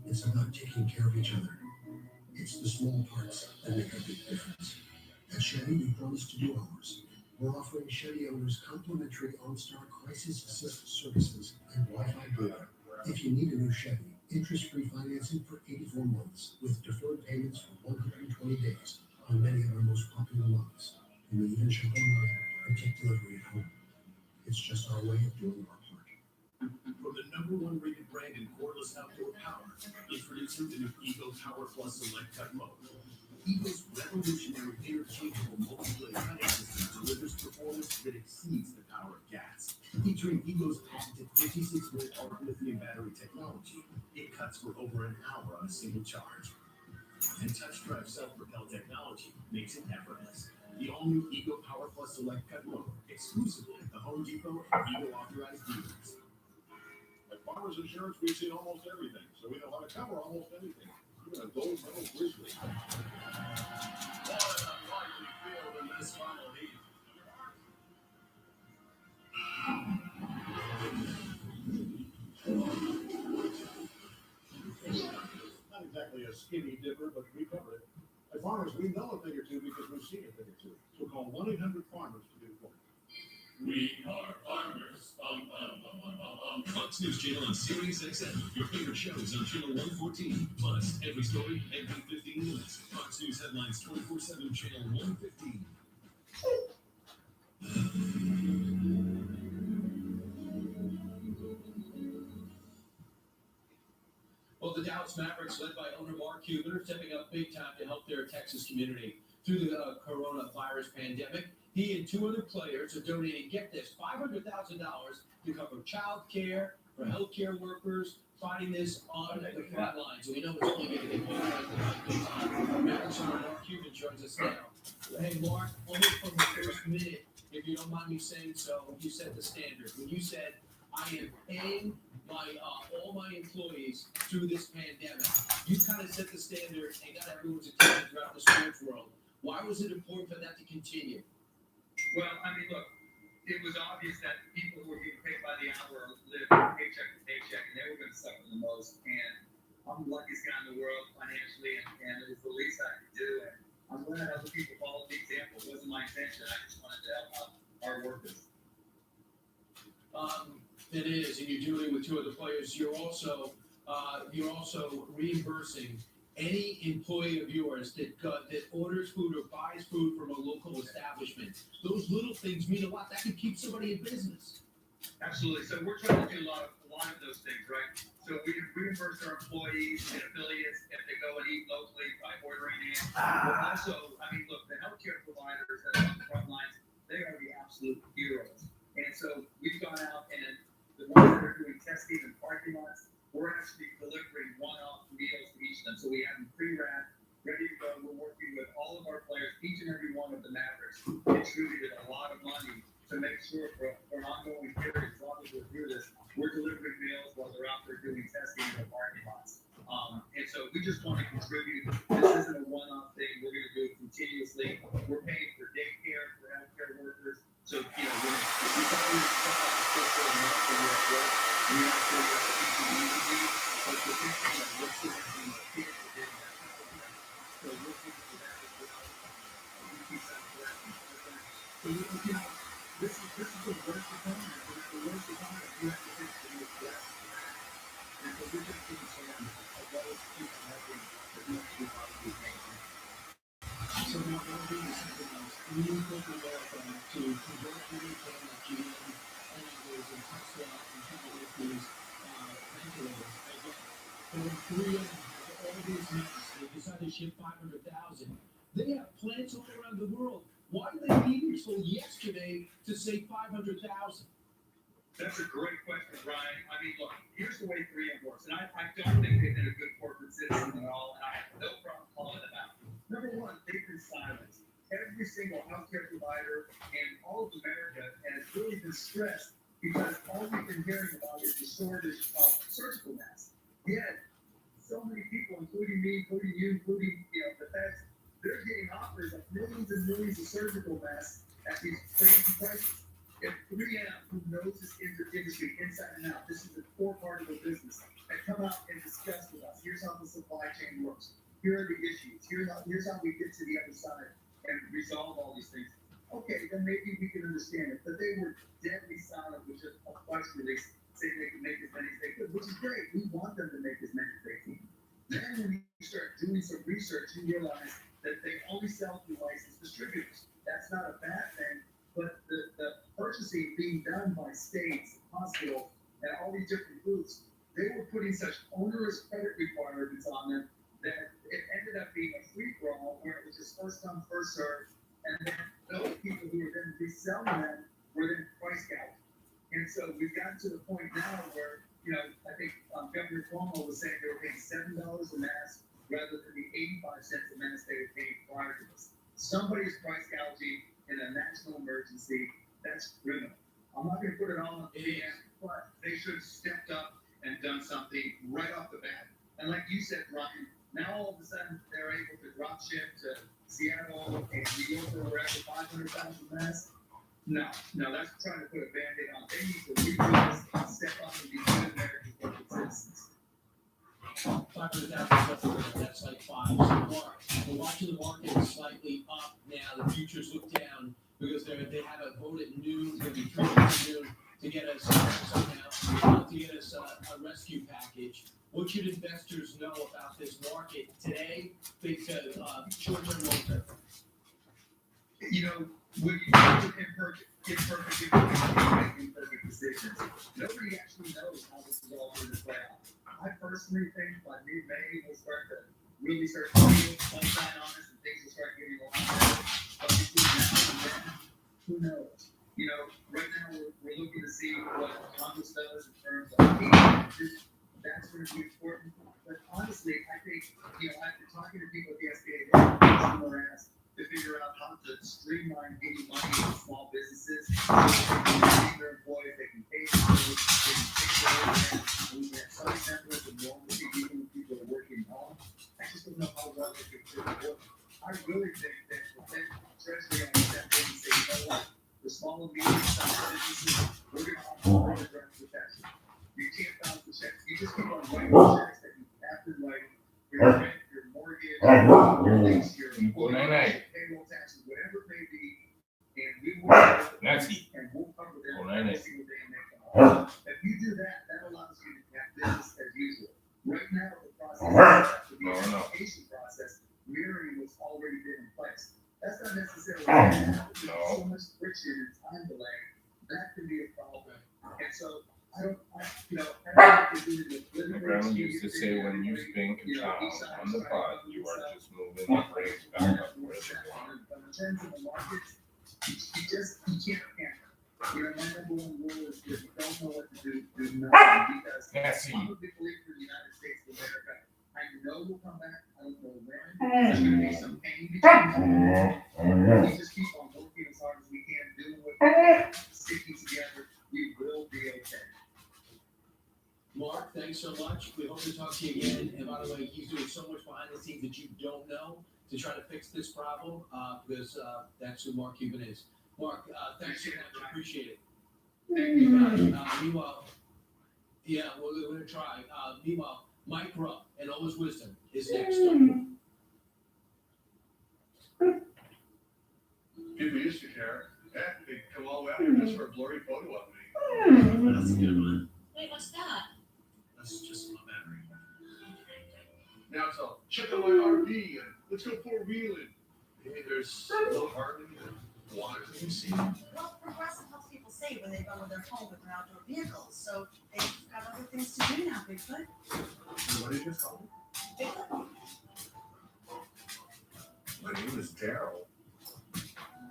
It's about taking care of each other. It's the small parts that make a big difference. At Chevy, we promise to do ours. We're offering Chevy owners complimentary OnStar Crisis Assist services and Wi-Fi data. If you need a new Chevy, interest-free financing for 84 months with deferred payments for 120 days on many of our most popular models. And we even ship online and take delivery at home. It's just our way of doing our part. For the #1 rated brand in cordless outdoor power, introducing the new Eagle Power Plus Select Cut Mower. Eagle's revolutionary interchangeable multi-blade cutting system delivers performance that exceeds the power of gas. Featuring Eagle's patented 56-volt arc lithium battery technology, it cuts for over an hour on a single charge. And touch-drive self-propel technology makes it effortless. The all-new Eagle Power Plus Select Cut Mower, exclusively at the Home Depot and Eagle authorized dealers. At Farmers Insurance, we've seen almost everything, so we know how to cover almost anything. Even a gold medal grizzly. What an unlikely field in this final heat. Not exactly a skinny dipper, but we cover it. At Farmers, we know a thing or two because we've seen a thing or two. So call 1-800-FARMERS to do it for you. We are farmers. Fox News Channel on Sirius XM. Your favorite shows on Channel 114. Plus, every story, every 15 minutes. Fox News headlines 24/7, Channel 115. Well, the Dallas Mavericks, led by owner Mark Cuban, are stepping up big time to help their Texas community through the coronavirus pandemic. He and 2 other players are donating, get this, $500,000 to cover child care for healthcare workers fighting this on the front lines. We know it's only going to get better. Mavericks owner Mark Cuban joins us now. Hey, Mark, only from the first minute, if you don't mind me saying so, you set the standard. When you said, I am paying my all my employees through this pandemic, you kind of set the standard and got everyone's attention throughout the sports world. Why was it important for that to continue? Well, I mean, look, it was obvious that people who were getting paid by the hour lived paycheck to paycheck, and they were going to suffer the most. And I'm the luckiest guy in the world financially, and it was the least I could do. And I'm glad other people followed the example. It wasn't my intention. I just wanted to help out our workers. It is, and you're doing it with 2 other players. You're also reimbursing any employee of yours that orders food or buys food from a local establishment. Those little things mean a lot. That can keep somebody in business. Absolutely. So we're trying to do a lot of those things, right? So we reimburse our employees and affiliates if they go and eat locally by ordering in. But also, I mean, look, the healthcare providers that are on the front lines, they are the absolute heroes. And so we've gone out and the ones that are doing testing in parking lots, we're actually delivering one-off meals to each of them. So we have them pre-wrapped, ready to go. We're working with all of our players. Each and every one of the Mavericks contributed a lot of money to make sure for an ongoing period, as long as we're through this, we're delivering meals while they're out there doing testing in the parking lots. And so we just want to contribute. This isn't a one-off thing. We're going to do it continuously. We're paying for daycare for healthcare workers. So, we thought we were we actually community, but the big thing that we're seeing in the kids is that so we're looking for that as well. We keep that correcting. So this is the worst of time. The worst of time you have to fix the most last. And so we're just being surrounded as well as people having as much as possibly can. So now we're doing something else. We need to go to convert any kind of GM angles and touchdown and people with these ventilators. Again, Korea has all these masks. They decided to ship 500,000. They have plants all around the world. Why did they leave until yesterday to say 500,000? That's a great question, Brian. I mean, look, here's the way 3M works. And I don't think they've been a good corporate citizen at all, and I have no problem calling them out. Number one, they've been silenced. Every single healthcare provider and all of America has really been stressed because all we've been hearing about is the shortage of surgical masks. Yet, so many people, including me, including you, including, the feds, they're getting offers of millions and millions of surgical masks at these crazy prices. If 3M, who knows this industry inside and out, this is a core part of their business, and come out and discuss with us, here's how the supply chain works, here are the issues, here's how we get to the other side and resolve all these things. Okay, then maybe we can understand it. But they were deadly silent with just a press release saying they could make as many as they could, which is great. We want them to make as many as they can. Then when you start doing some research, you realize that they only sell through licensed distributors. That's not a bad thing, but the purchasing being done by states, hospitals, and all these different groups, they were putting such onerous credit requirements on them that it ended up being a free-for-all where it was just first come, first served, and then those people who were then reselling them were then price gouged. And so we've gotten to the point now where, I think Governor Cuomo was saying they were paying $7 a mask rather than the 85 cents a mask they were paying prior to this. Somebody's price gouging in a national emergency. That's criminal. I'm not going to put it all on PM, but they should have stepped up and done something right off the bat. And like you said, Brian, now all of a sudden they're able to drop ship to Seattle and New York or wherever 500,000 masks. No, that's trying to put a Band-Aid on. They need to redo this and step up and be good American corporate citizens. 500,000, that's like five. So we're watching the market is slightly up now. The futures look down because they have a vote at noon. It's going to be 3 at noon to get us a rescue package. What should investors know about this market today? Big short-term, long-term. When you do imperfect decisions, nobody actually knows how this is all going to play out. I personally think by mid-May we'll start to really start to feel sunshine on us and things will start getting a lot better. But between now and then, who knows? Right now we're looking to see what Congress does in terms of packages. That's going to be important. But honestly, I think, after talking to people at the SBA, they're more asked to figure out how to streamline getting money into small businesses. So they can pay their employees, they can pay their bills, they can pay their overhead, and we can have some semblance of normalcy even when people are working home. I just don't know how well they can fit it work. I really think that the Fed Treasury on step in and say, you know what, the small and medium-sized businesses, we're going to offer further direct protection. You can't bounce the checks. You just keep on writing the checks that you have to write for your rent, your mortgage, your lease, your payroll taxes, whatever it may be, and we will and we'll cover them every single day and make them. If you do that, that allows you to have business as usual. Right now, the process has to be an application process. Mirroring was already been in place. That's not necessarily so much friction and time delay. That can be a problem. And so My grandma used to say, when you spin a child on the pot, you are just moving the brakes back up where they belong. But in terms of the markets, you can't panic. My number one rule is if you don't know what to do nothing. Because I'm a big believer in the United States of America. I know we'll come back. I don't know when. There's going to be some pain between. We just keep on working as hard as we can, doing what we can, sticking together. We will be okay. Mark, thanks so much. We hope to talk to you again. And by the way, he's doing so much behind the scenes that you don't know to try to fix this problem because that's who Mark Cuban is. Mark, thanks so much. I appreciate it. Thank you. Meanwhile, we're going to try. Meanwhile, Mike Rupp and all his wisdom is next. People used to care. Heck, they'd come all the way out here just for a blurry photo of me. That's a good one. Wait, what's that? That's just my battery. Now it's all, check out my RV and let's go four-wheeling. Hey, there's no harmony and water to be seen. Well, Progressive helps people save when they go to their home with their outdoor vehicles, so they've got other things to do now, Bigfoot. What did you just call me? Bigfoot? My name is Daryl.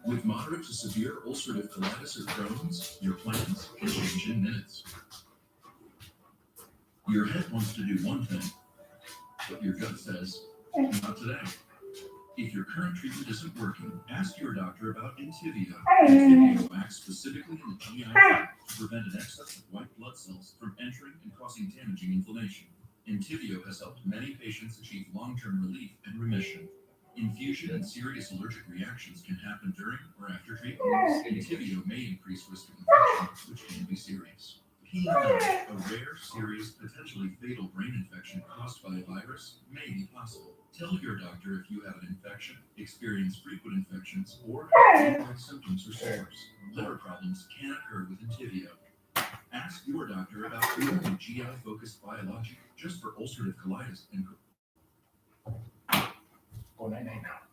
With moderate to severe ulcerative colitis or Crohn's, your plans can change in minutes. Your head wants to do one thing, but your gut says, not today. If your current treatment isn't working, ask your doctor about Intivia. Intivia acts specifically in the GI tract to prevent an excess of white blood cells from entering and causing damaging inflammation. Entyvio has helped many patients achieve long-term relief and remission. Infusion and serious allergic reactions can happen during or after treatment. Entyvio may increase risk of infection, which can be serious. PML, a rare, serious, potentially fatal brain infection caused by a virus, may be possible. Tell your doctor if you have an infection, experience frequent infections, or have flu-like symptoms or sores. Liver problems can occur with Entyvio. Ask your doctor about the only GI-focused biologic just for ulcerative colitis and Go night-night now.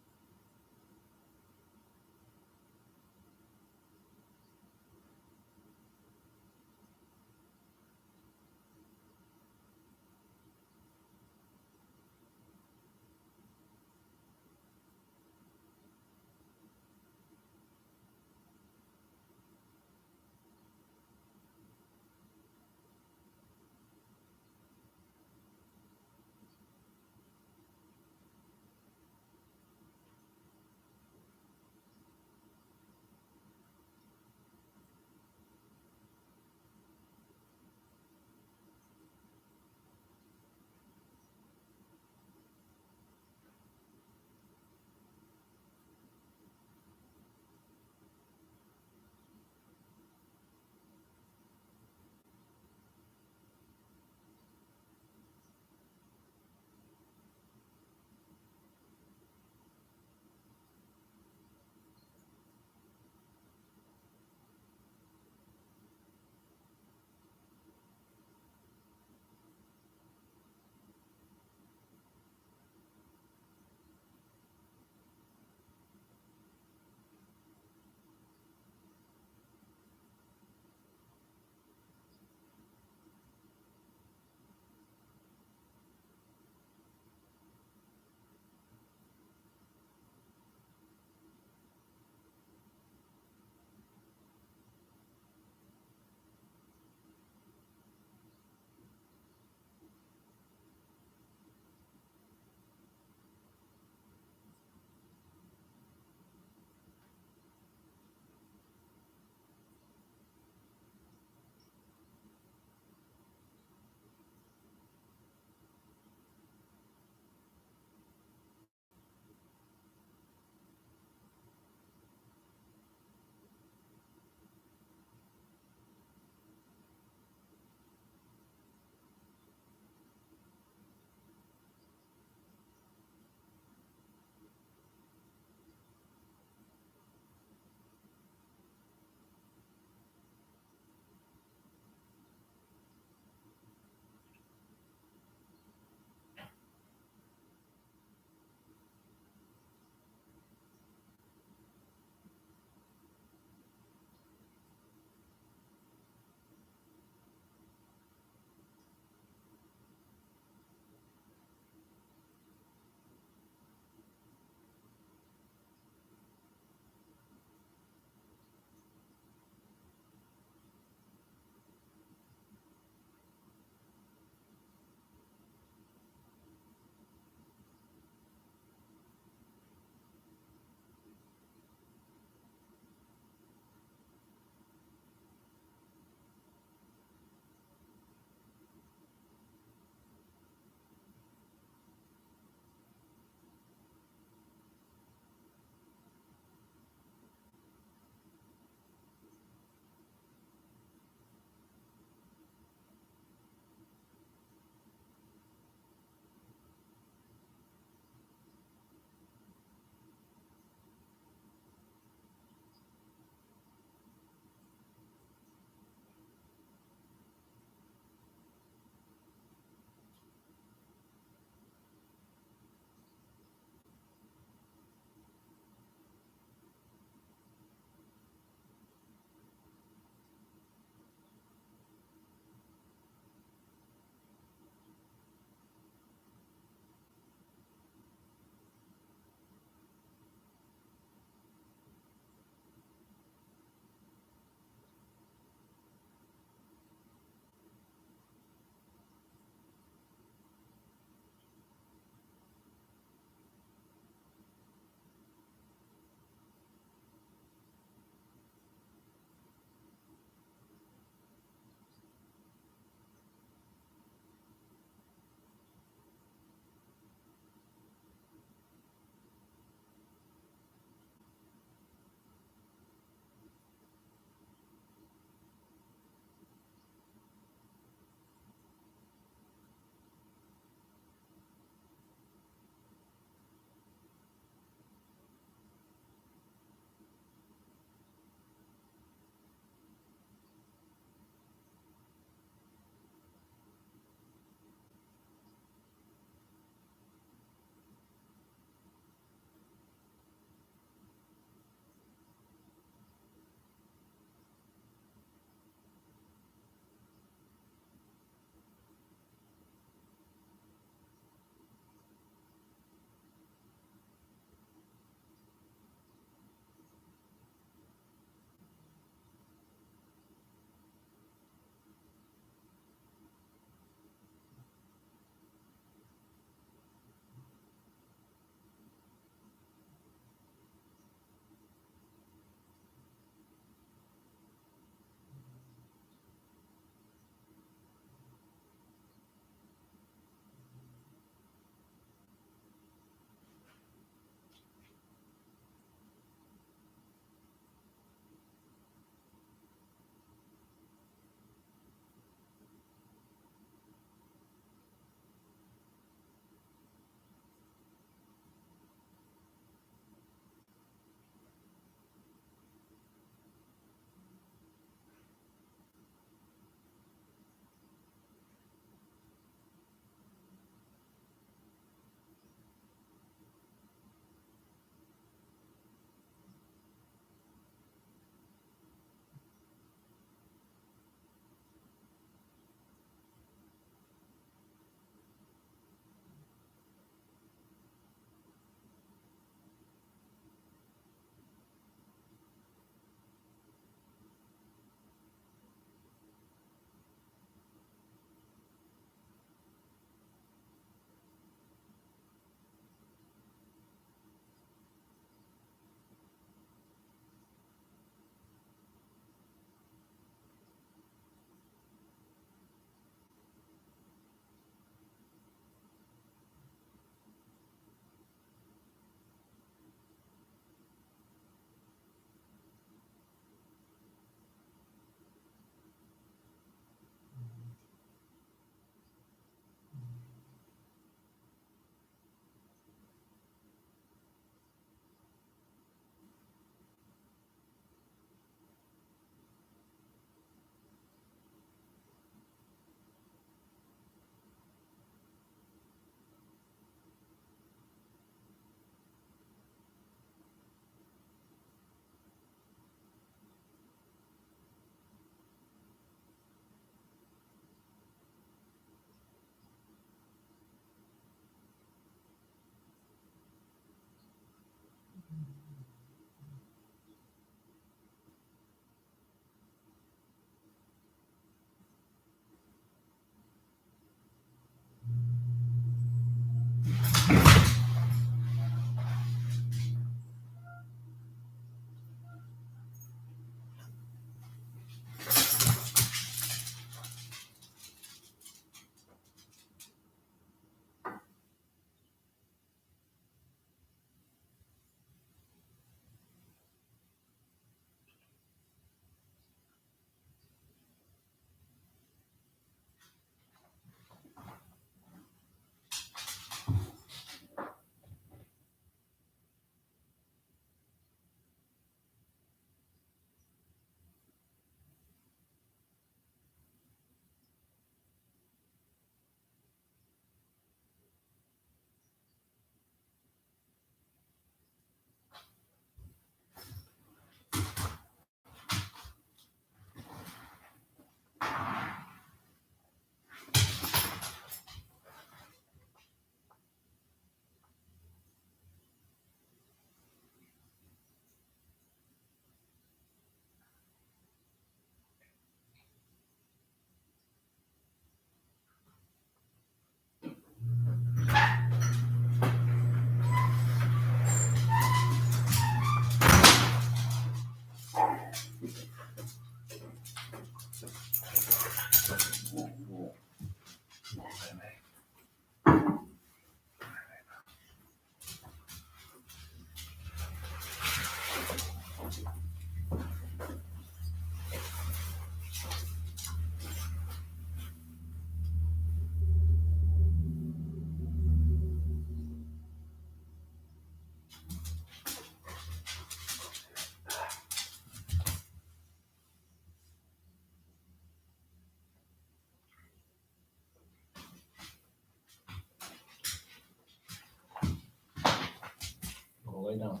lay down.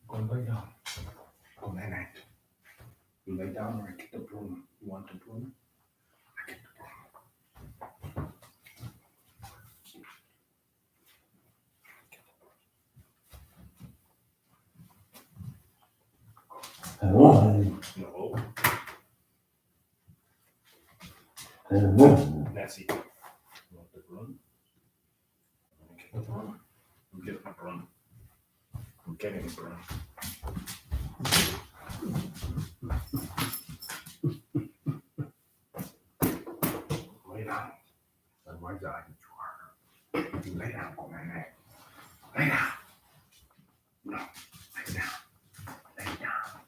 Go lay down. Go night night. You lay down or I get the broom. You want the broom? I get the broom. No. Nessie. You want the broom? Get the broom. I'm getting the broom. I'm getting the broom. Lay down. Otherwise I hit you harder. You lay down, go my neck. Lay down. No. Lay down. Lay down.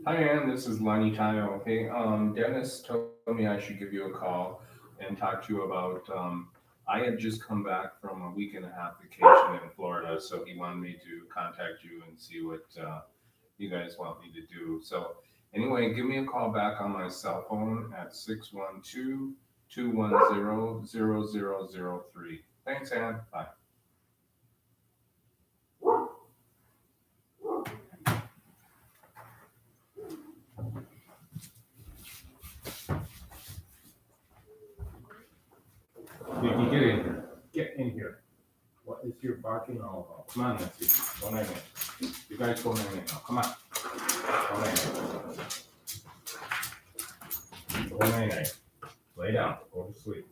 Hi, Ann. This is Lonnie Tayo. Hey, Dennis told me I should give you a call and talk to you about. I had just come back from a week and a half vacation in Florida, so he wanted me to contact you and see what you guys want me to do. So, anyway, give me a call back on my cell phone at 612-210-0003. Thanks, Ann. Bye. Vicky, get in here. Get in here. What is your barking all about? Come on, Nancy. Go night night. You guys go night night now. Come on. Go night night. Go night night. Lay down. Go to sleep.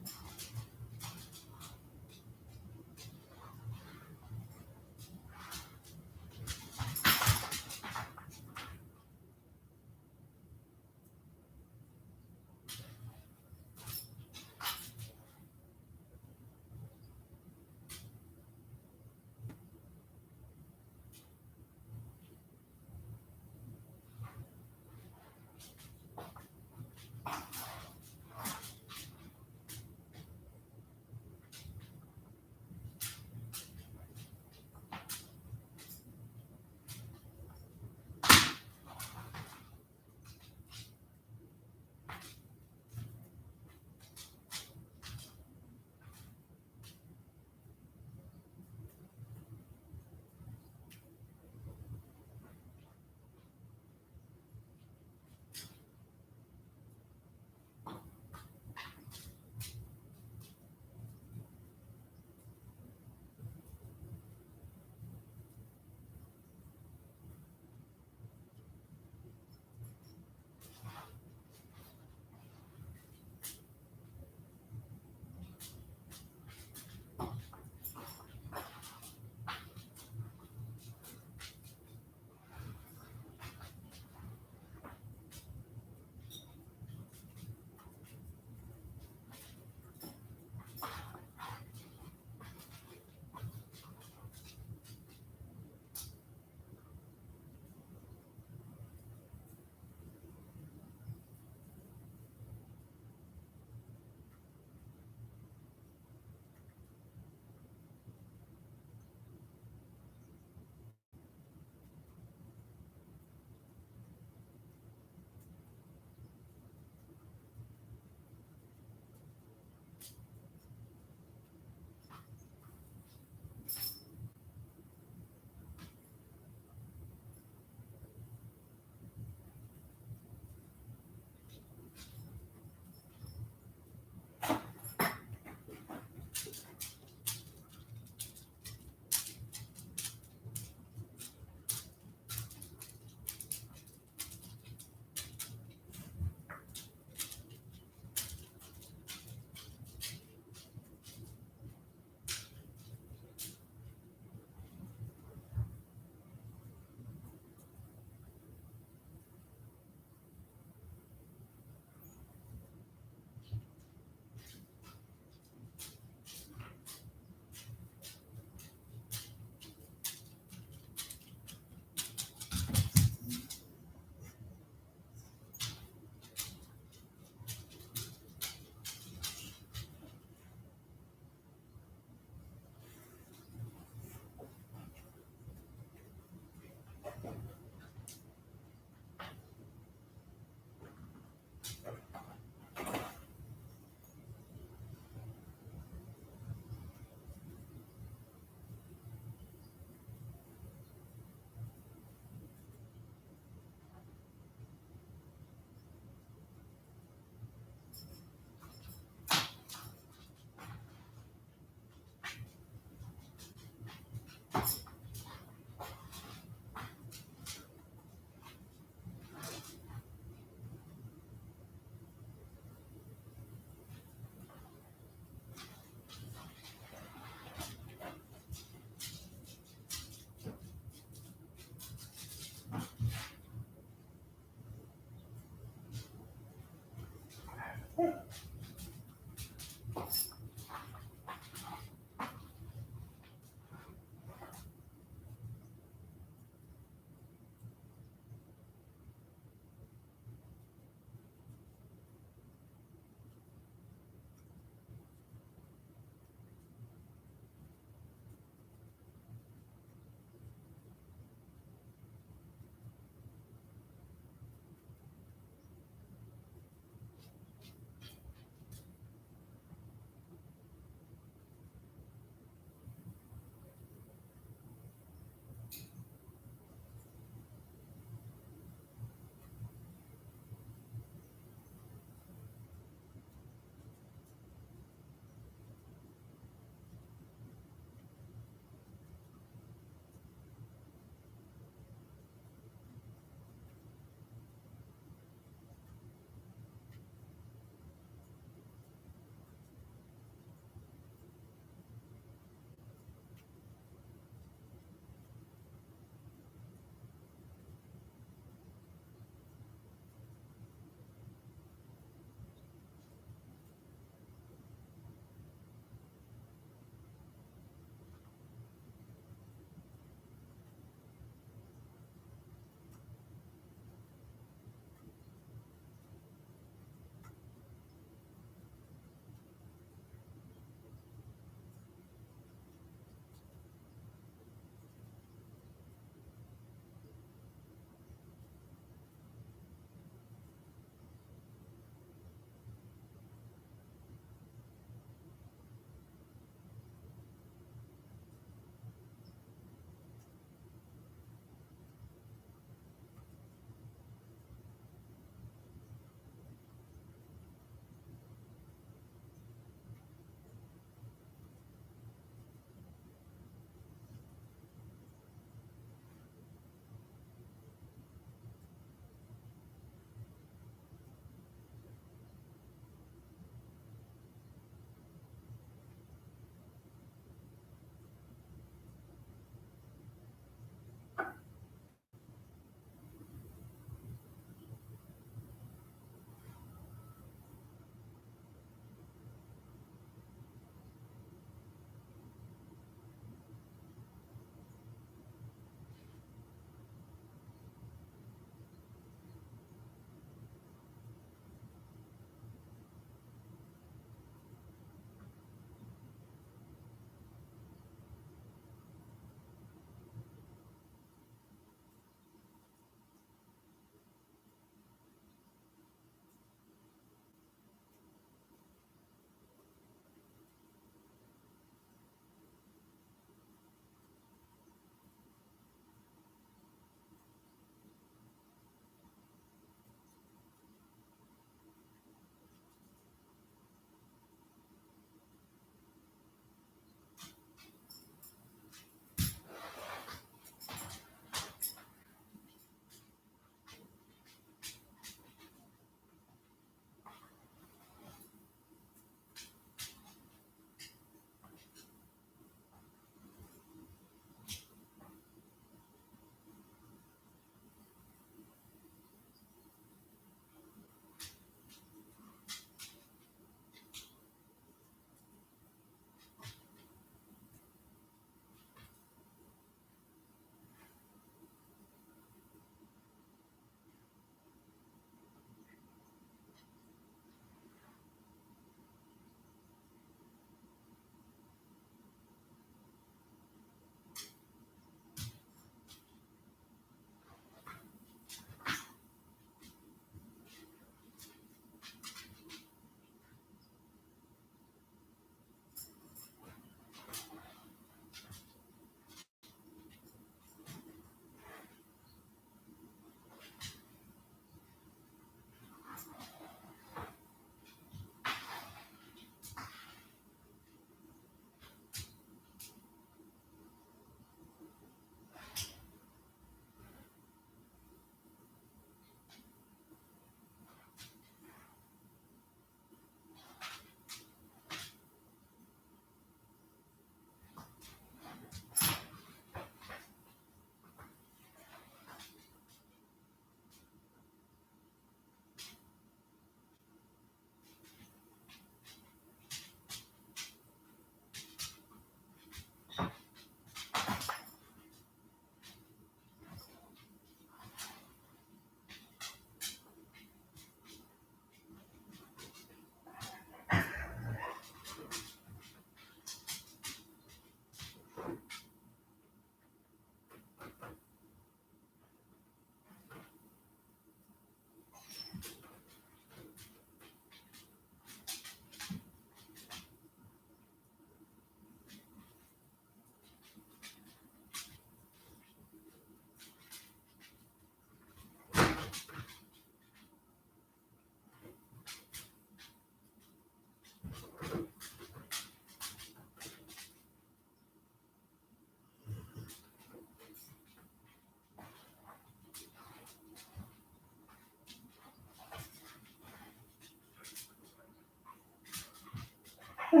Go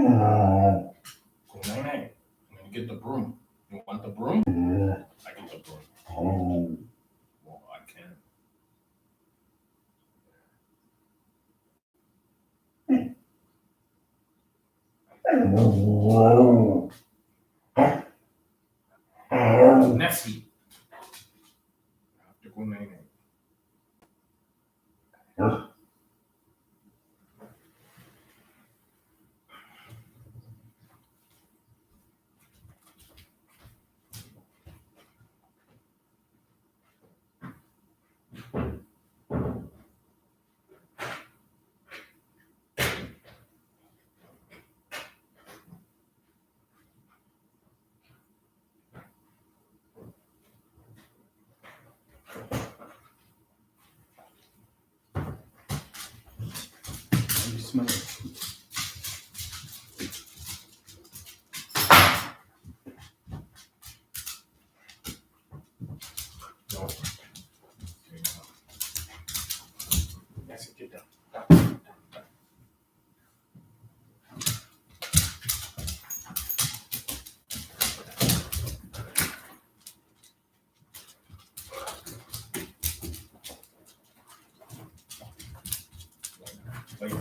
night. I'm gonna get the broom. You want the broom? I get the broom. Well, I can. Nessie. I have to go night. You smell it. No. Yes, get down. Wait.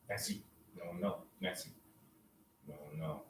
Nessie. No. Nessie. No.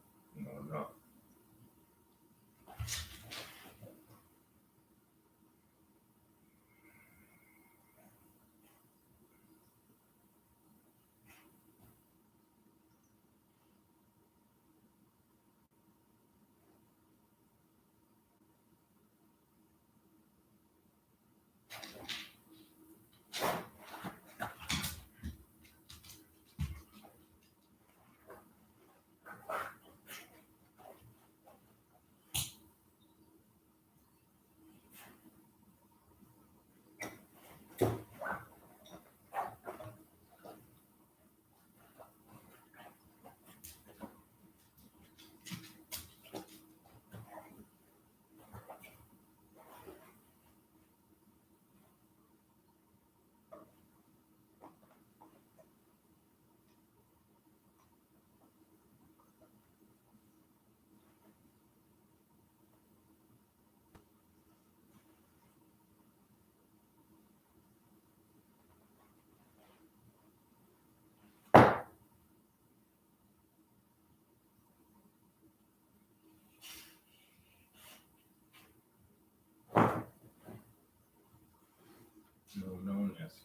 Yes,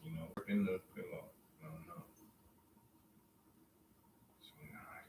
in the pillow. No, no. Sweetheart.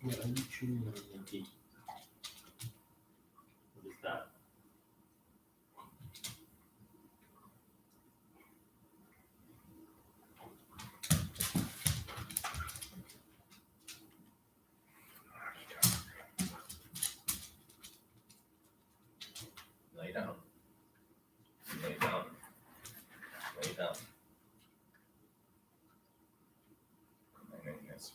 What are you chewing on your teeth? What is that? Lay down. Lay down. Lay down. My name is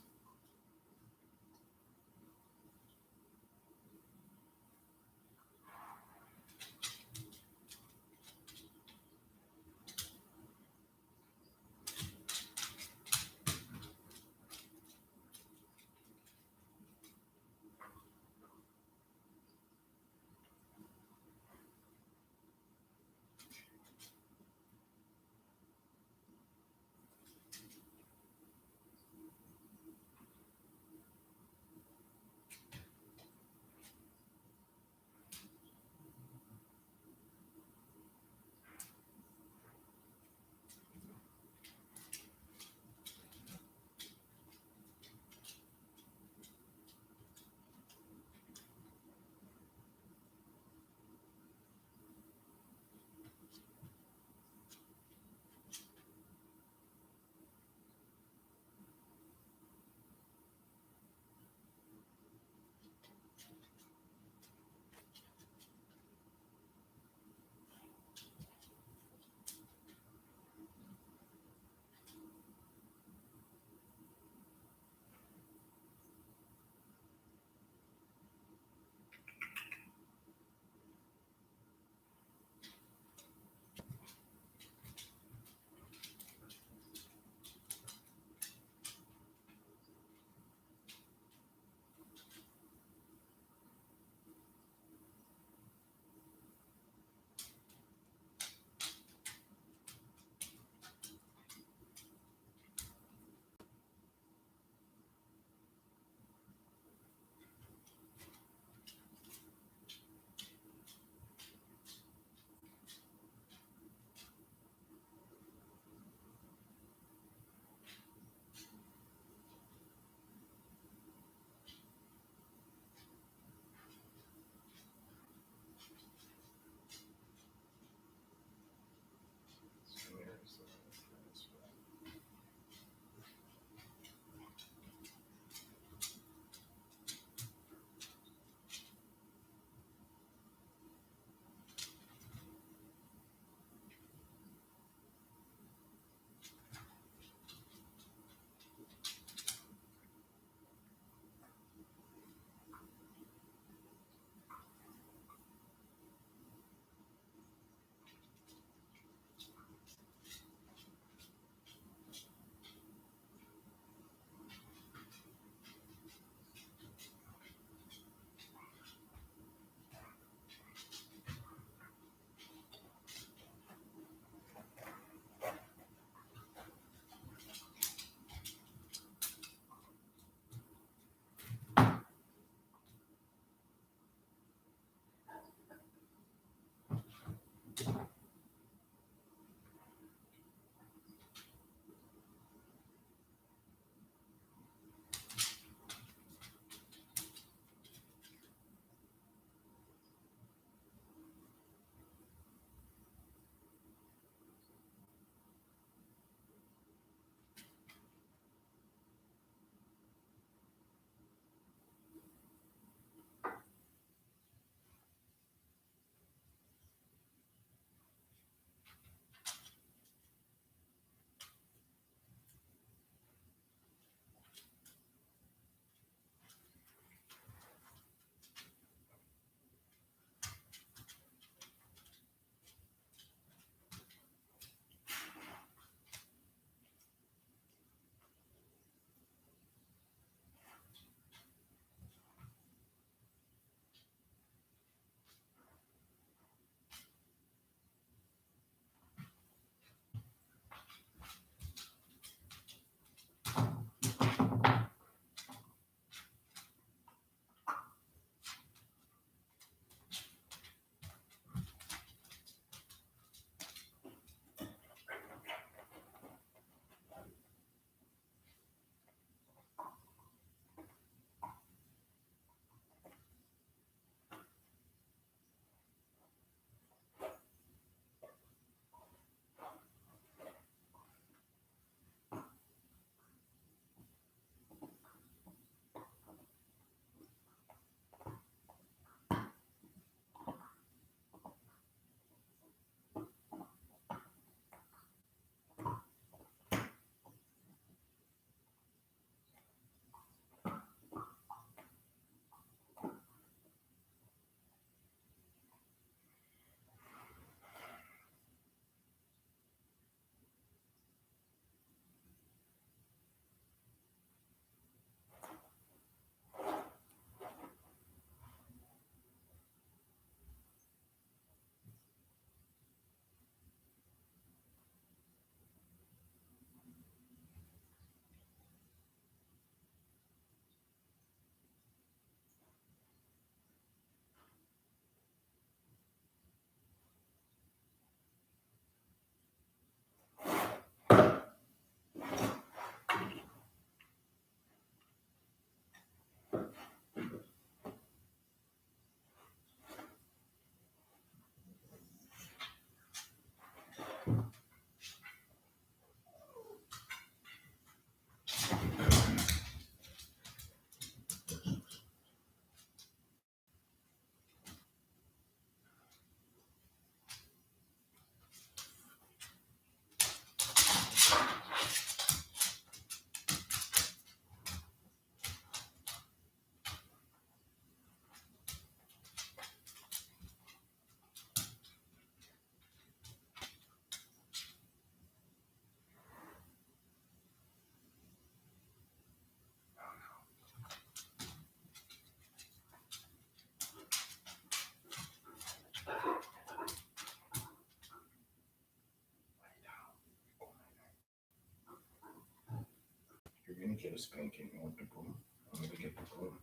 get a spanking. You want the broom? I'm gonna get the broom.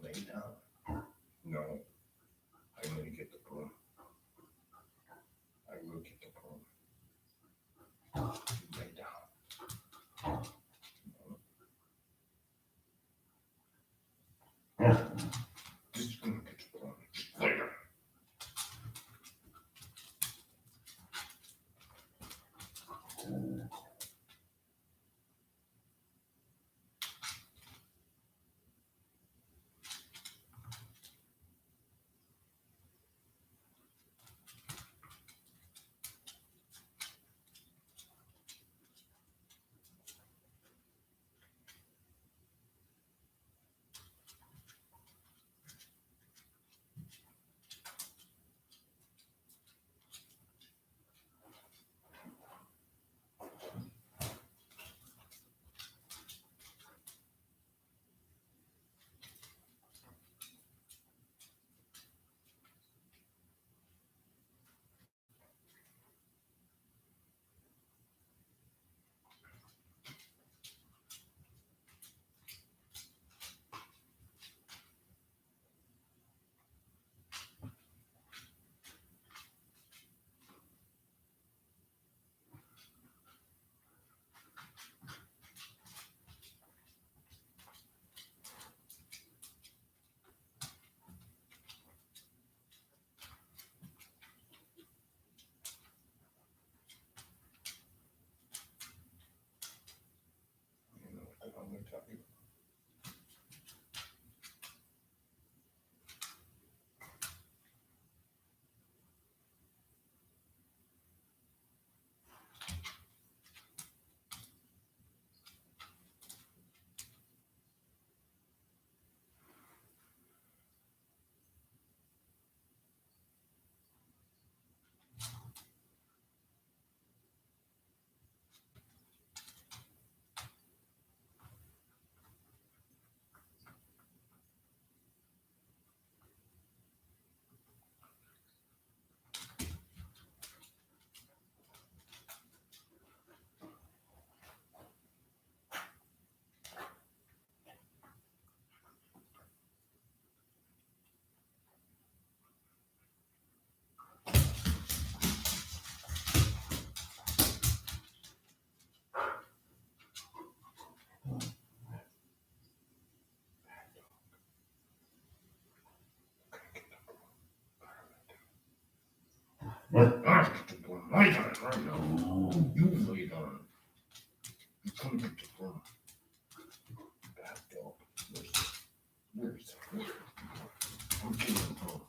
Lay down. No. I'm gonna get the broom. I will get the broom. Lay down. No. Just gonna get the broom. Lay down. You know what the hell I'm gonna tell you? What? Lay down right now. You lay down. You come get the broom. Bad dog. Where's it? I'm getting the broom.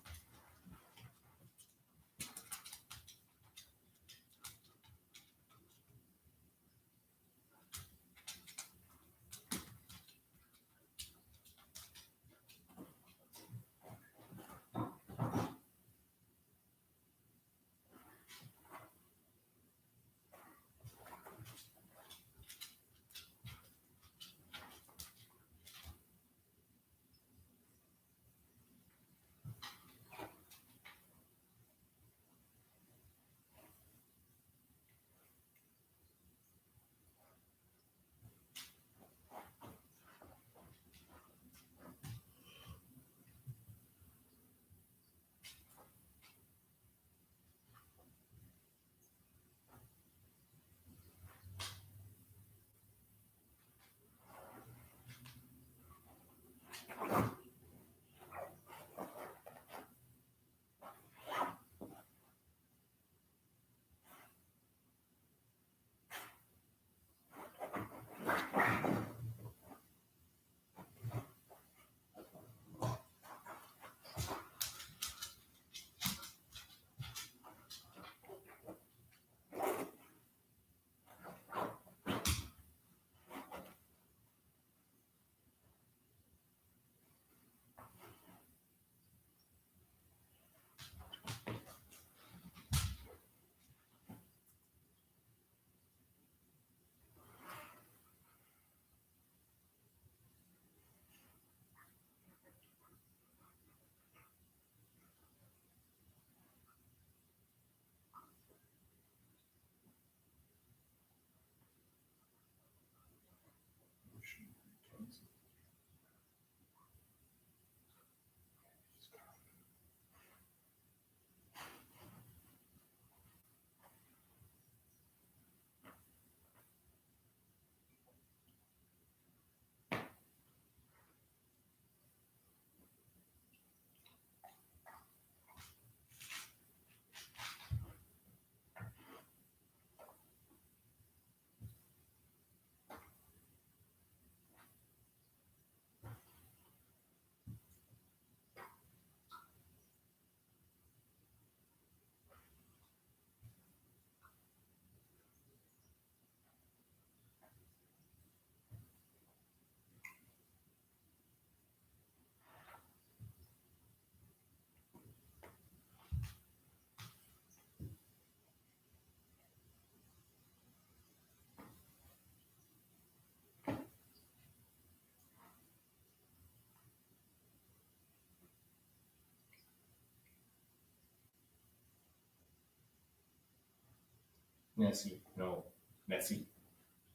Nessie, no. Nessie.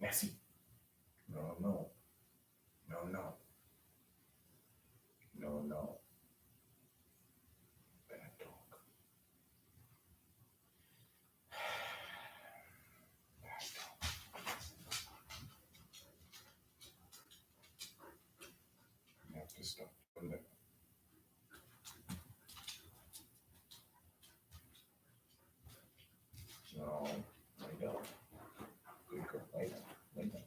Nessie. No, no. No, no. No, no. Bad dog. Bad dog. You have to stop doing that. No, lay down. Good girl, lay down. Lay down.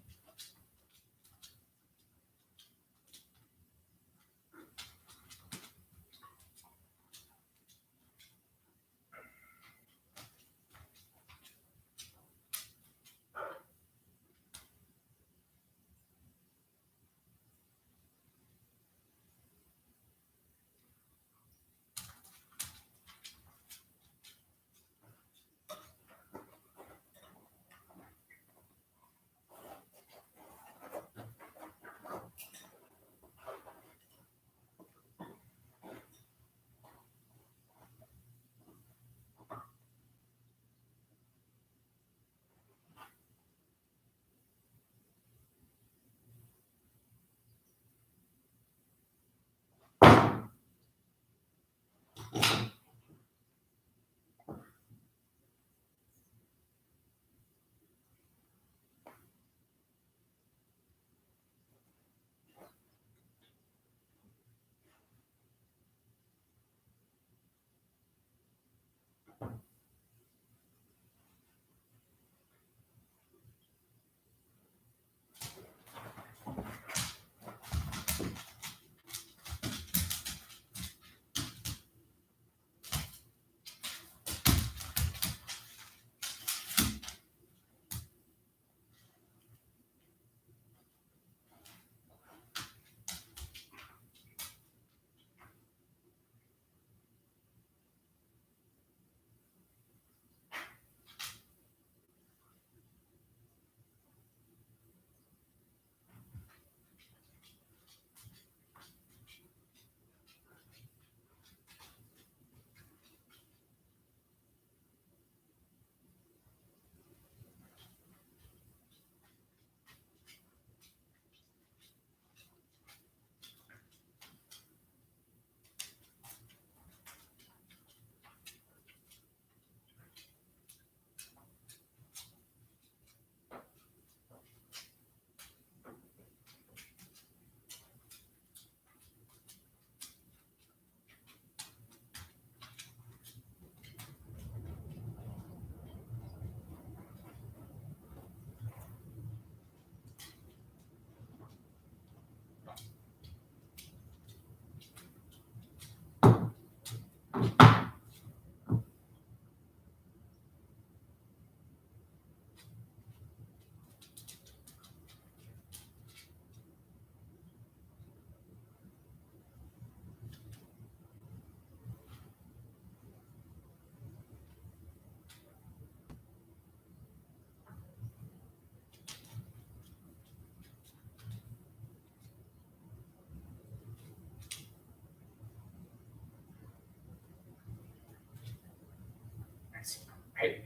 Hey,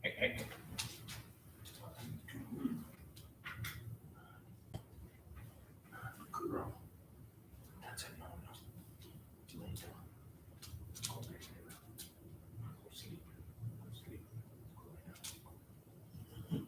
hey, hey. Girl. That's a no-no. Lay down. Go lay down. Go sleep. Go sleep. Go lay down.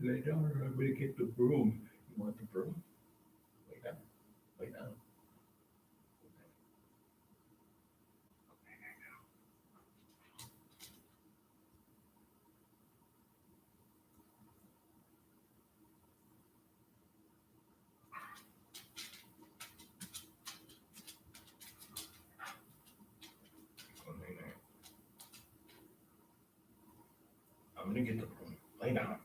Lay down or I'm gonna get the broom. You want the broom? Lay down. Lay down. I'm gonna get the broom. Lay down.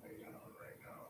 Lay down right now.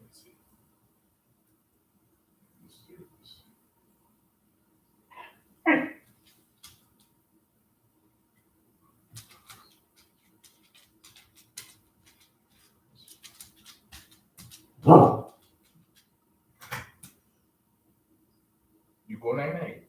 Let's see. Let's do this. You go night night.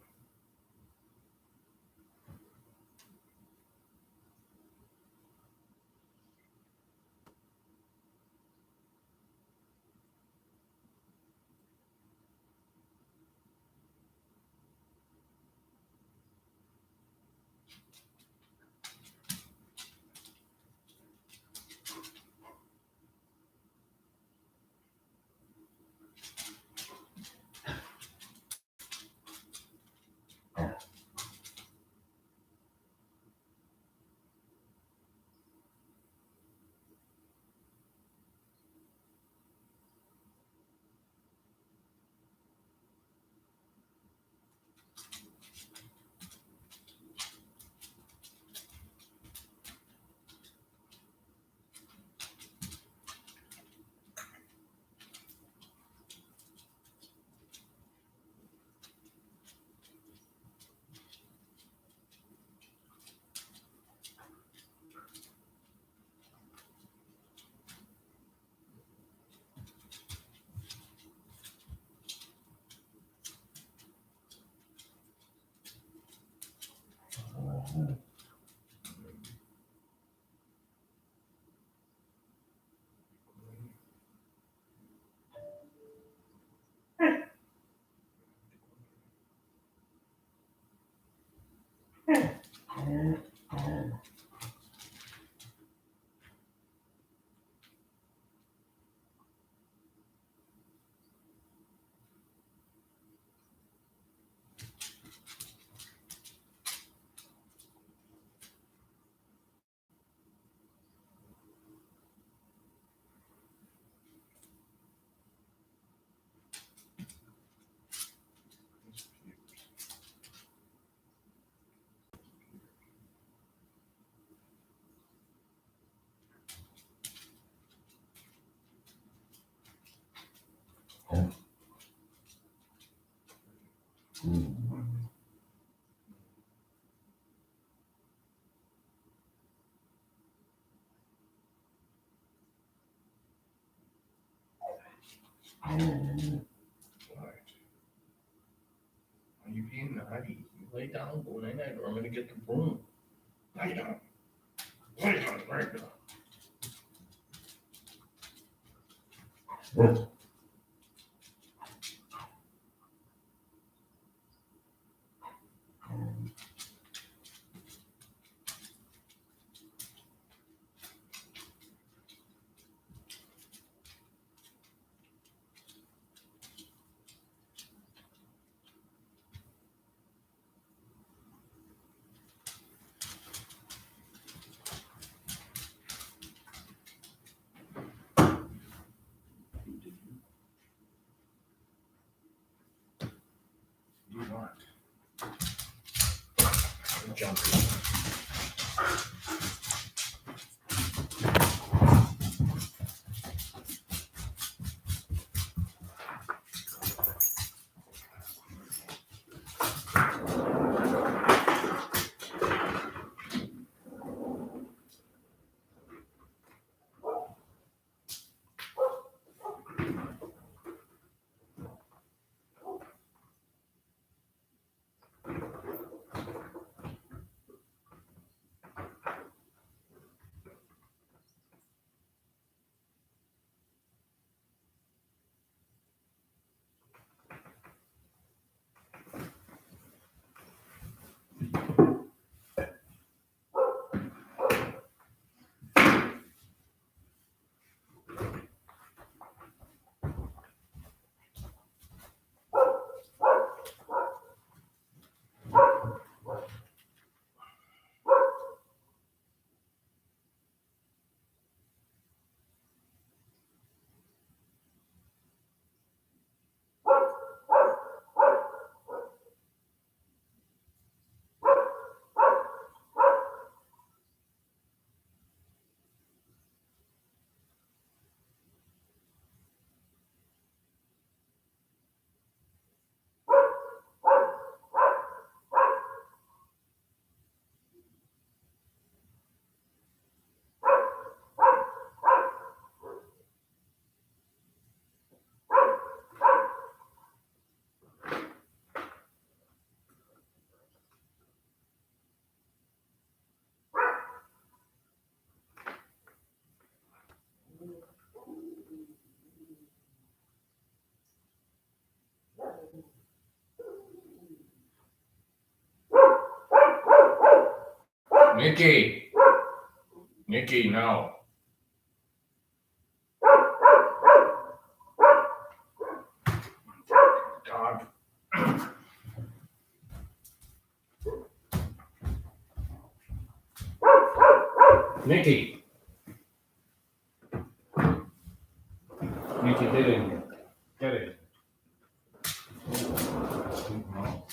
What? Are you being naughty? You lay down, go night night, or I'm gonna get the broom. Lay down. Lay down right now. You want? Jump. Nikki! Nikki, no. Dog. Nikki! Nikki, get in here. Get in. No.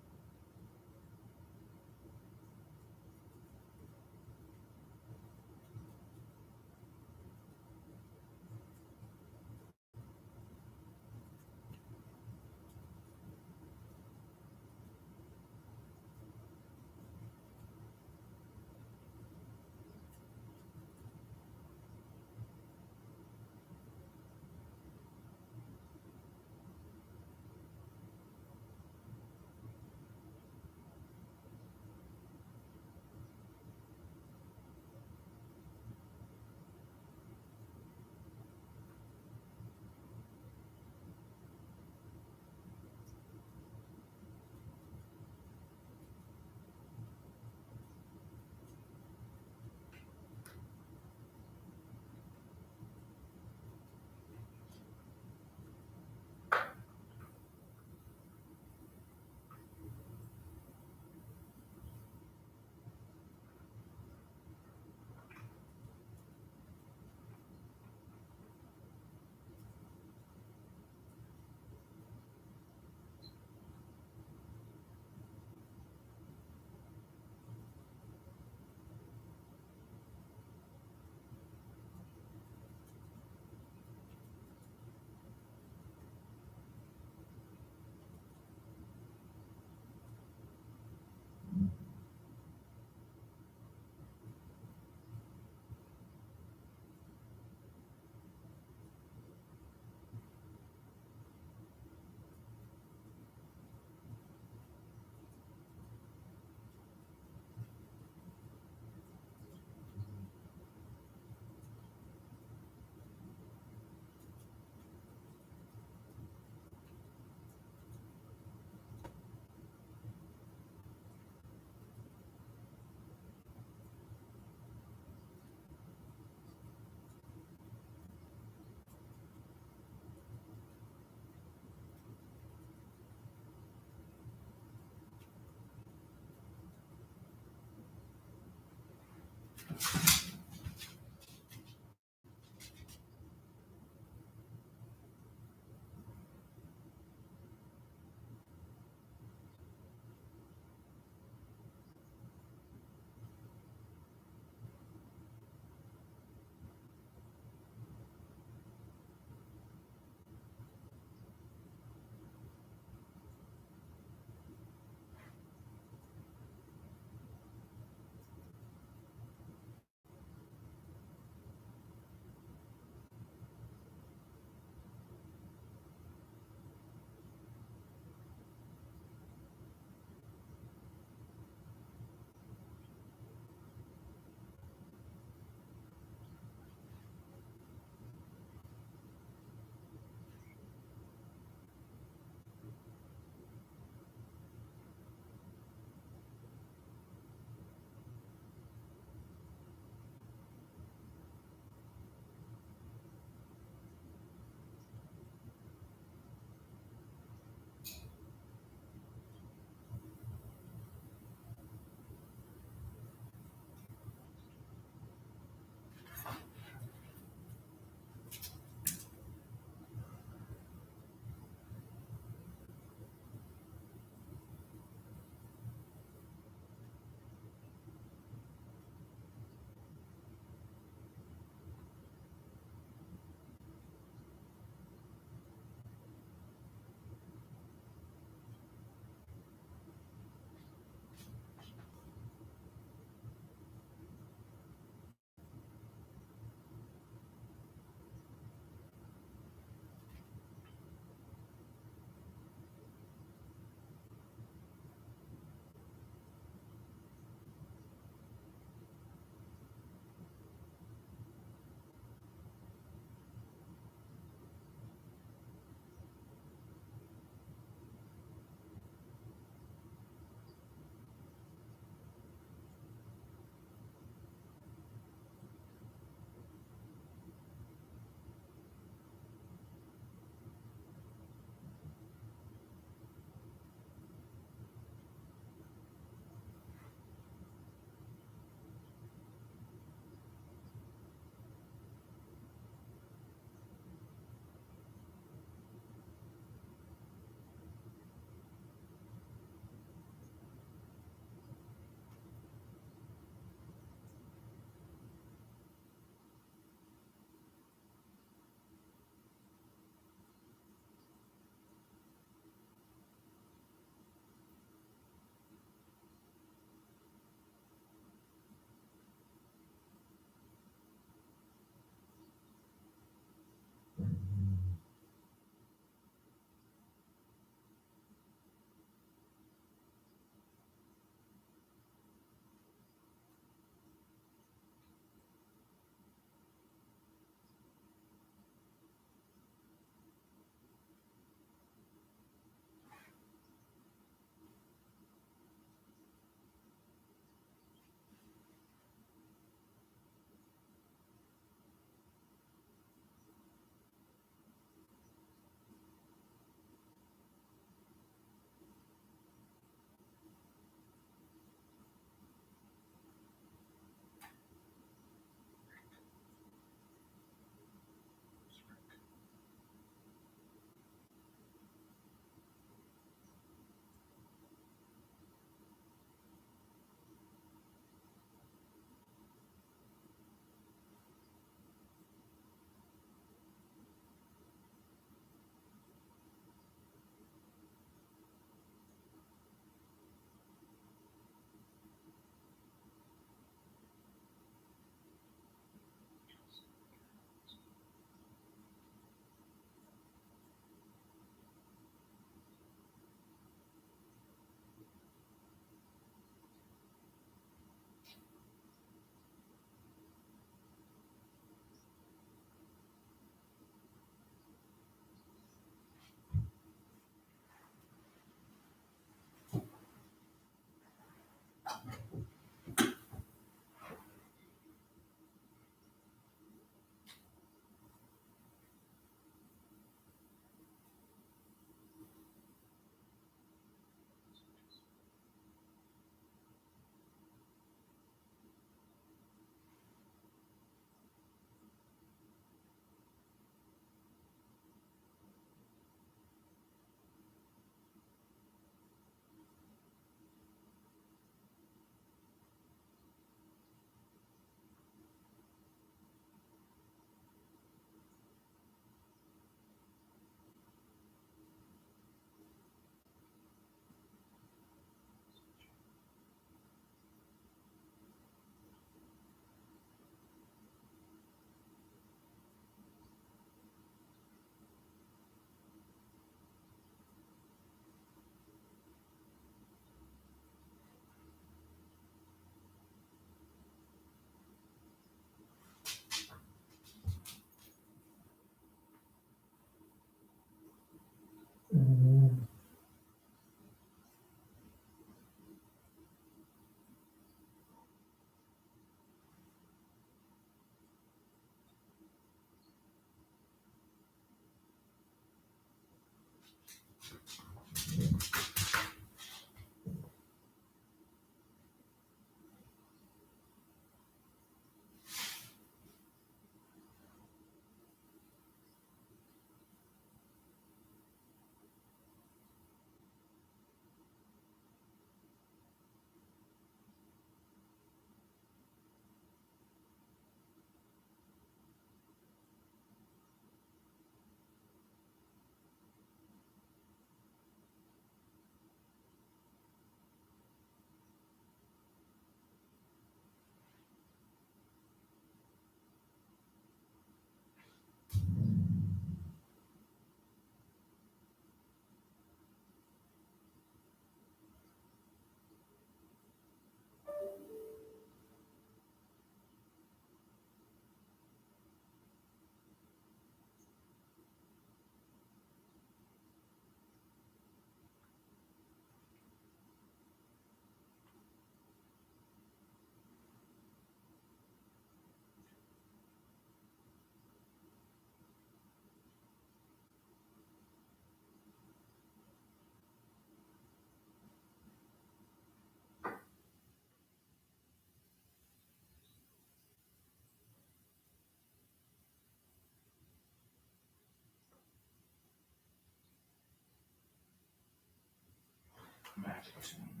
magic to him.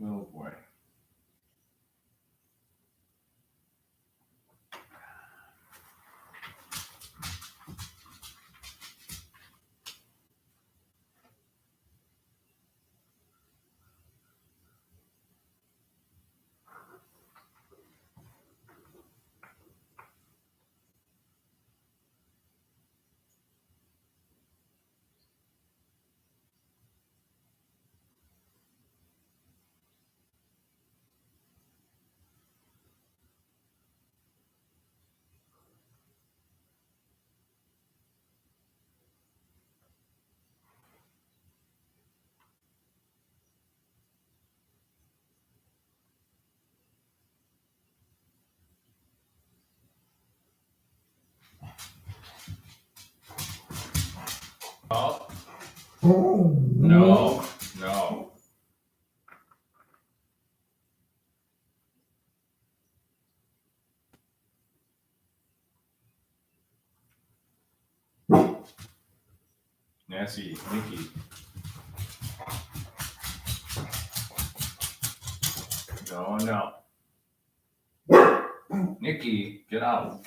Oh boy. Oh. No. No. Nancy, Nikki. No, no. Nikki, get out.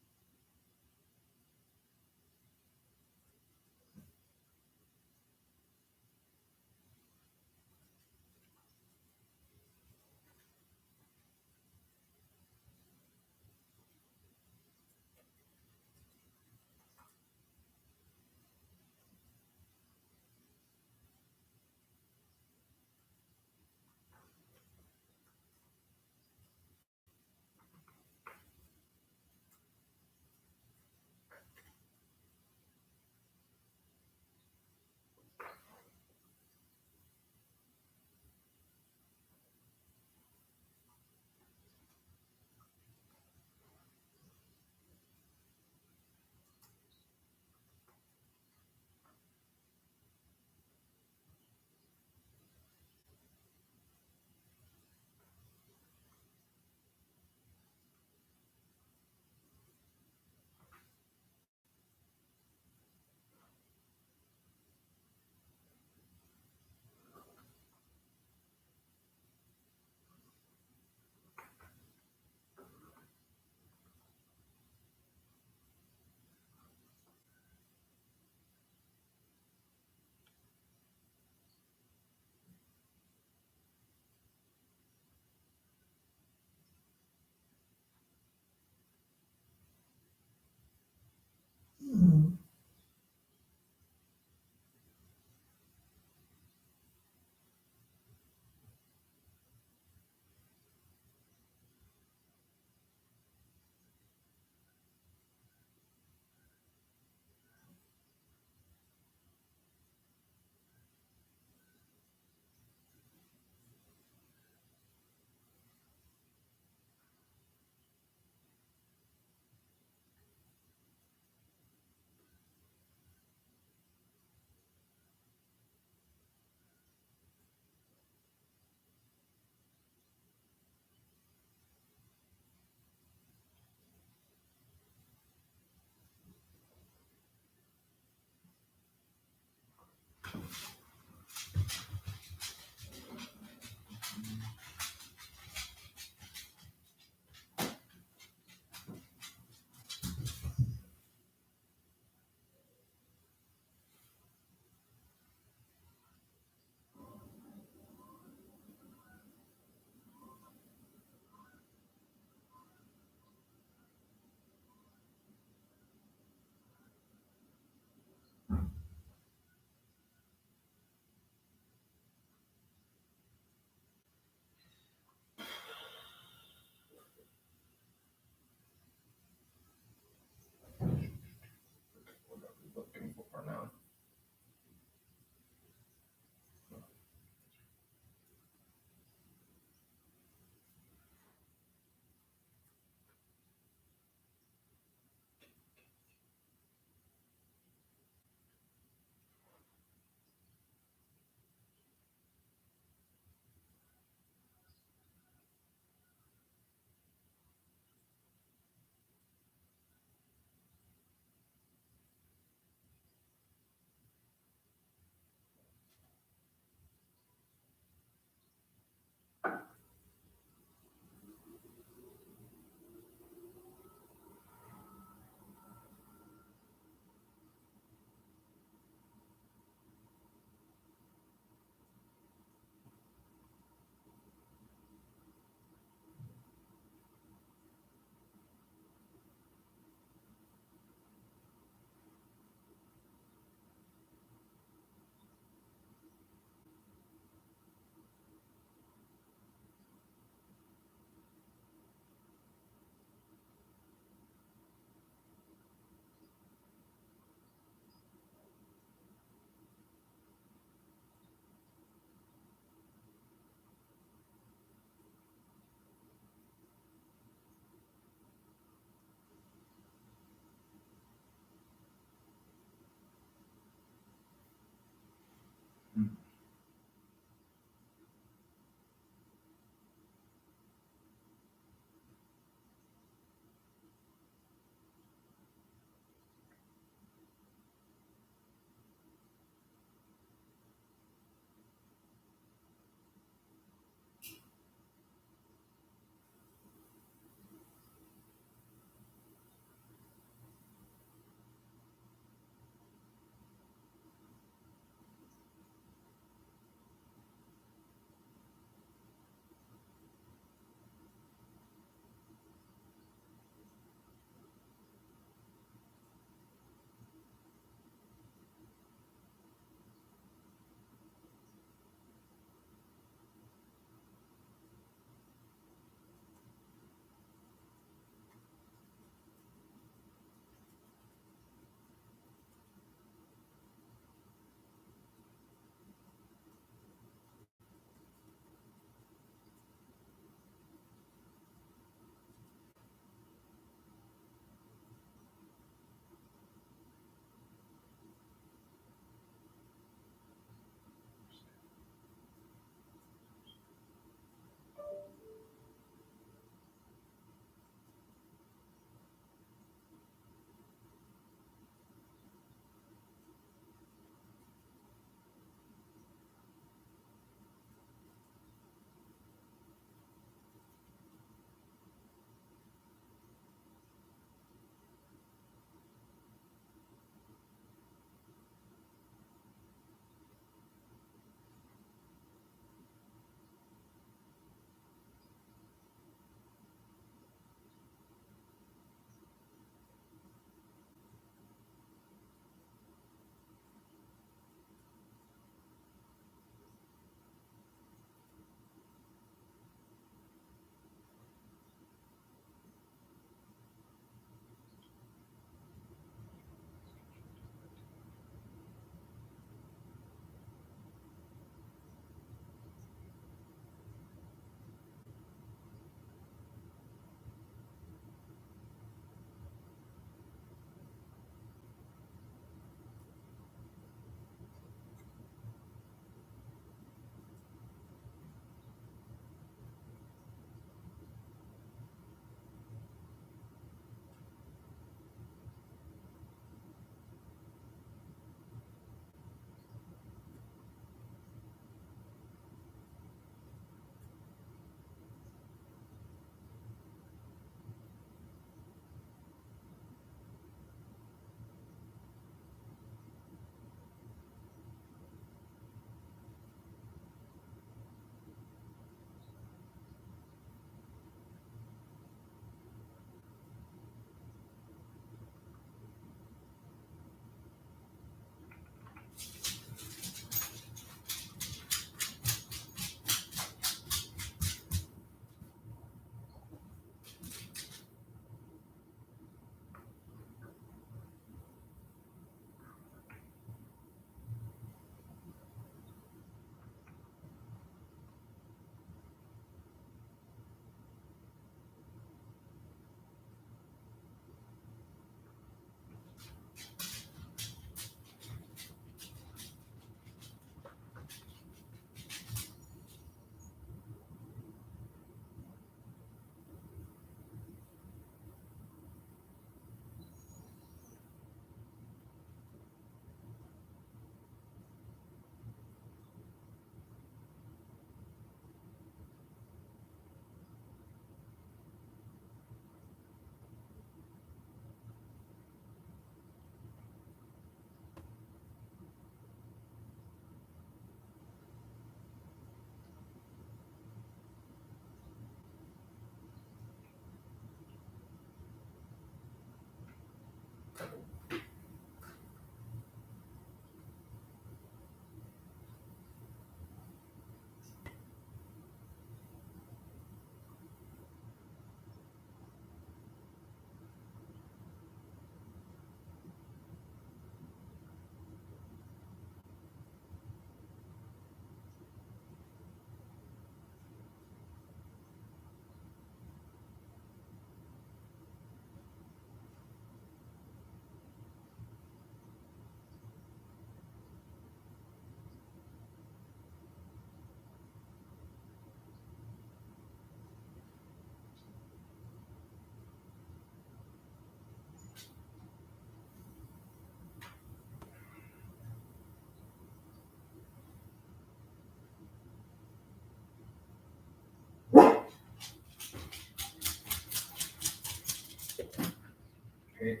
Okay.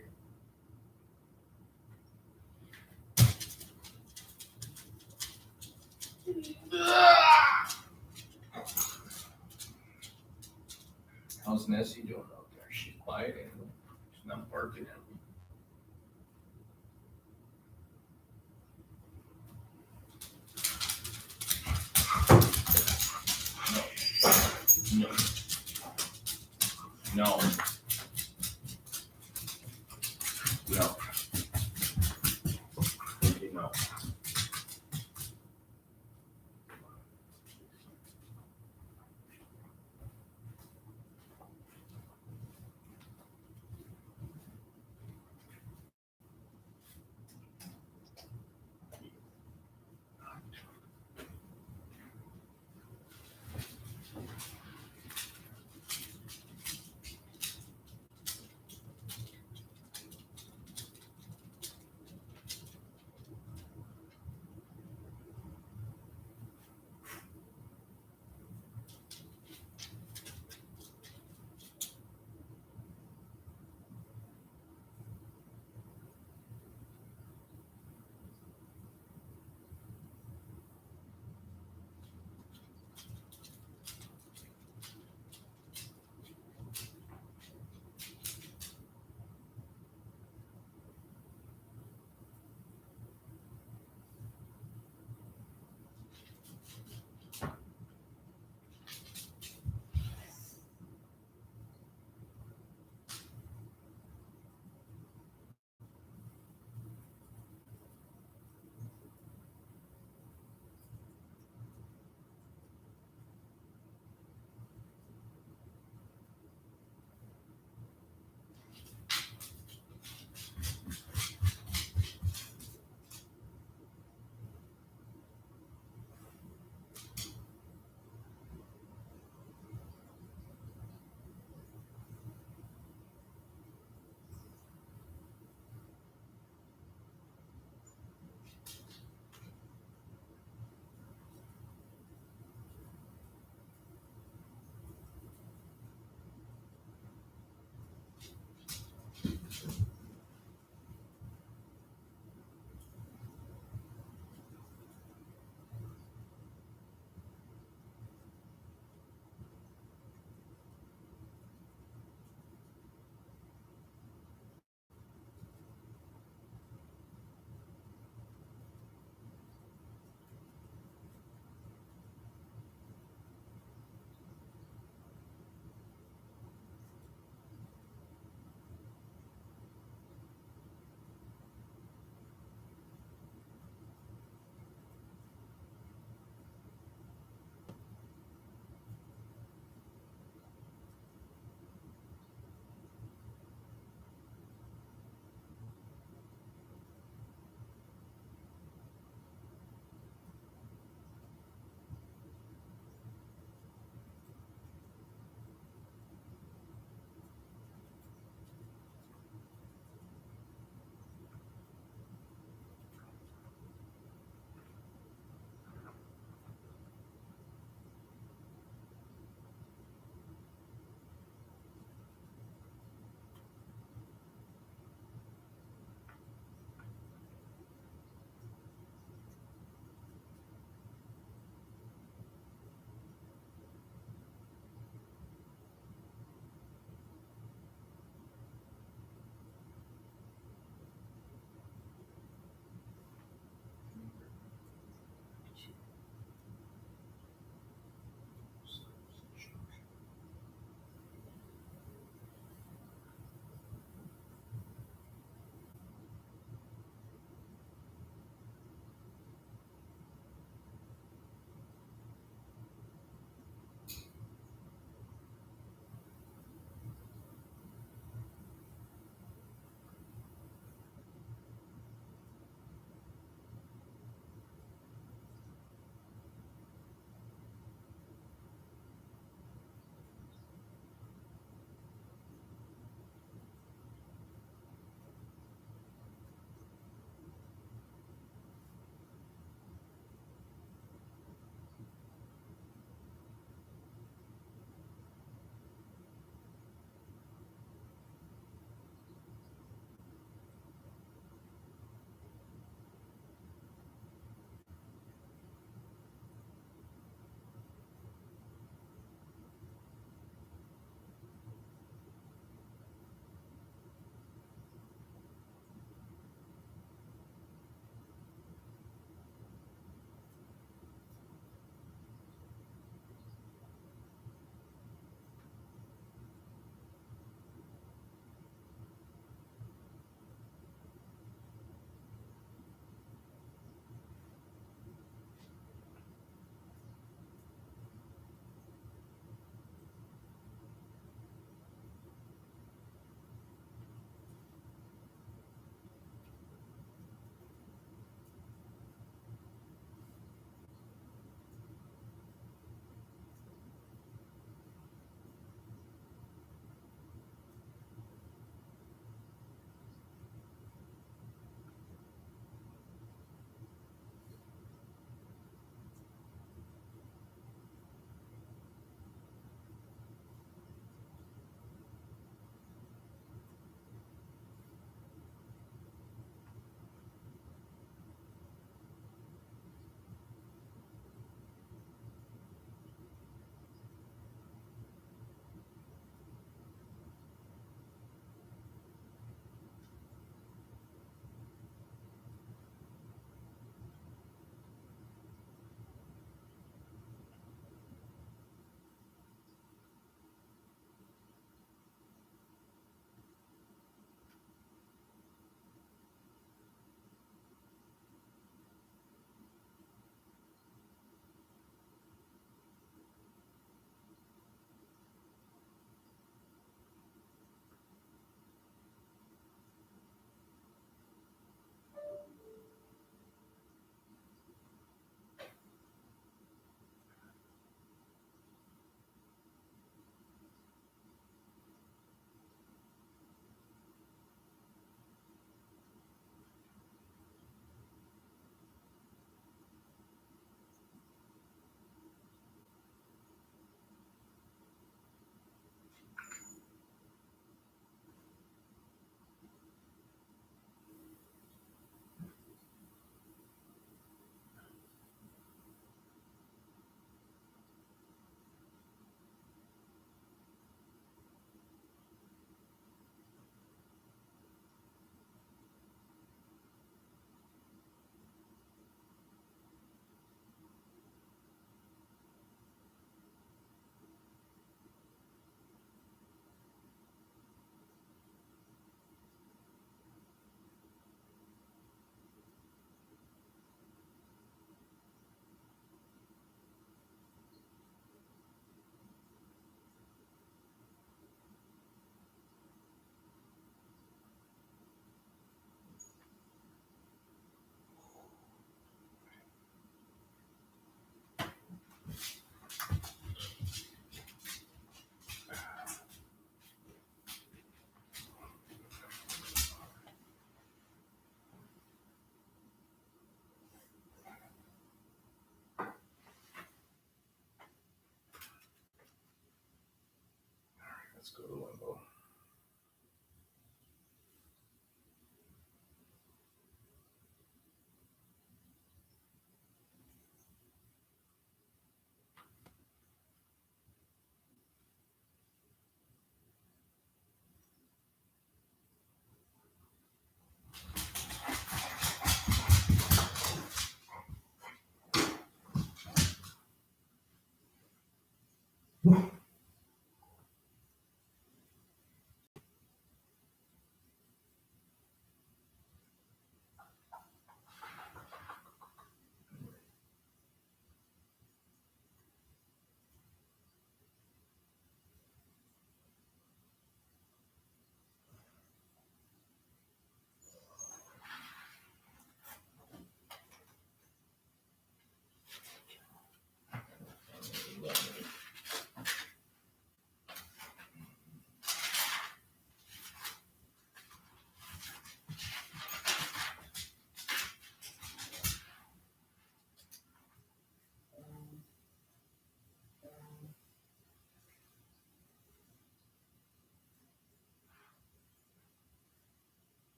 How's Nessie doing out there? She's quiet and she's not barking at me. No. No. No. Okay, no. Let's go to limbo.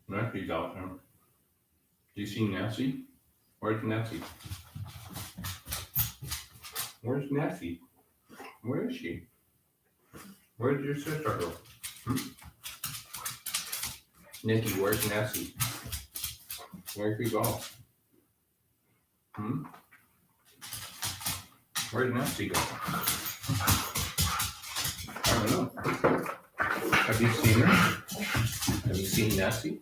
Nessie's out there. Do you see Nessie? Where's Nessie? Where's Nessie? Where is she? Where's your sister go? Nikki, where's Nessie? Where'd she go? Where'd Nessie go? I don't know. Have you seen her? Have you seen Nessie?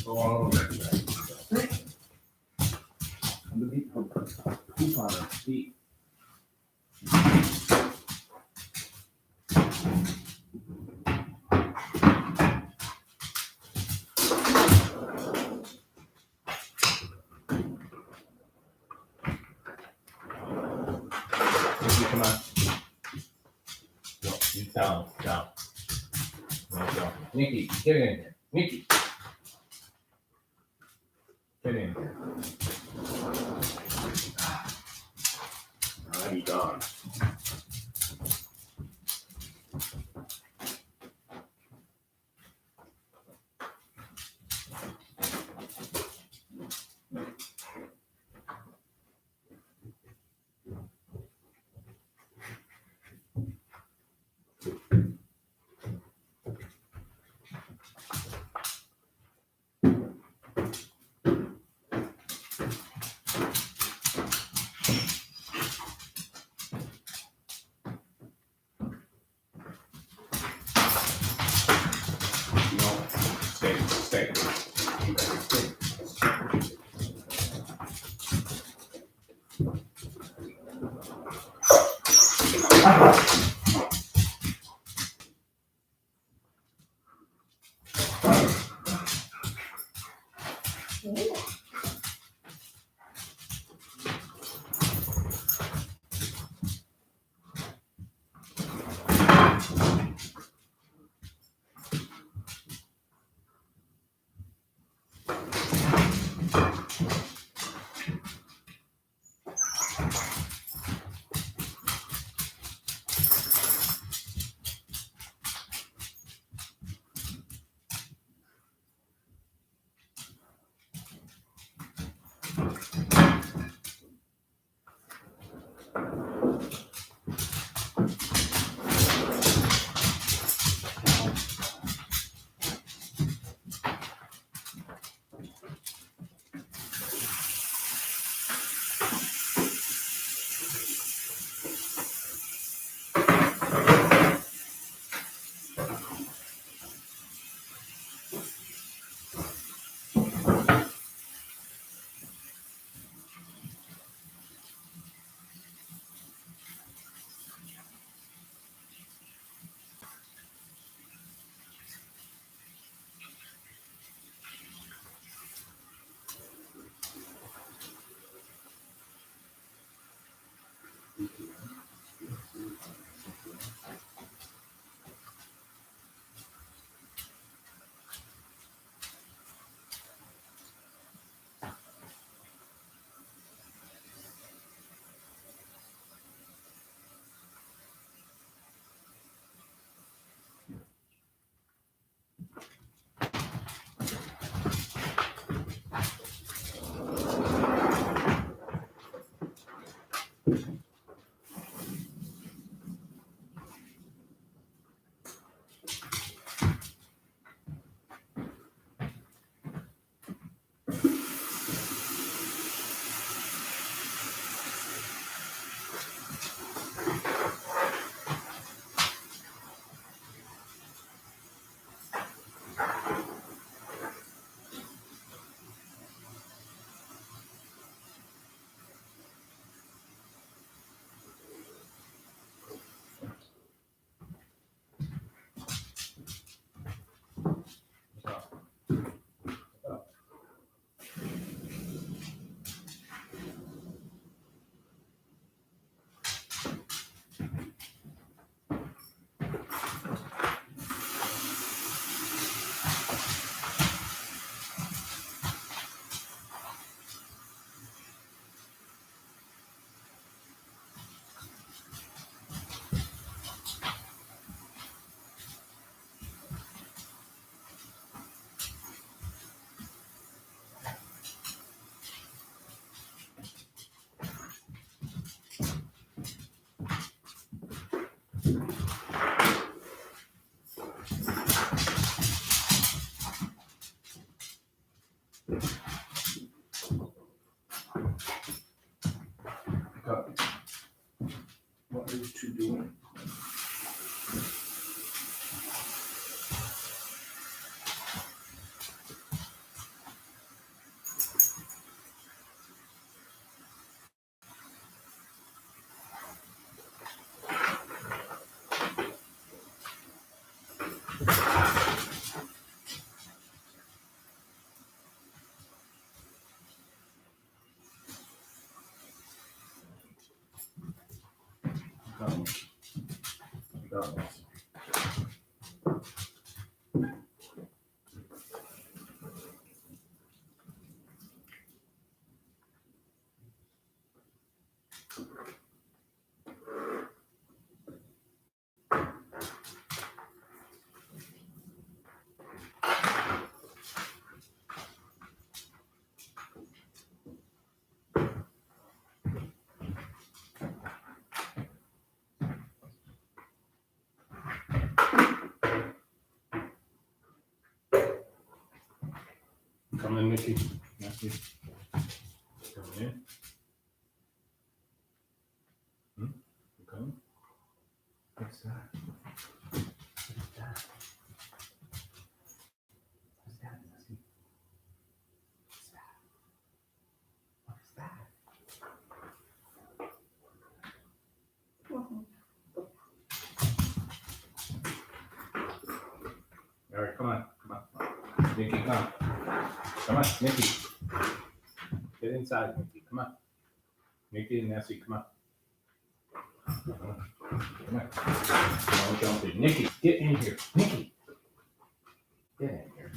Go all over that. Underneath her poop on her feet. Nikki, come on. Go, you down. There you go. Nikki, get in there. Nikki. Get in there. I'm gone. No, stay. You better stay. McDonald's. Come in, Nikki. Matthew. Come in. You coming? What's that? What's that? What's that, Matthew? What's that? What's that? All right, come on. Nikki, come. Come on, Nikki. Get inside, Nikki. Come on. Nikki and Nessie, come on. Come on. Don't jump in. Nikki, get in here. Nikki. Get in here.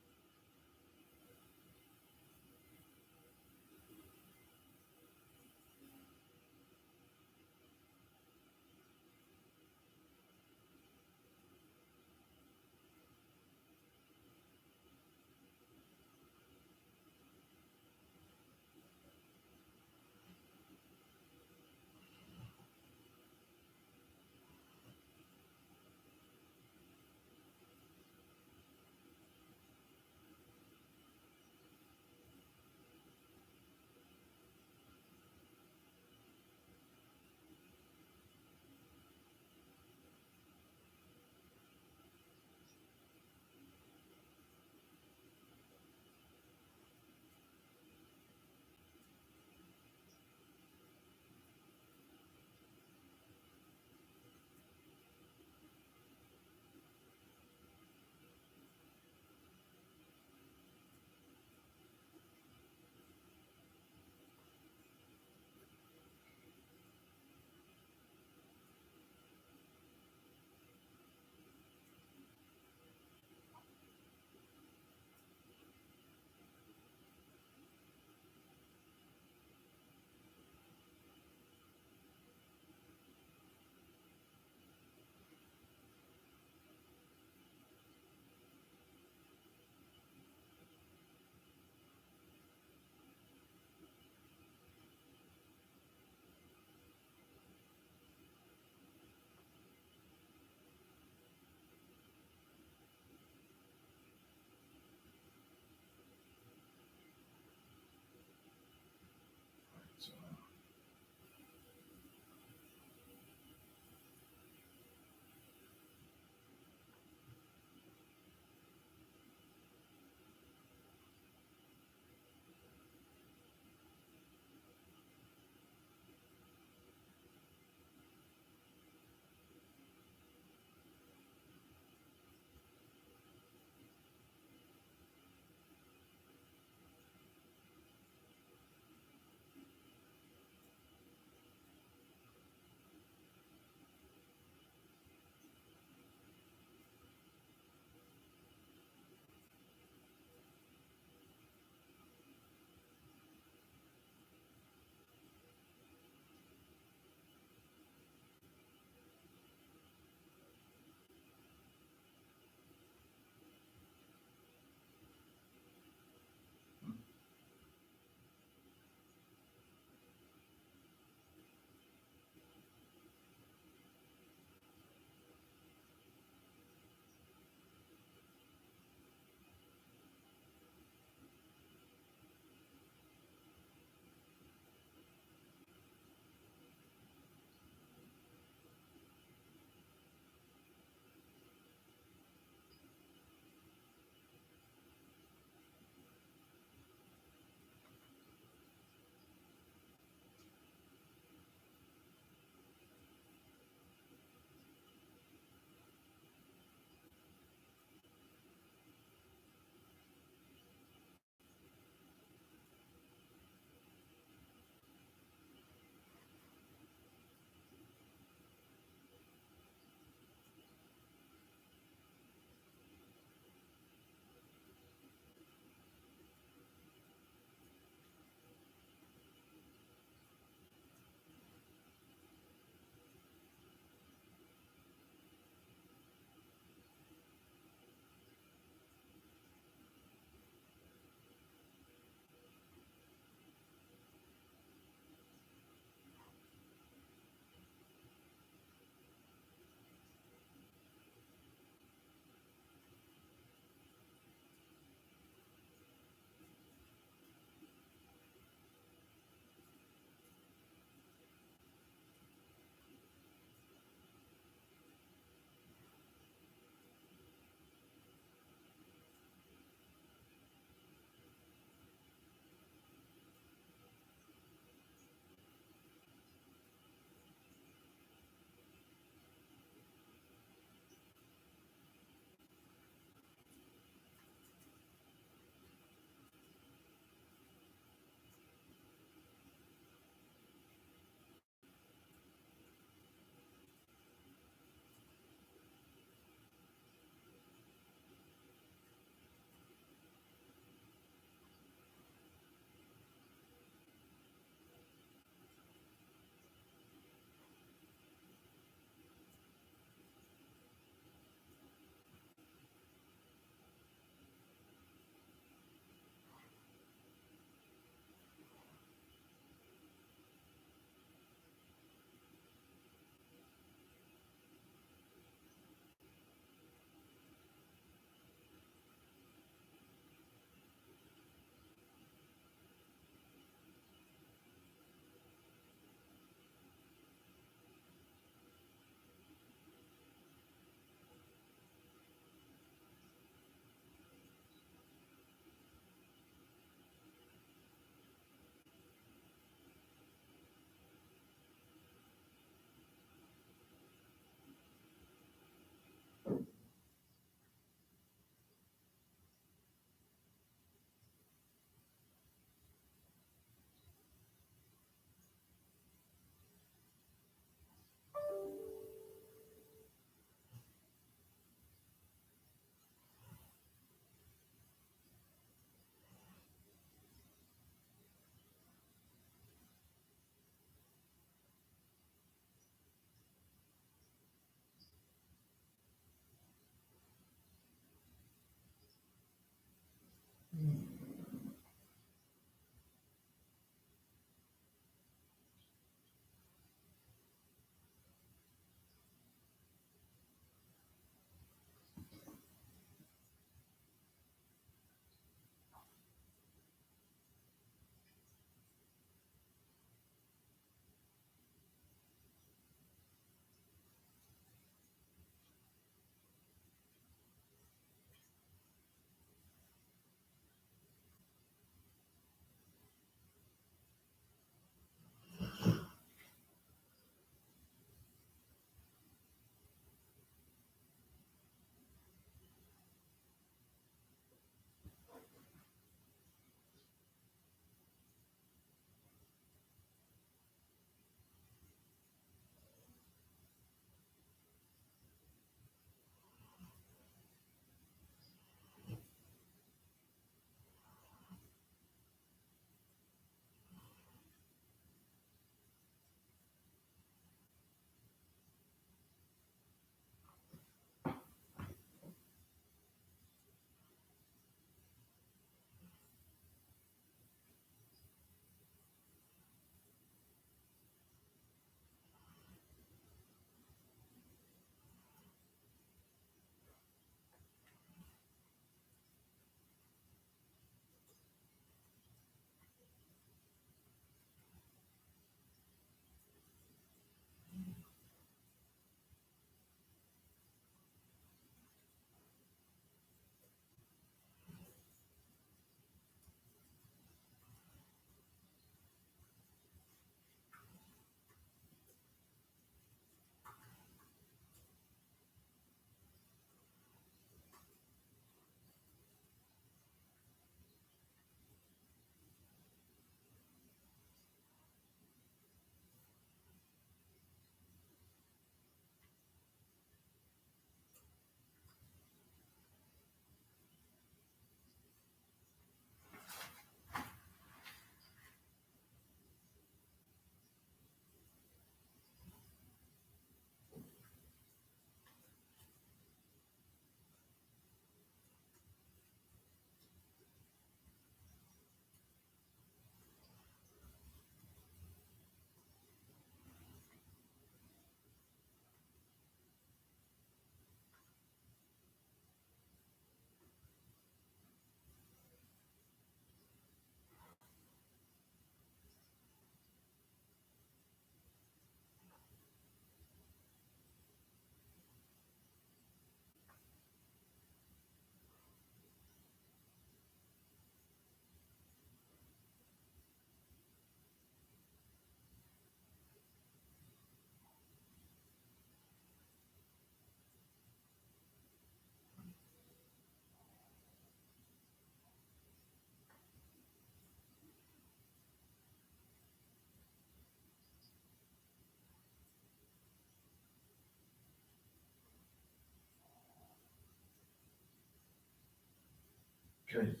Okay.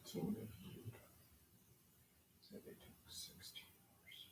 So what if you said they took 16 hours?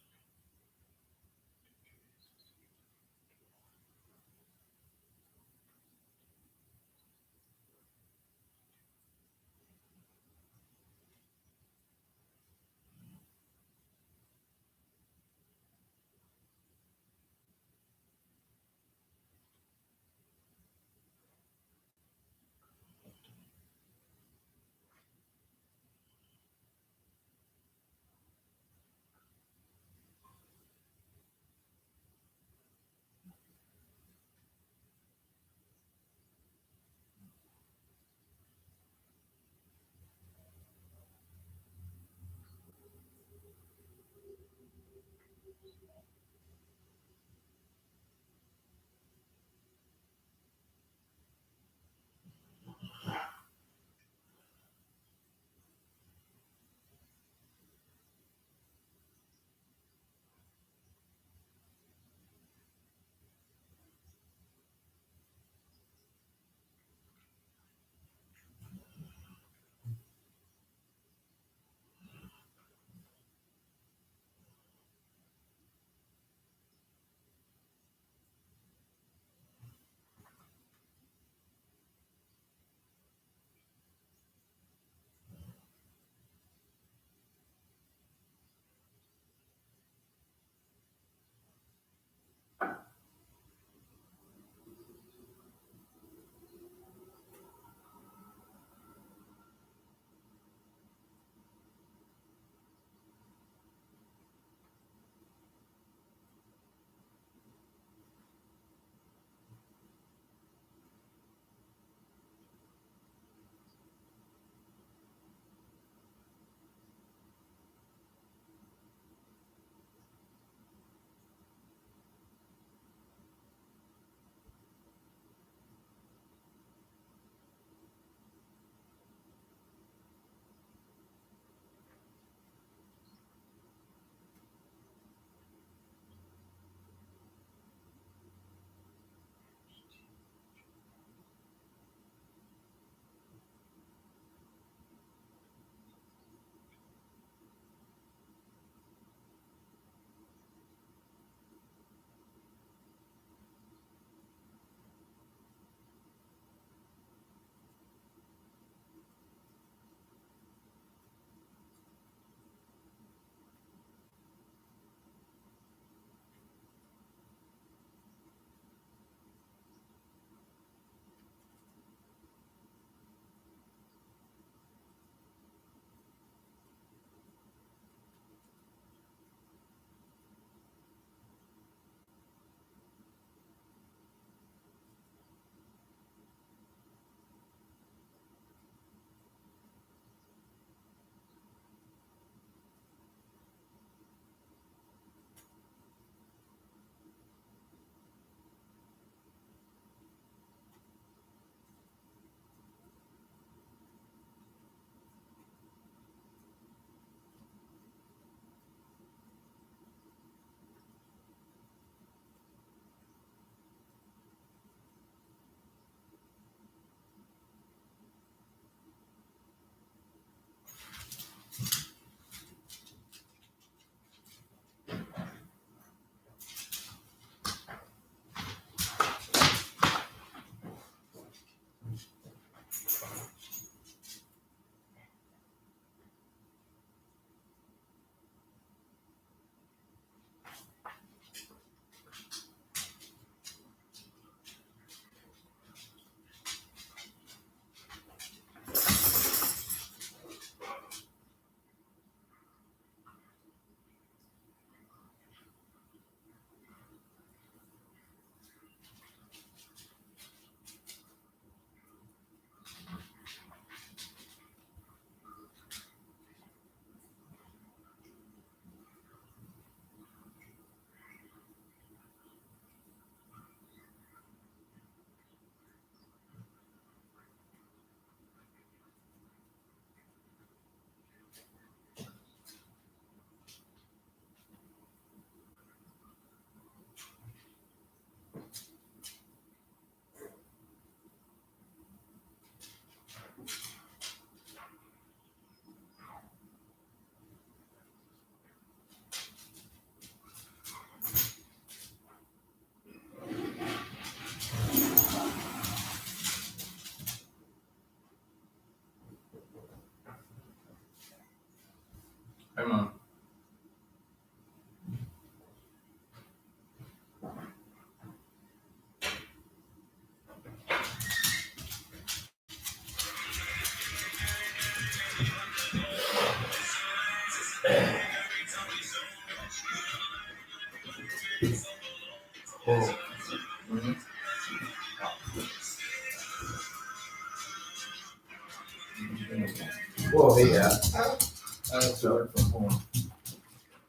I have to work from home.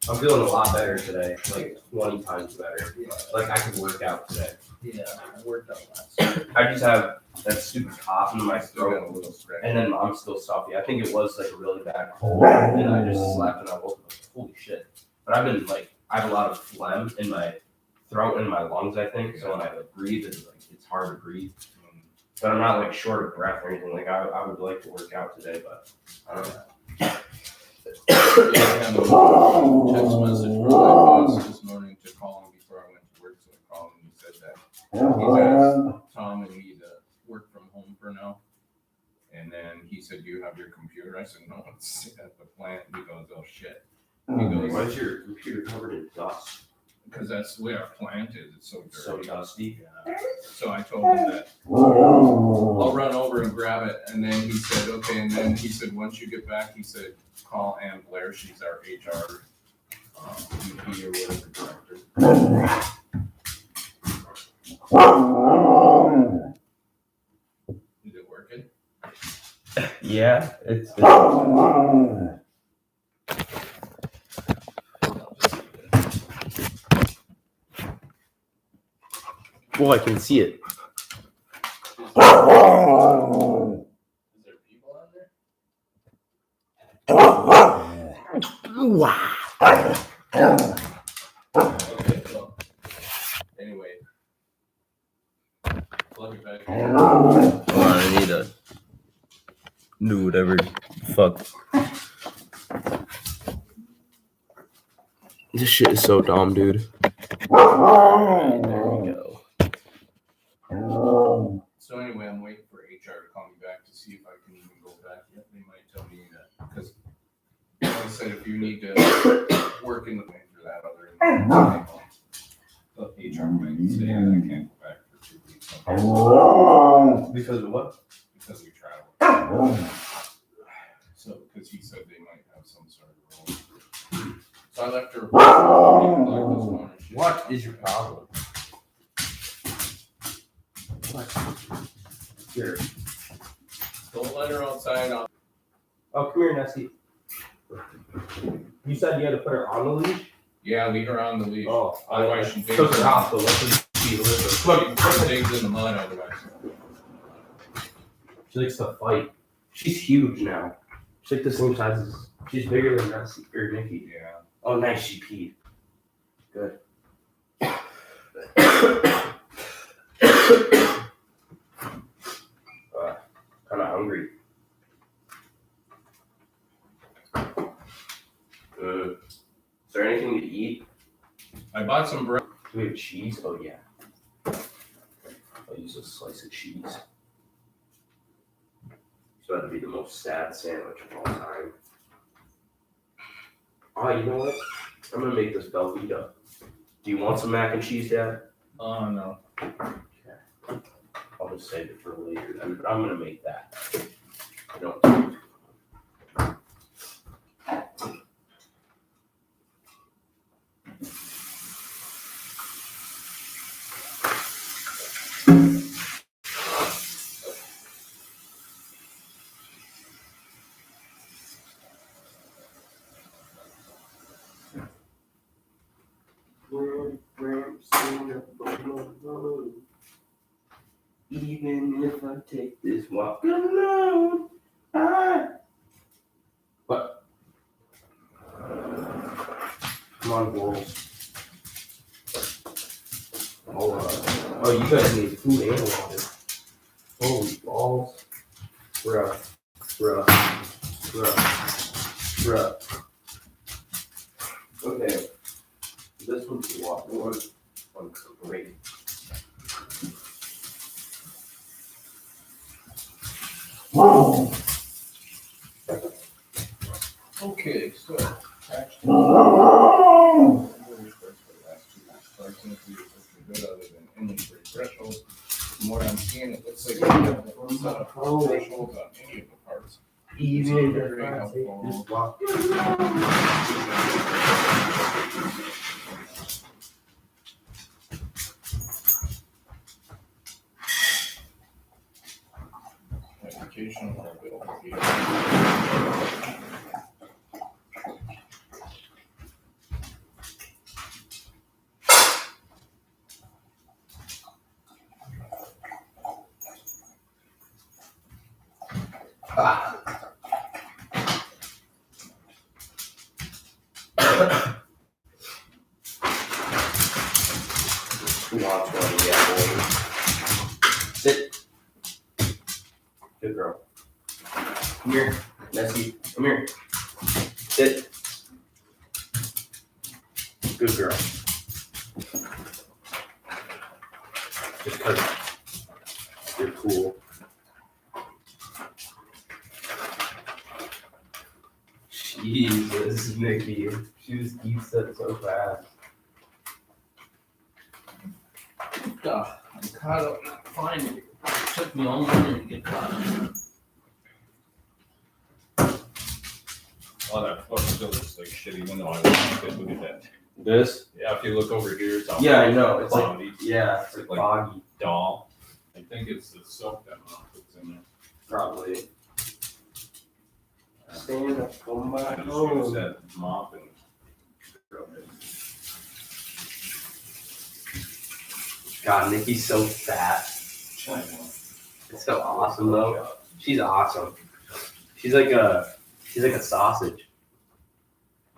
I'm feeling a lot better today, like 20 times better. Like I could work out today. Yeah, I worked out last night. I just have that stupid cough in my Still got a throat, little stretch. and then I'm still stuffy. I think it was like a really bad cold, and I just slept and I woke up like, holy shit. But I've been like, I have a lot of phlegm in my throat and my lungs, I think. So when I like breathe, it's hard to breathe. But I'm not like short of breath or anything. Like I would like to work out today, but I don't know. Yeah, I got a text message from my boss this morning to call him before I went to work, so I called him and he said that he's asked Tom and me to work from home for now. And then he said, "Do you have your computer?" I said, "No, it's at the plant." He goes, "Oh shit." He goes, "Why is your computer covered in dust?" Because that's the way our plant is. It's so dirty. So dusty. Yeah. So I told him that I'll run over and grab it. And then he said, okay. And then he said, once you get back, he said, call Ann Blair. She's our HR VP or whatever director. Is it working? Yeah, it's well, I can see it. Is there people on there? Wow. Okay, well, anyway. Plug it back in. Hold on, I need to do whatever. Fuck. This shit is so dumb, dude. Right, there we go. So anyway, I'm waiting for HR to call me back to see if I can even go back yet. They might tell me that, because I said if you need to work in the bank for that other, the HR might say I can't go back for 2 weeks. Because of what? Because we travel. So, because he said they might have some sort of role. So I left her. What is your problem? Here. Don't let her outside. Oh, come here, Nessie. You said you had to put her on the leash? Yeah, leave her on the leash. Oh, otherwise she digs. Took her off, so let's She digs in the mud otherwise. She likes to fight. She's huge now. She's like the same size as. She's bigger than Nessie or Nikki. Yeah. Oh, nice. She peed. Good. Kind of hungry. Is there anything to eat? I bought some bread. Do we have cheese? Oh, yeah. I'll use a slice of cheese. So that'd be the most sad sandwich of all time. Oh, you know what? I'm gonna make this Velveeta. Do you want some mac and cheese, Dad? Oh, no. Okay. I'll just save it for later then, but I'm gonna make that. I don't. Even if I take this walk alone, What? Come on, wolves. Oh, you guys need food and water. Holy balls. Bruh. Okay. This one's the water. One's great. Okay, so actually, other than inventory thresholds. From what I'm seeing, it looks like we have a set of thresholds on any of the parts. Even Very if I helpful. take this walk. Educational liability. Who wants one? Yeah, boy. Sit. Good girl. Come here. Nessie. Come here. Sit. Good girl. Just because you're cool. Jesus, Nikki. She just eats that so fast. I'm caught up, not finding it. It took me all morning to get caught up. Oh, that floor still looks like shit, even though I look at that. This? Yeah, if you look over here, it's all. Yeah, I know. It's cloudy. It's like foggy. Doll. I think it's the soap that puts in there. Probably. Stand up for my I just use home. that mop and. God, Nikki's so fat. It's so awesome though. She's awesome. She's like a sausage.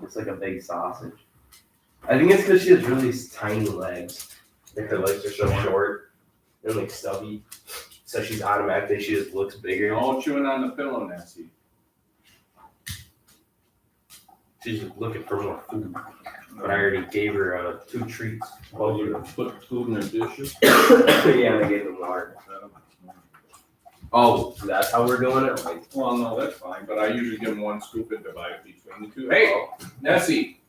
It's like a big sausage. I think it's because she has really tiny legs. Like her legs are so short and like stubby. So she's automatically, she just looks bigger. All chewing on the pillow, Nancy. She's just looking for more food. But I already gave her 2 treats. Well, you put food in her dishes? Yeah, and I gave them water. Oh, that's how we're doing it? Like, Well, no, that's fine, but I usually give them 1 scoop and divide it between the 2. Hey, Nessie!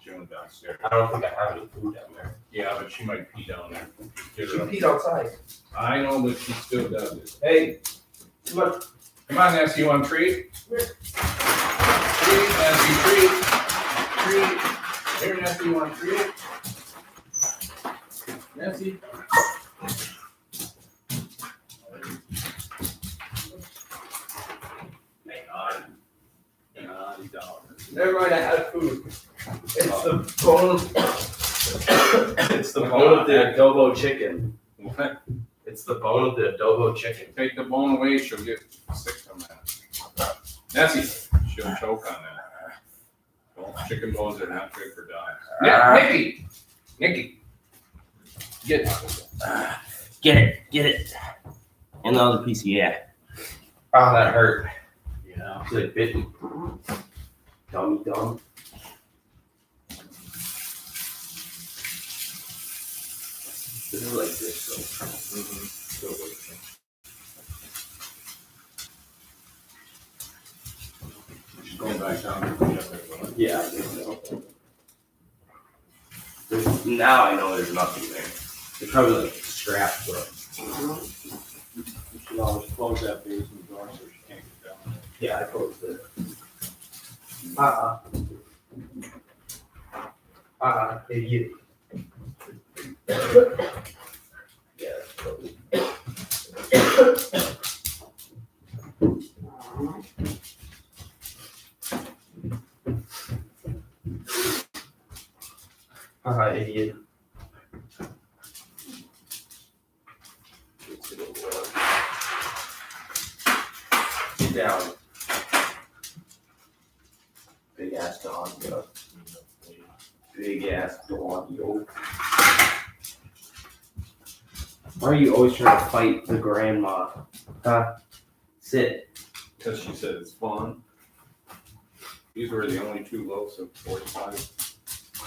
She went downstairs. I don't think I have any food down there. Yeah, but she might pee down there. Get She her up. peed outside. I know, but she still does it. Hey, come on. Come on, Nessie, you want a treat? Treat, Nessie, treat. Treat. Here, Nessie, you want a treat? Nessie. Never mind, I had food. It's the bone. It's the bone of the adobo chicken. What? It's the bone of the adobo chicken. Take the bone away, she'll get sick from that. Nessie, she'll choke on that. Well, chicken bones are not good for dogs. Nikki! Nikki! Get it. Get it. And the other piece, yeah. Oh, that hurt. Yeah. It's like bitten. Dummy dumb. This is like this though. Still working. She's going back down. Yeah, I think so. Now I know there's nothing there. There's probably like scraps, bro. You should always close that basement door so she can't get down. Yeah, I closed it. Idiot. Yeah, that's closed. Idiot. Get down. Big ass dog, yo. Big ass dog, yo. Why are you always trying to fight the grandma? Huh? Sit. Because she said it's fun. These were the only 2 loaves of 45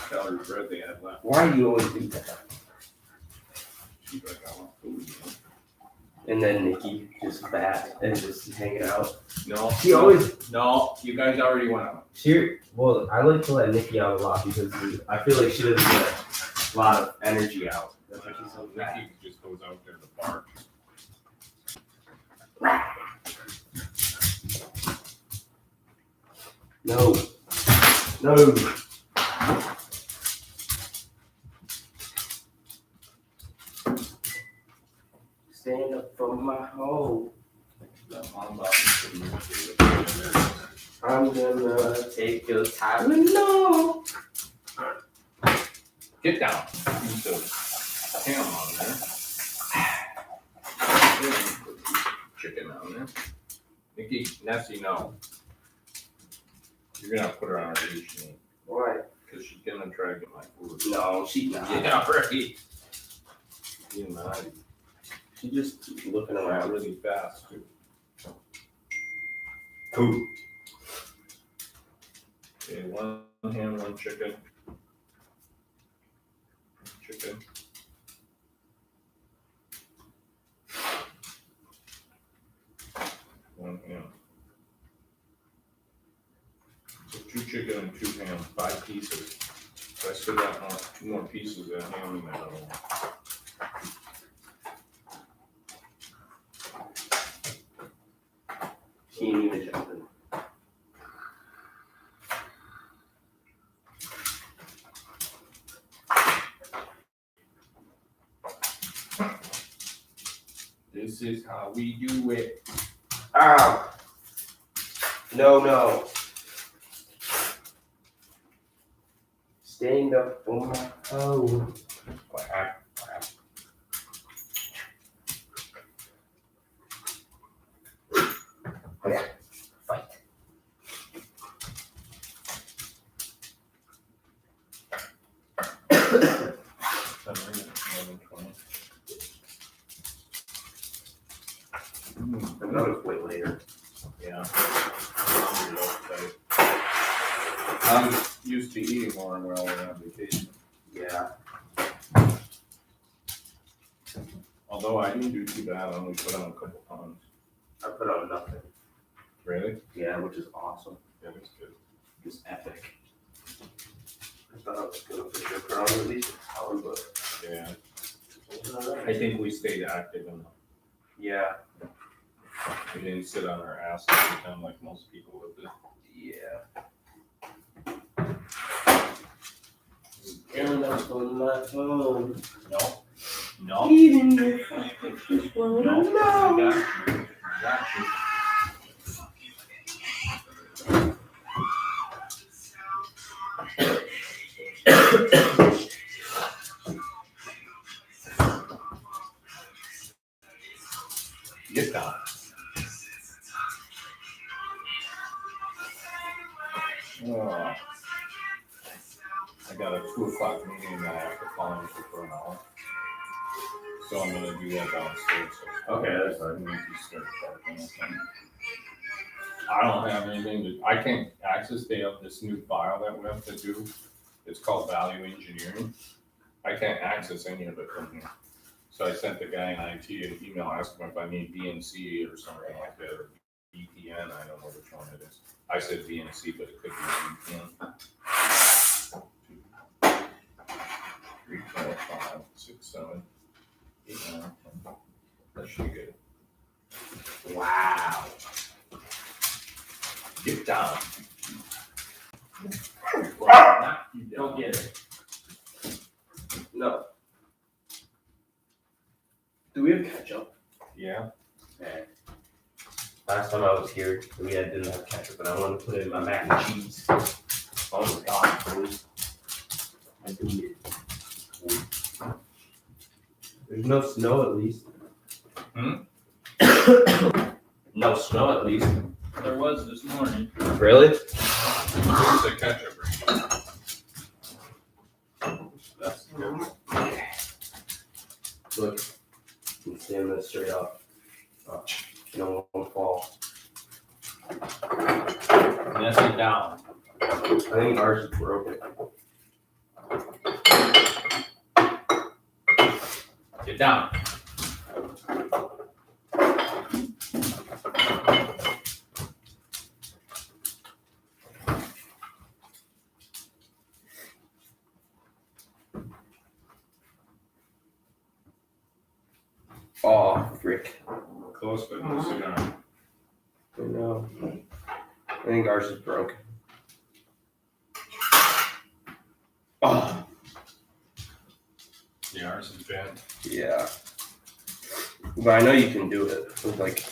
calorie bread they had left. Why do you always do that? She's like, I want food. And then Nikki just fat and just hanging out. No. She always. No, you guys already went out. Well, I like to let Nikki out a lot because I feel like she doesn't get a lot of energy out. That's why she's so fat. Nikki just goes out there to bark. No. Stand up for my home. I'm gonna take your time and no. Get down. Use the ham on there. Chicken on there. Nikki, Nessie, no. You're gonna put her on a leash. Why? Because she's gonna try to get my food. No, she's not. Yeah, right. You know, She's just looking around. really fast too. Food. Okay, one ham, one chicken. Chicken. One ham. So 2 chicken and 2 ham, 5 pieces. So I still got 2 more pieces of ham in that other one. Teeny the chicken. This is how we do it. Ow! No. Stand up for my toe. Whap. Okay, fight. I'm gonna wait later. Yeah. I'm used to eating more while we're on vacation. Yeah. Although I didn't do too bad, I only put on a couple pounds. I put on nothing. Really? Yeah, which is awesome. Yeah, that's good. It's epic. I thought I was gonna for sure put on at least a pound, but Yeah. alright. I think we stayed active enough. Yeah. We didn't sit on our asses all the time like most people would do. Yeah. And that's on my phone. No. Even if I just wanna No. know. I got you. Get down. Oh. I got a 2 o'clock meeting that I have to call into for an hour. So I'm gonna do that downstairs. So Okay, that's fine. I need to start talking or something. I don't have anything to, I can't access this new file that we have to do. It's called value engineering. I can't access any of it from here. So I sent the guy in IT an email asking if I need VNC or something like that, or VPN, I don't know which one it is. I said VNC, but it could be VPN. 3, 4, 5, 6, 7, 8, 9, 10. That should be good. Wow. Get down. Don't get it. No. Do we have ketchup? Yeah. Okay. Last time I was here, didn't have ketchup, but I wanted to put it in my mac and cheese. Oh my god, please. I do it. There's no snow at least. No snow at least. There was this morning. Really? Where's the ketchup? That's good. Look, I'm standing this straight up. No one won't fall. Mess it down. I think ours is broken. Get down. Oh, frick. Close, but no cigar. No. I think ours is broken. Oh. Yeah, ours is bad. Yeah. But I know you can do it with like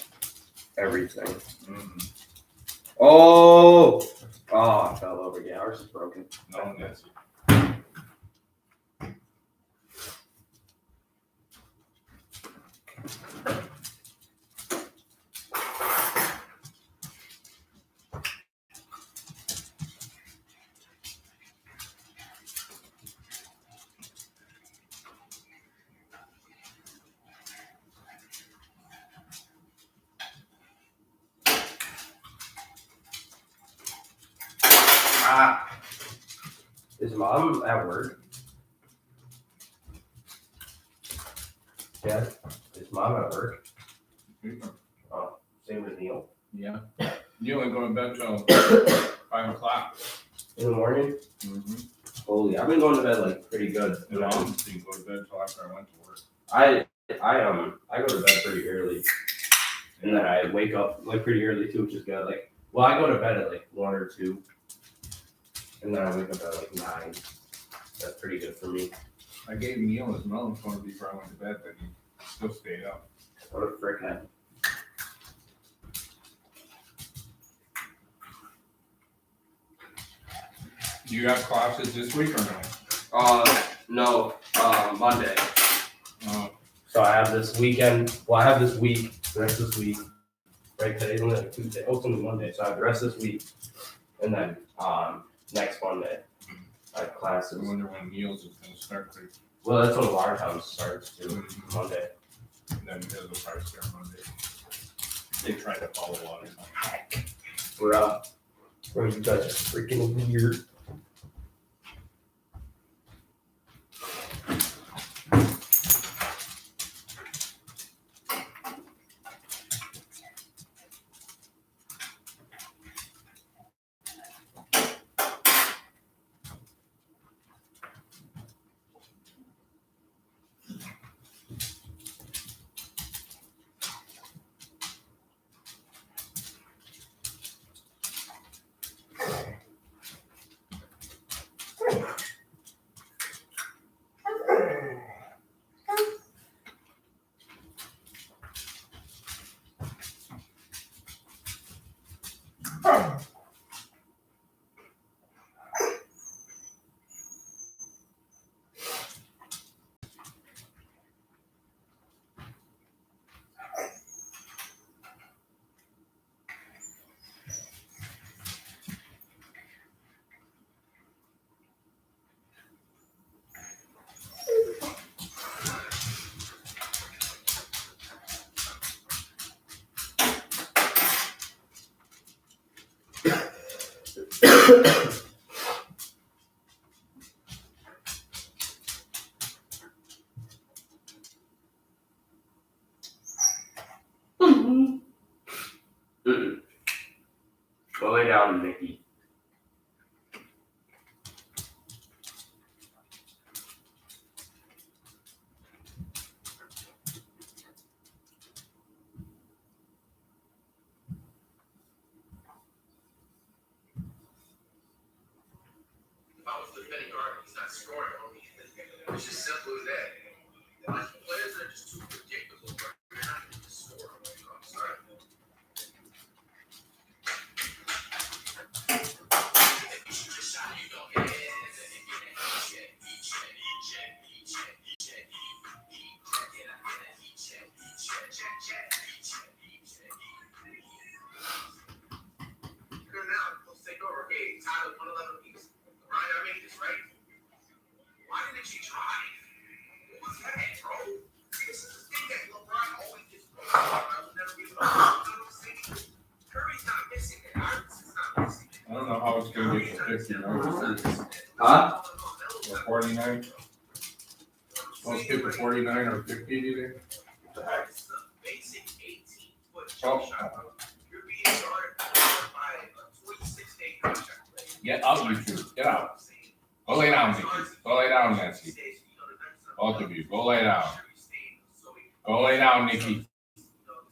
everything. Mm-hmm. Oh! Oh, I fell over. Yeah, ours is broken. No, that's it. Is mom at work? Yeah. Is mom at work? Oh, same with Neil. Yeah. You only go to bed till 5 o'clock. In the morning? Mm-hmm. Holy, I've been going to bed like pretty good. And I didn't go to bed till after I went to work. I go to bed pretty early. And then I wake up like pretty early too, which is good. Like, well, I go to bed at like 1 or 2. And then I wake up at like 9. That's pretty good for me. I gave Neil his melatonin before I went to bed, but he still stayed up. What a frickhead. Do you have classes this week or no? No, Monday. Oh. So I have this weekend. Well, I have this week, the rest of this week. Right, today's only like Tuesday. Oh, it's only Monday. So I have the rest of this week. And then next Monday, I have classes. I wonder when Neil's is going to start. Well, that's when Watertown starts too, Monday. And then his will probably start Monday. They try to follow on. Bro, you guys are freaking weird. Go lay down, Mickey. If I was defending Gardner, he's not scoring on me. It's just simple as that. Like, players are just too predictable, bro. You're not going to score on me. I'm sorry. Why didn't you try? What was that, bro? This is the thing that LeBron always gets wrong. I will never give up. You know what I'm saying? Curry's not missing it. Iverson's not missing it. I don't know how it's going to get to 50 yards. Huh? Or 49? Most people 49 or 50, do you think? It's a basic 18-foot Oh. jump shot. You're being guarded by a 26-day contract player. Get out, you two. Get out. Go lay down, Nikki. Go lay down, Nancy. Both of you, go lay down. Go lay down, Nikki.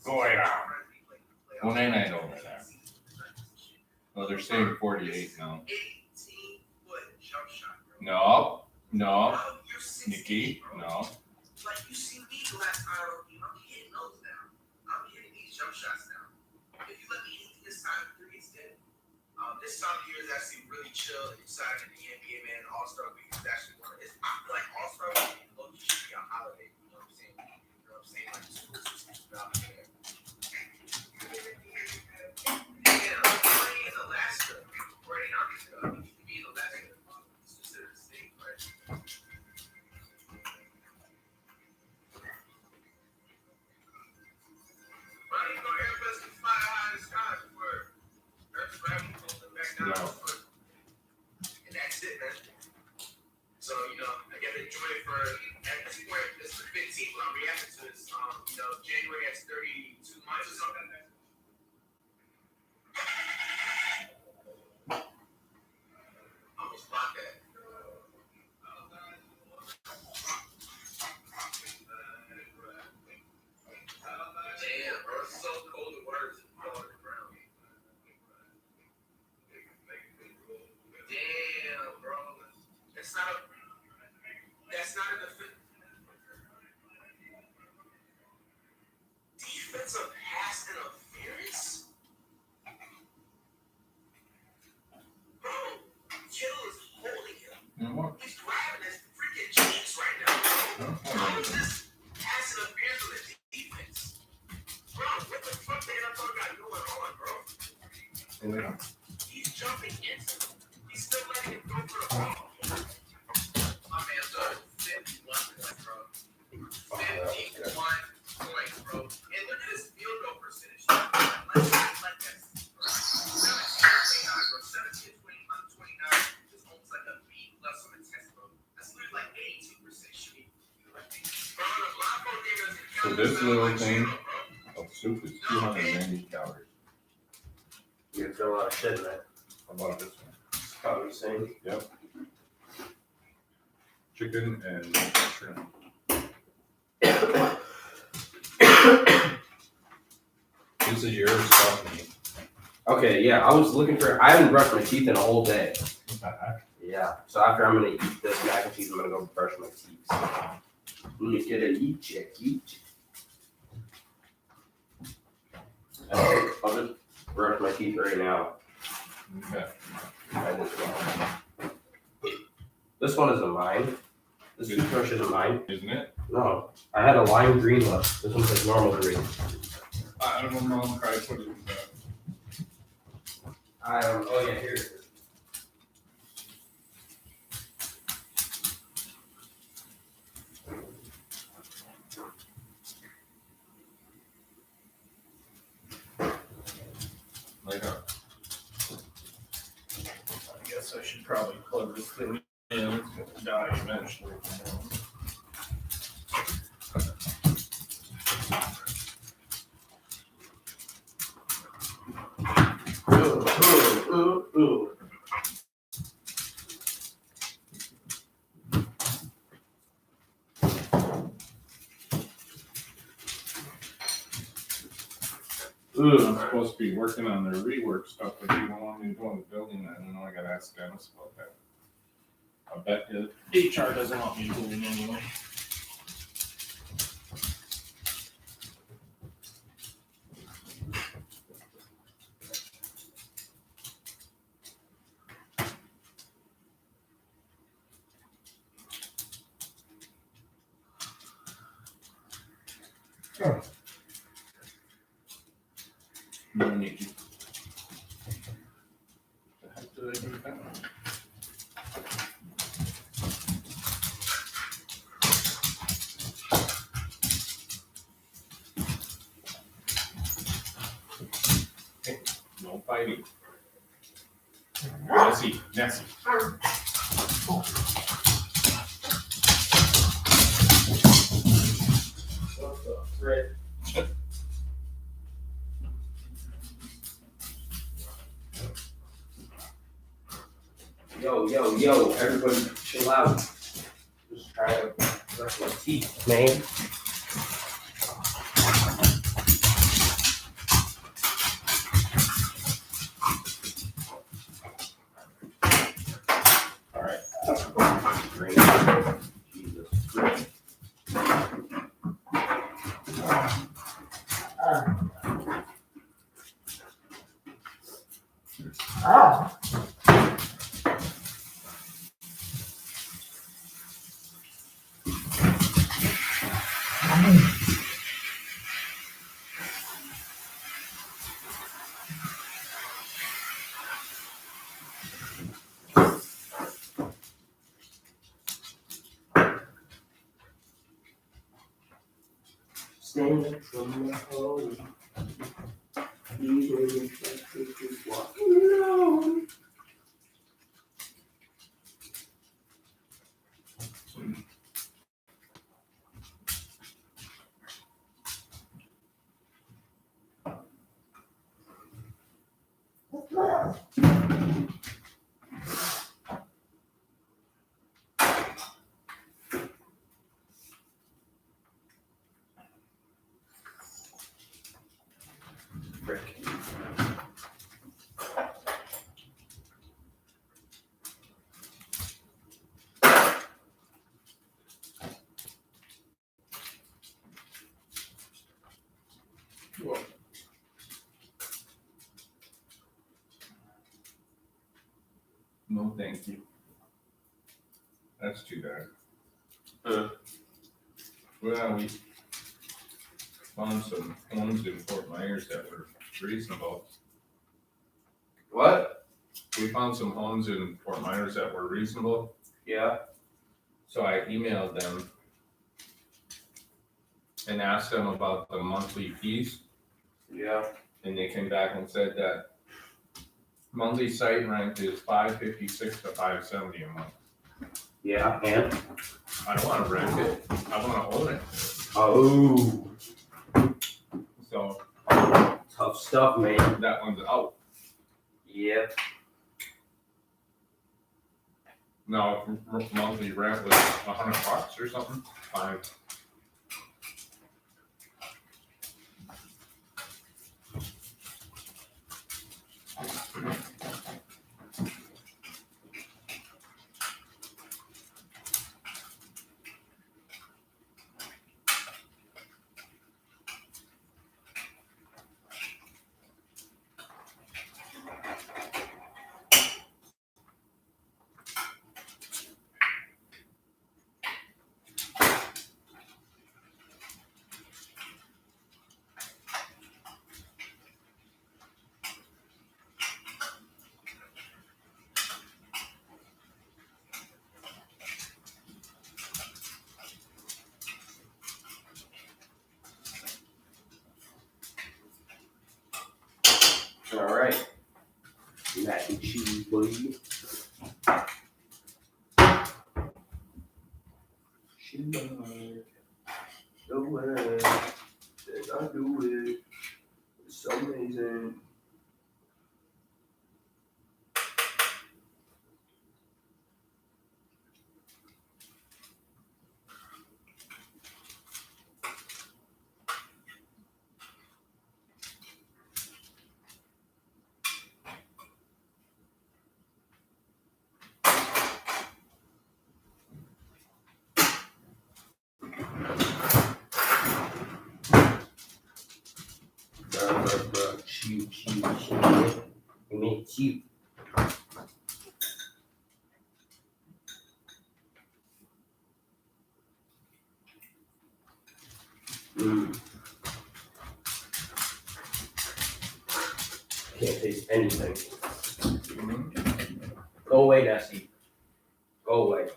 Go lay down. Go lay down over there. Oh, they're saying 48 now. 18-foot jump shot, bro. No, no, You're 16, Nikki, bro. no. Like, you see me the last time, I'm hitting those now. I'm hitting these jump shots now. If you let me hit this time, 3 is dead. This time of year is actually really chill and exciting in the NBA, man. All-Star Week is actually one of it. I feel like All-Star Week should be a holiday. You know what I'm saying? You know what I'm saying? Like, schools just out there. Yeah, I'm playing in Alaska. Or Antarctica. I mean, you can be in Alaska. It's considered a state, right? Why do you go Airbus and fly high in the sky before Earth's gravity pulls them back down? No. January has 32 months or something. Almost bought that. Damn, bro, it's so cold to work. Damn, bro. That's not a. That's not an defensive pass interference. Bro, Kittle is holding him. He's grabbing his freaking cheeks right now, bro. How is this pass interference on the defense? Bro, what the fuck the NFL got going on, bro? He's jumping into him. He's still letting him go for the ball. My man's got 51 points, bro. 51 points, bro. And look at his field goal percentage. Let's not let that. 17-29, bro. 17-29 is almost like a B plus on the test, bro. That's literally like 82% shooting. Bro, the blindfold game doesn't So count. this little thing of soup is 290 calories. You can throw a lot of shit in that. How about this one? It's probably the same. Yep. Chicken and shrimp. This is your stuff, mate. Okay, yeah, I was looking for. I haven't brushed my teeth in a whole day. What the heck? Yeah, so after I'm gonna eat this mac and cheese, I'm gonna go brush my teeth. Let me get a eat check. I'll just brush my teeth right now. Okay. Try this one. This one isn't mine. This toothbrush isn't mine. Isn't it? No, I had a lime green one. This one's like normal green. I don't know, Mom. Try to put it in that. Oh yeah, here it is. Like a. I guess I should probably plug this thing in. It's gonna die eventually. Ooh. I'm supposed to be working on their rework stuff, but you don't want me to go in the building. I don't know. I gotta ask Dennis about that. I bet you. HR doesn't want me to do it anyway. No need you. The heck did I do with that one? Okay, no fighting. Nessie. What the frick? Yo, everybody chill out. Just try to brush my teeth, man. Alright. Jesus Christ. Stand from the home. These are the just walking alone. No, thank you. That's too bad. Well, we found some homes in Fort Myers that were reasonable. What? We found some homes in Fort Myers that were reasonable. Yeah. So I emailed them and asked them about the monthly fees. Yeah. And they came back and said that monthly site rent is $556 to $570 a month. Yeah, and? I don't wanna rent it, I wanna own it. Oh. So. Tough stuff, man. That one's out. Yep. Now, if monthly rent was $100 or something, fine. All right. Mac and cheese, baby. The way that I do it, it's so amazing. Cheap. You mean cheap. Can't taste anything. Go away, Nessie. Go away.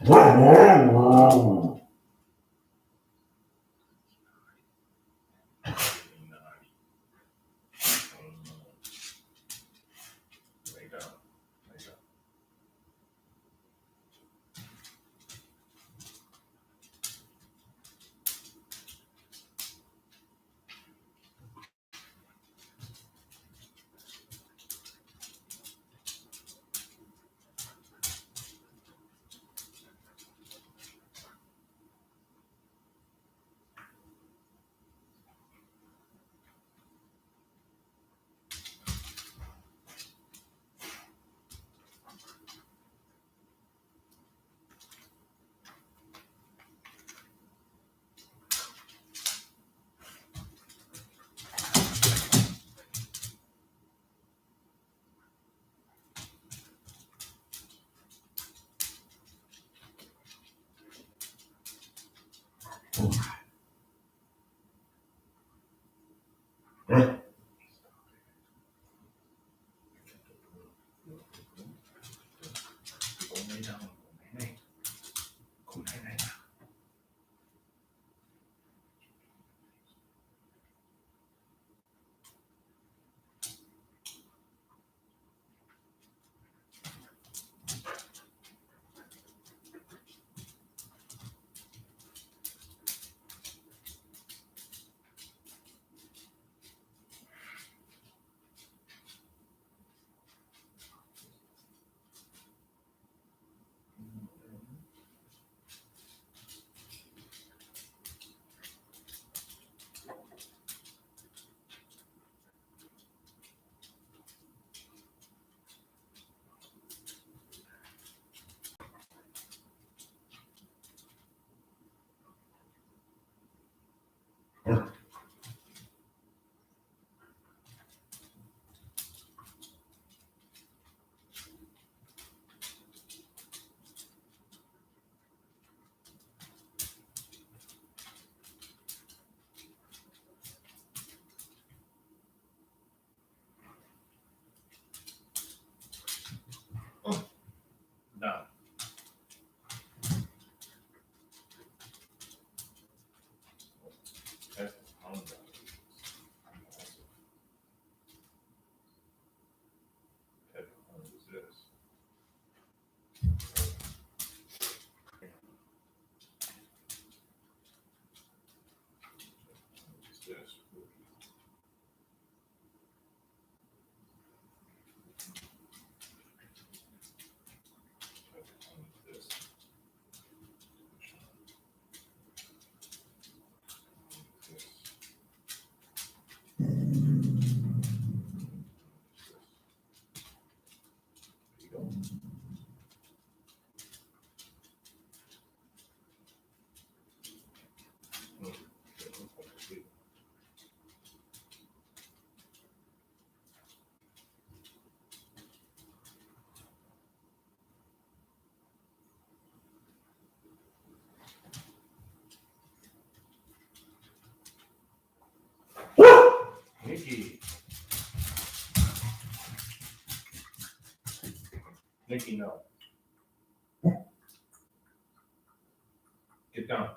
No. Okay. Nikki. Nikki, no. Get down.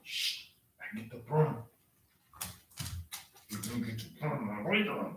Shh, I get the broom. You don't get the broom, wait on.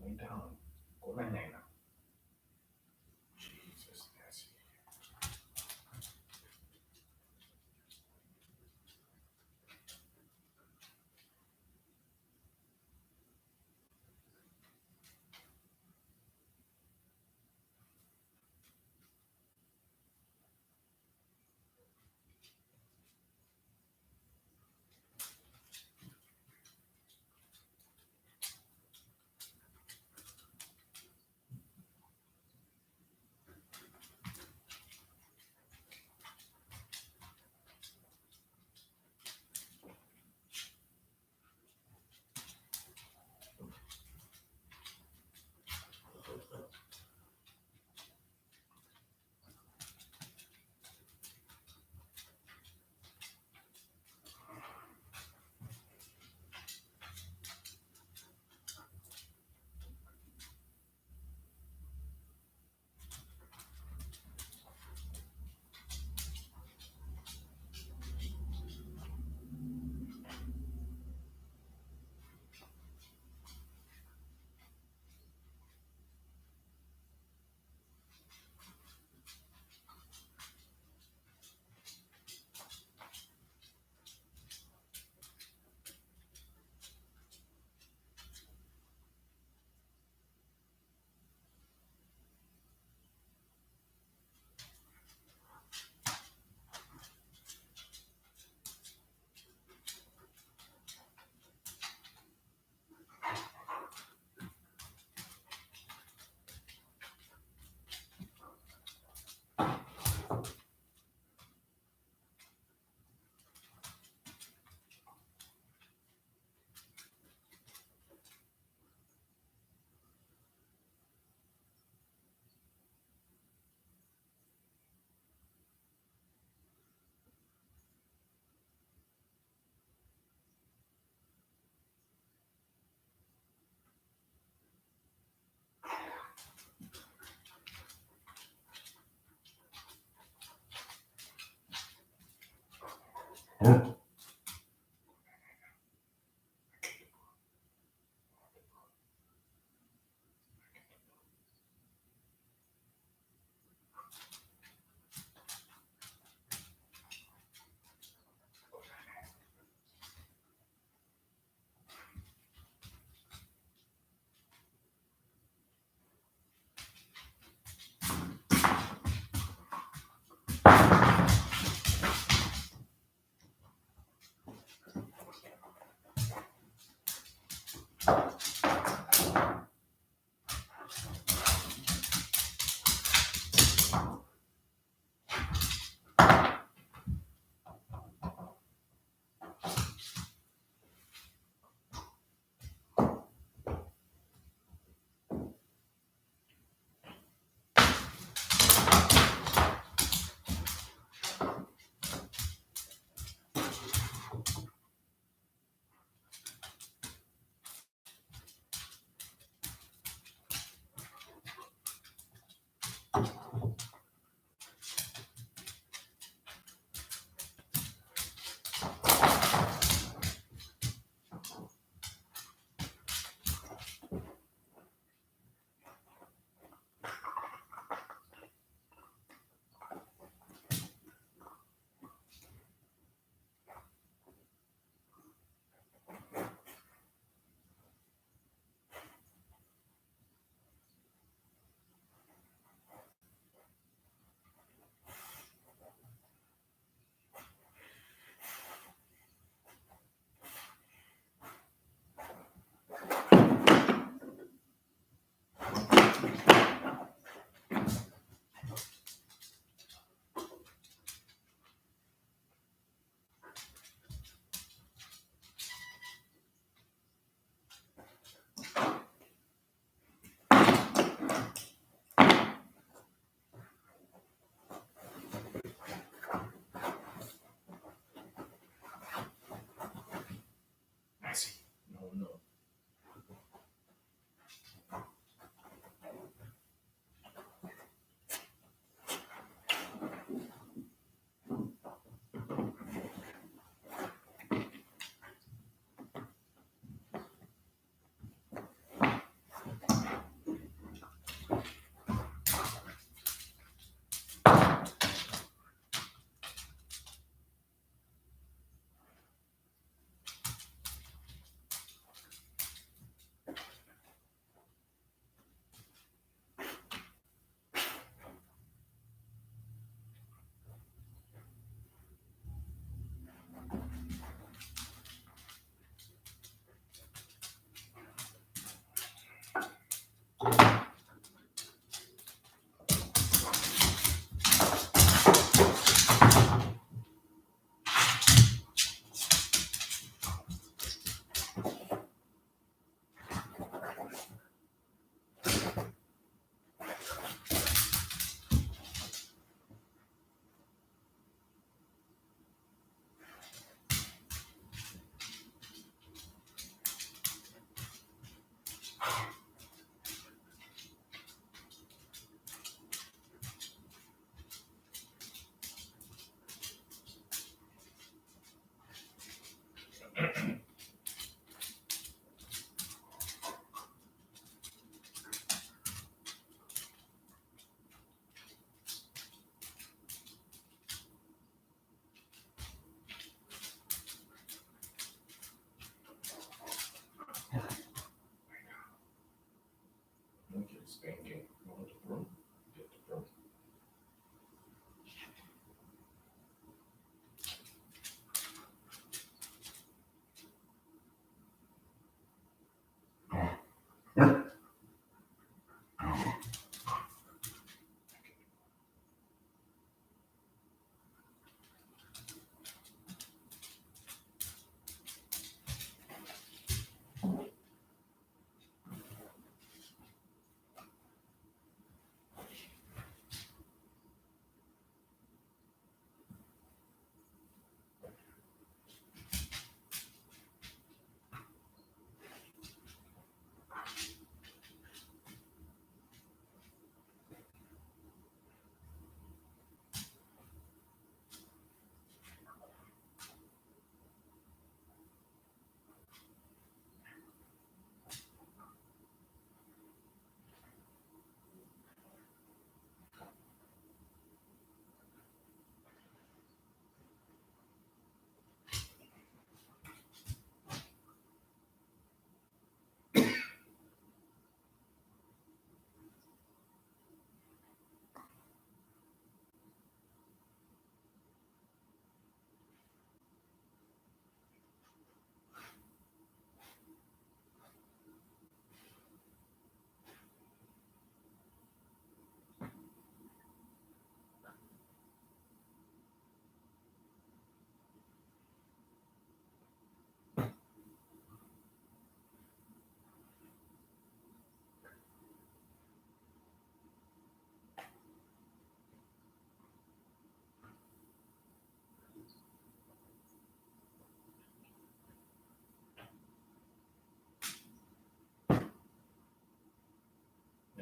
Lay down. Go lay down. Jesus, Nancy.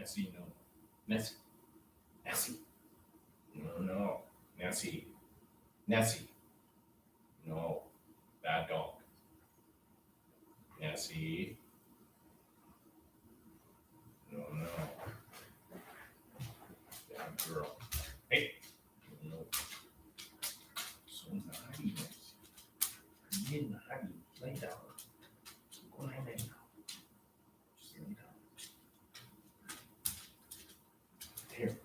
Nessie, no. Nessie. Nessie. No. Nessie. Nessie. No. Bad dog. Nessie. No. Bad girl. Hey. No. So naughty, Nessie. You're naughty. Lay down. Go lay down. Just lay down. Here.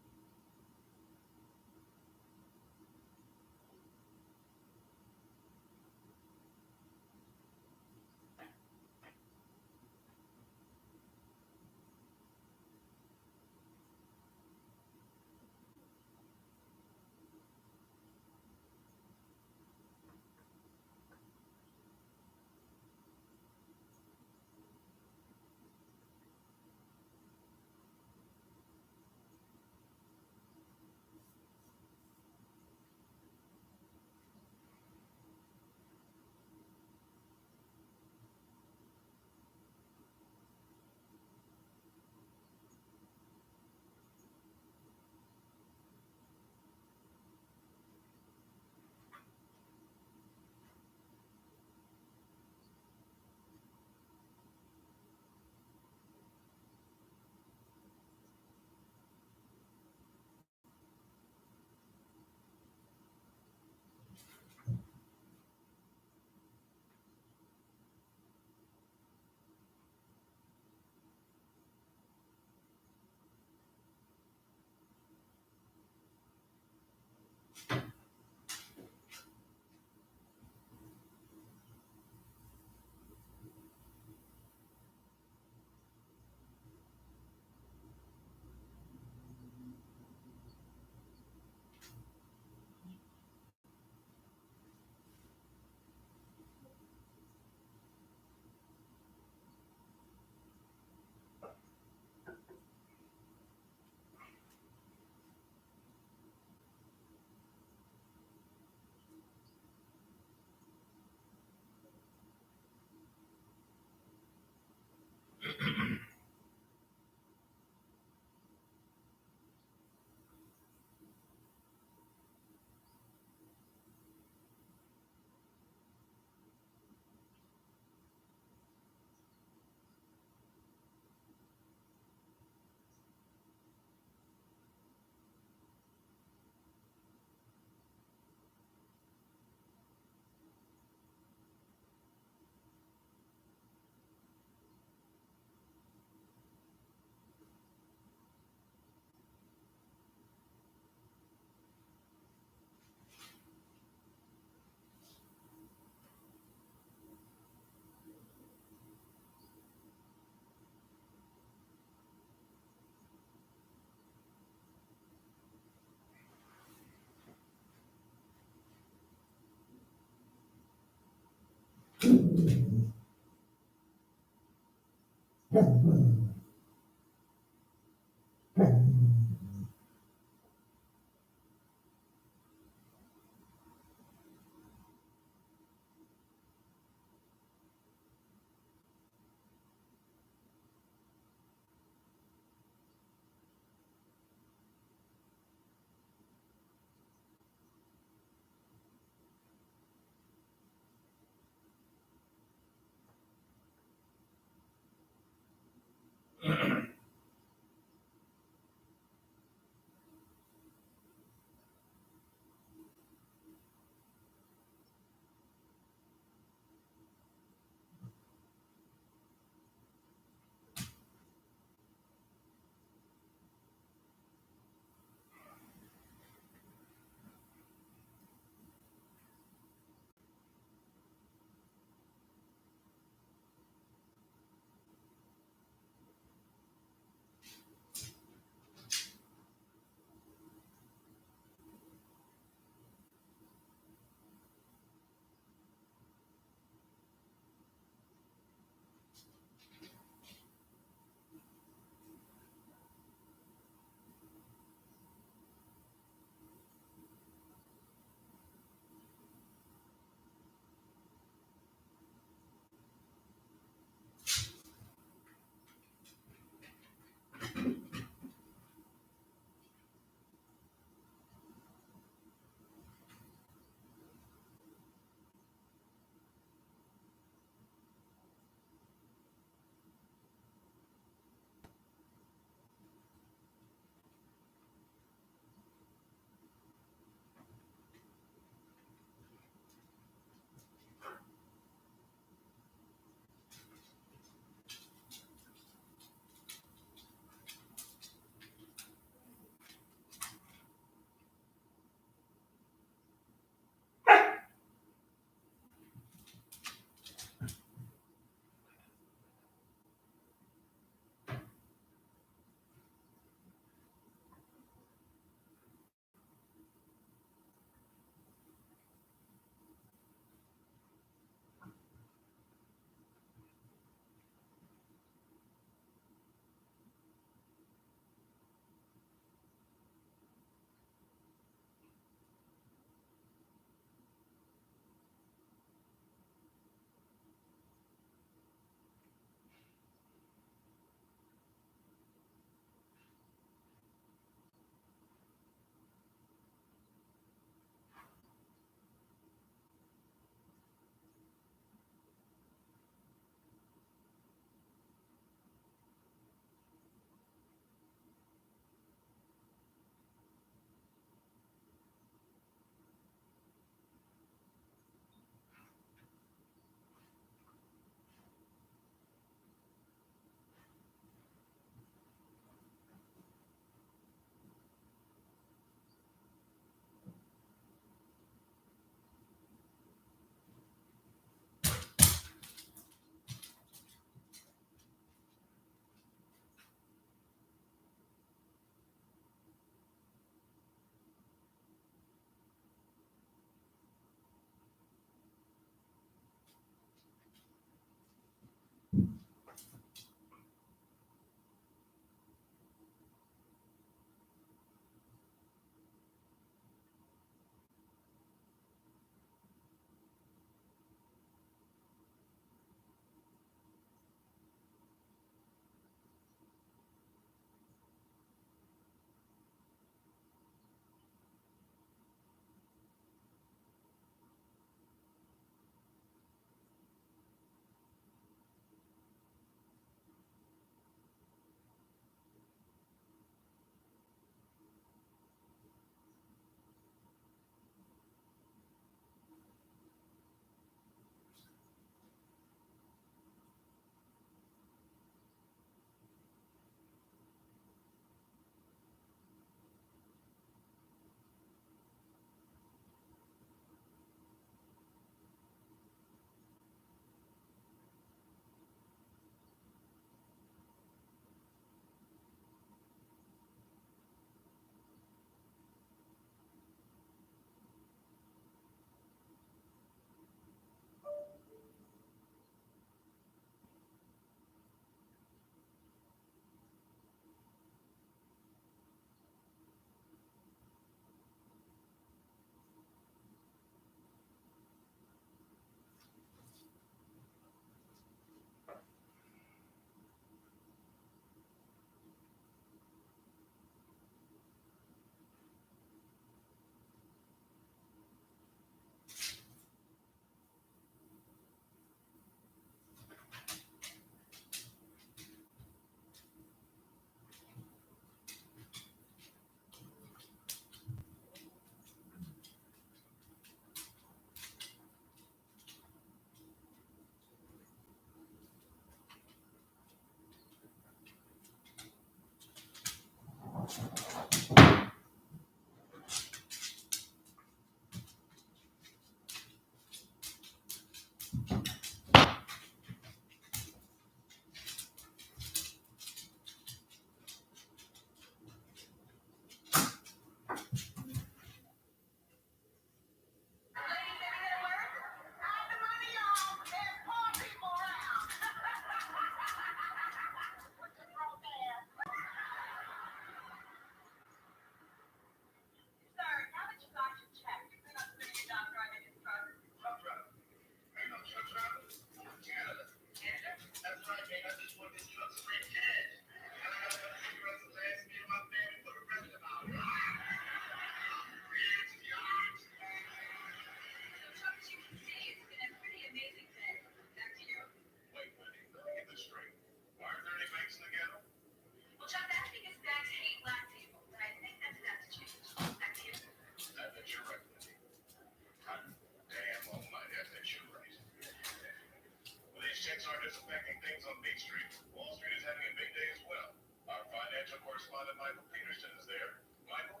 banks aren't just affecting things on Beach Street. Wall Street is having a big day as well. Our financial correspondent Michael Peterson is there. Michael?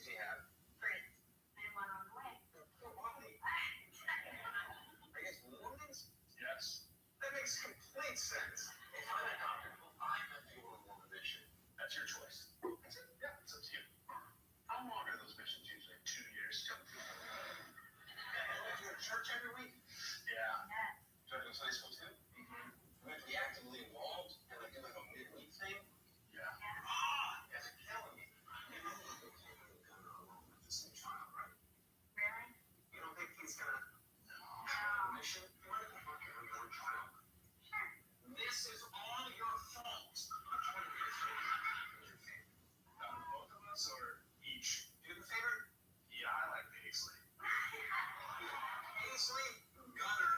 do you have? Great. And one on the way. Why? I guess women's? Yes. That makes complete sense. If I'm a doctor, I'm a fuel woman mission. That's your choice. Yeah, it's up to you. How long are those missions usually? 2 years? You go to church every week? Yeah. Church in Sunday school too? Mm-hmm. You have to be actively involved and like do like a midweek thing? Yeah. Ah, you guys are killing me. You know you go along with the same child, right? Really? You don't think he's gonna have a mission? You want to fuck your unborn child? Sure. This is all your fault. I'm trying to get it. Both of us or each? Do you have a favorite? Yeah, I like Paisley. Paisley, Gunner,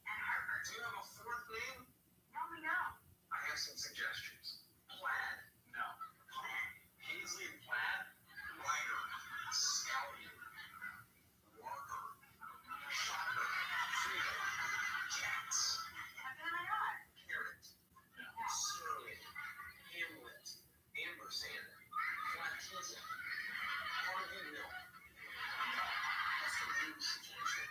And Harvard. do you have a fourth name? No, we don't. I have some suggestions. Plaid. No. Paisley and Plaid. Rider. Scallion. Walker. Shopper. Frida. Jats. How can I not? Carrot. Sterling. Hamlet. Ampersand. Flatism. Harvey Milk. That's the new situation.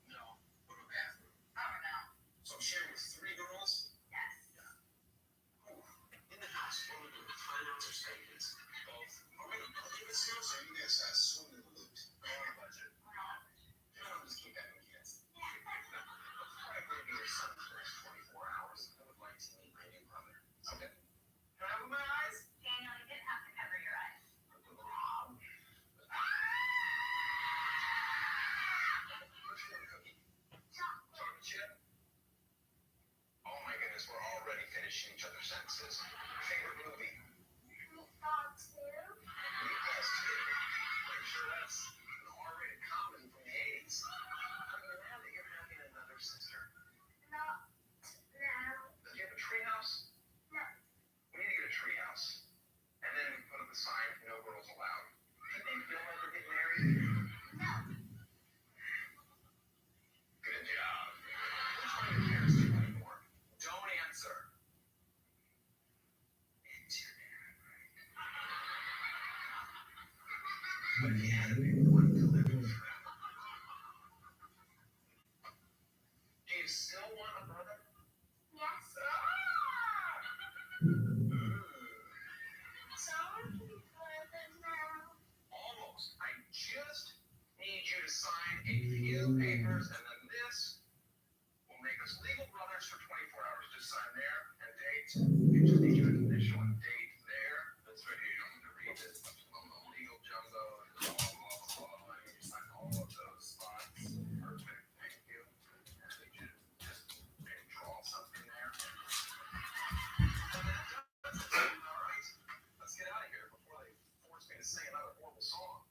No. What about bathroom? Oh, no. So I'm sharing with 3 girls? Yes. In the house, what are we doing? Timeouts or statements? Both. Are we gonna budget this house or are you guys swim in the loot? Go on a budget. You know, just keep having kids. I'm gonna be your son for the next 24 hours. I would like to meet my new brother. Okay. Can I open my eyes? Daniel, you didn't have to cover your eyes. What's your cookie? Chocolate chip? Oh my goodness, we're already finishing each other's sentences. Favorite movie? Meatball too? Meatballs too. Pretty sure that's an R-rated comedy from the 80s. I mean, now that you're having another sister, No. No. do you have a treehouse? No. We need to get a treehouse. And then we put up a sign, no girls allowed. Do you think you'll ever get married? No. Good job. Which one of your parents do you like more? Don't answer. It's your dad, right? But he had to be one to live in forever. Do you still want a brother? Yes. So we're brothers now. Almost. I just need you to sign a few papers, and then this will make us legal brothers for 24 hours. Just sign there and date. We just need you to initial and date there. That's right. You don't need to read this legal jumbo and blah, blah, blah. You sign all of those spots. Perfect. Thank you. And I need you to just maybe draw something there. And then that's it. All right? Let's get out of here before they force me to sing another horrible song.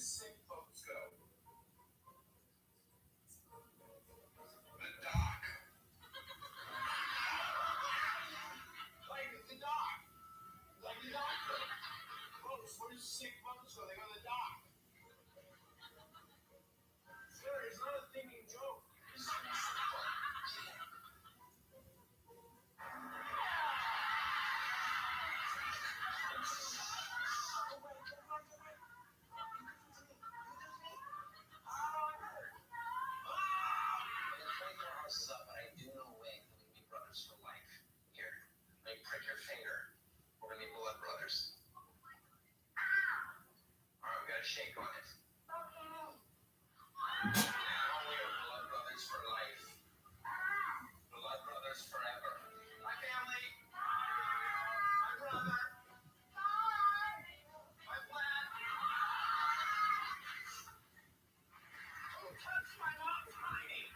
Sick folks go. The dock. Like the dock. Like the doctor. Folks, where do sick folks go? They go to the dock. Sir, it's not a thinking joke. It's not a a shake on it. Now we are blood brothers for life. Blood brothers forever. My family. My brother. My plan. Don't touch my mom's tiny.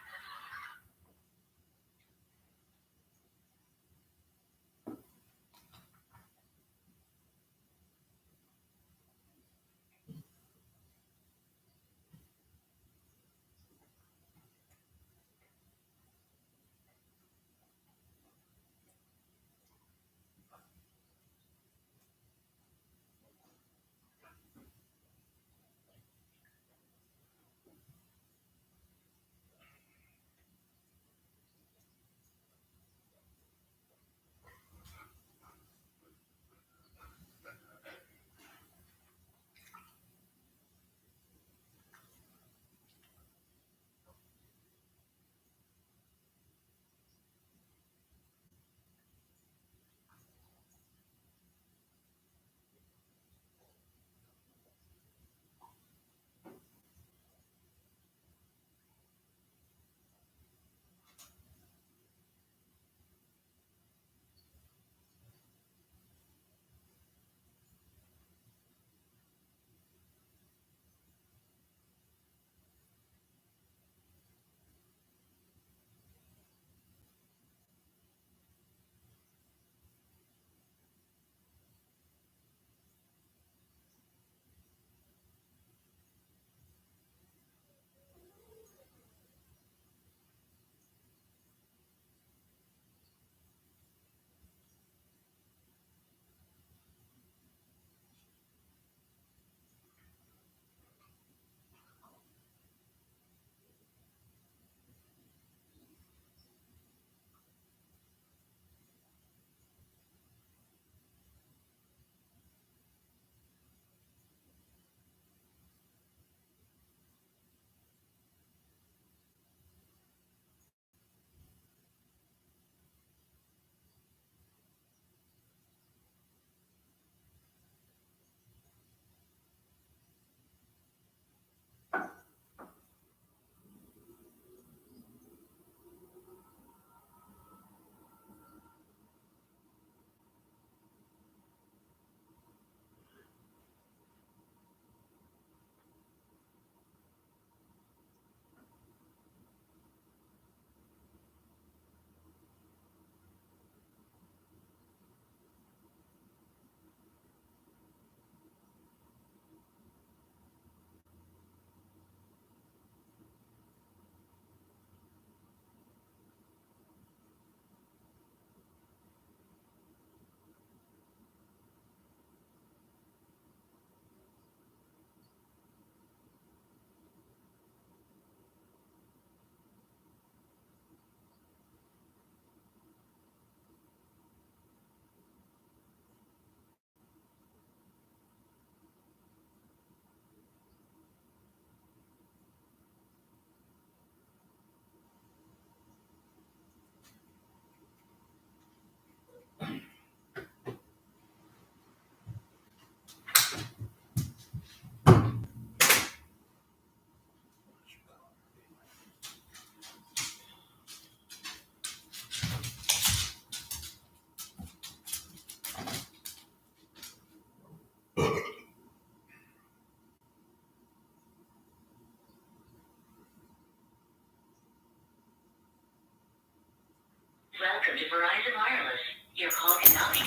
Welcome to Verizon Wireless. Your call cannot be.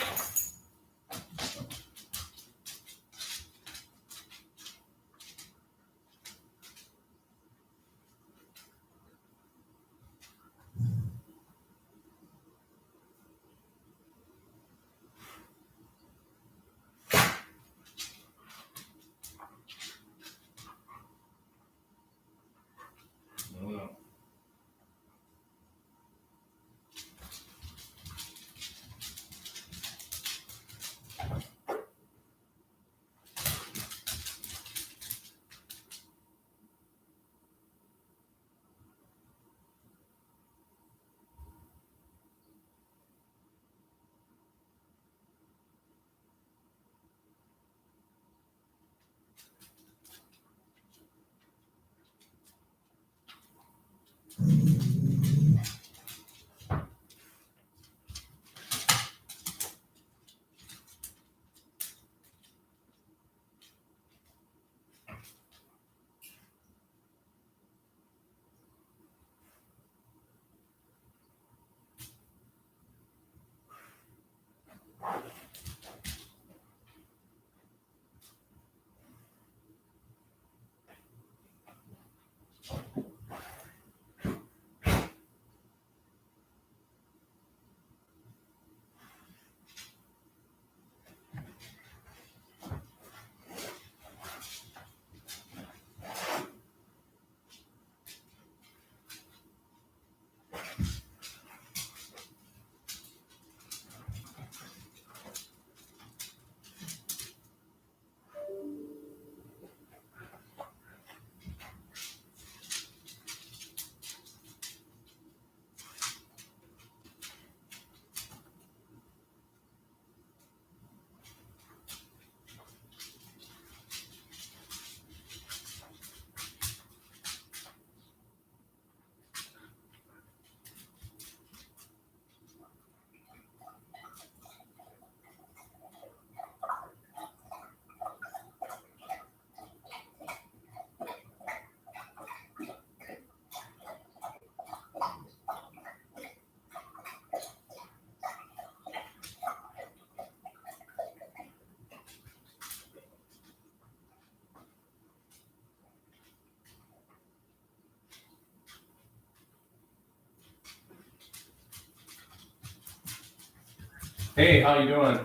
Hey, how you doing?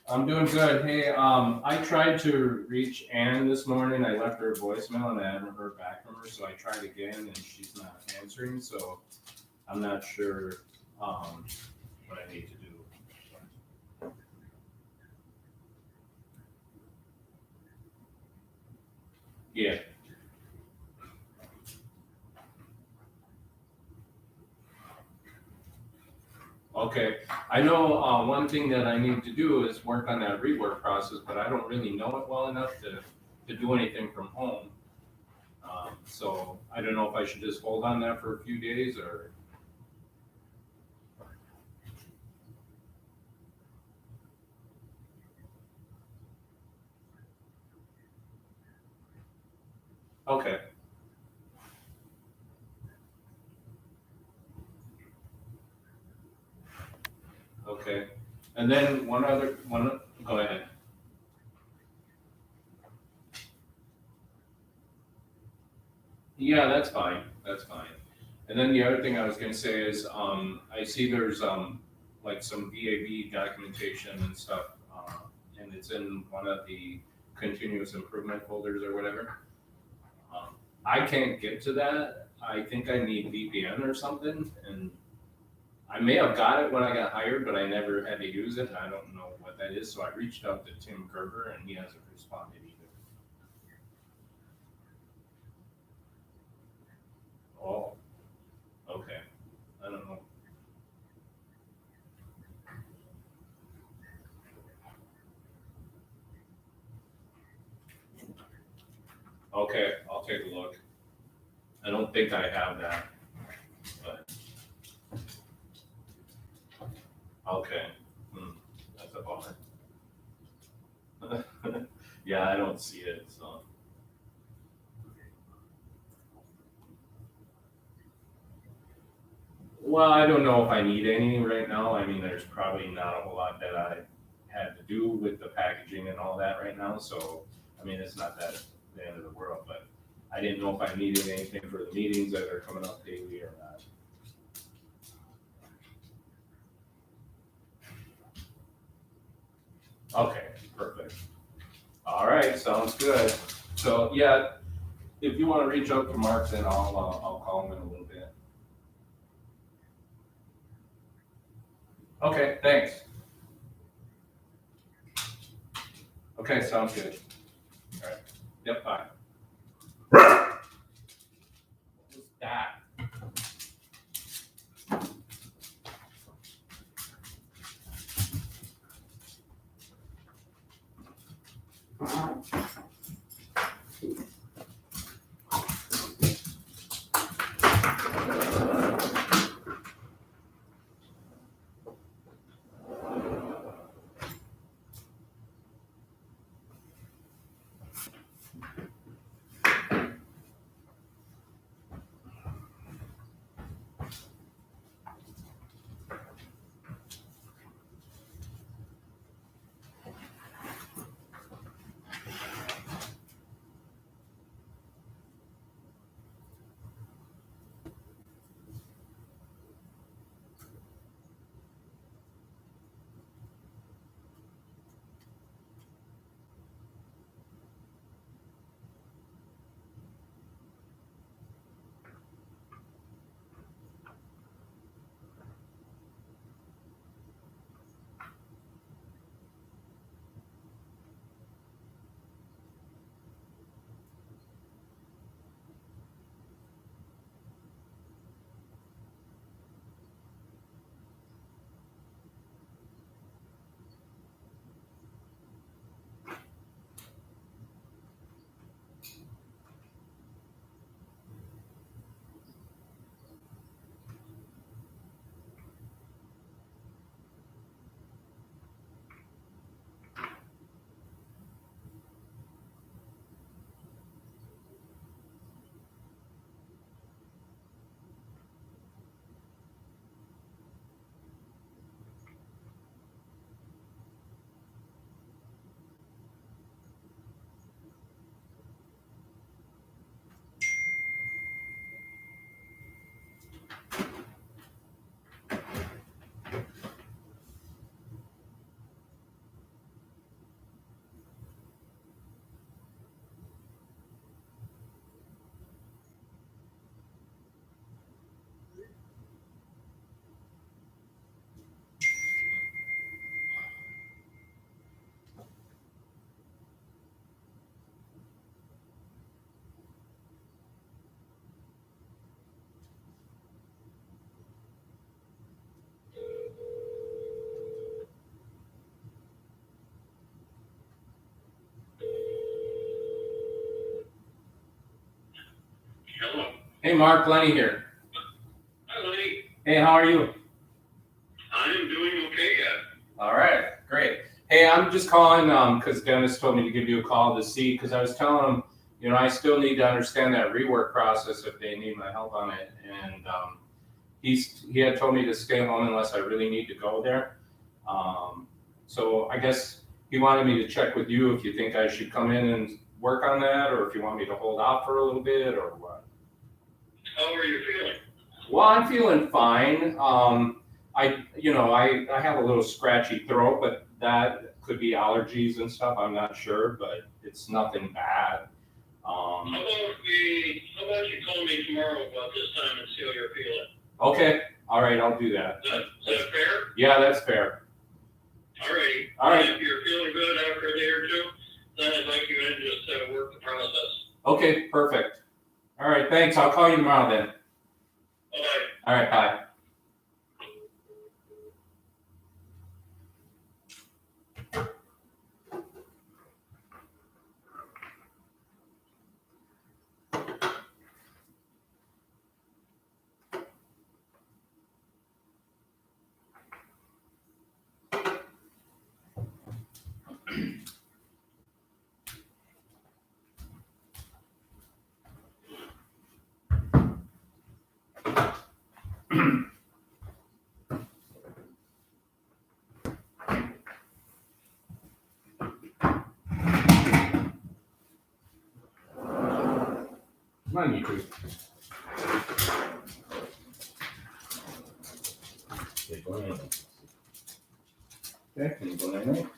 I'm doing good. Hey, I tried to reach Ann this morning. I left her a voicemail and I haven't heard back from her, so I tried again and she's not answering, so I'm not sure, what I need to do. Yeah. Okay, I know, one thing that I need to do is work on that rework process, but I don't really know it well enough to do anything from home. So I don't know if I should just hold on that for a few days or. Okay. Okay, and then go ahead. Yeah, that's fine. And then the other thing I was gonna say is, I see there's, like some VAB documentation and stuff, and it's in one of the continuous improvement folders or whatever. I can't get to that, I think I need VPN or something, and I may have got it when I got hired, but I never had to use it, and I don't know what that is, so I reached out to Tim Kerber and he hasn't responded either. Oh, okay, I don't know. Okay, I'll take a look. I don't think I have that, but. Okay, that's a bummer. Yeah, I don't see it, so. Well, I don't know if I need any right now. I mean, there's probably not a whole lot that I had to do with the packaging and all that right now, so, I mean, it's not that the end of the world, but I didn't know if I needed anything for the meetings that are coming up daily or not. Okay, perfect. All right, sounds good. So, yeah, if you wanna reach out to Mark, then I'll call him in a little bit. Okay, thanks. Okay, sounds good. All right, yep, bye. What was that? Hello. Hey, Mark, Lenny here. Hi, Lenny. Hey, how are you? I am doing okay yet. All right, great. Hey, I'm just calling because Dennis told me to give you a call to see, because I was telling him, you know, I still need to understand that rework process if they need my help on it. And he had told me to stay home unless I really need to go there. So I guess he wanted me to check with you if you think I should come in and work on that, or if you want me to hold out for a little bit, or what. How are you feeling? Well, I'm feeling fine. I have a little scratchy throat, but that could be allergies and stuff. I'm not sure, but it's nothing bad. How about you call me tomorrow about this time and see how you're feeling? Okay. All right. I'll do that. Is that fair? Yeah, that's fair. Alrighty. All right. And if you're feeling good after a day or two, then I'd like you to just work the process. Okay. Perfect. All right. Thanks. I'll call you tomorrow then. Bye. All right. Bye. Come on, you two. Okay, can you go in?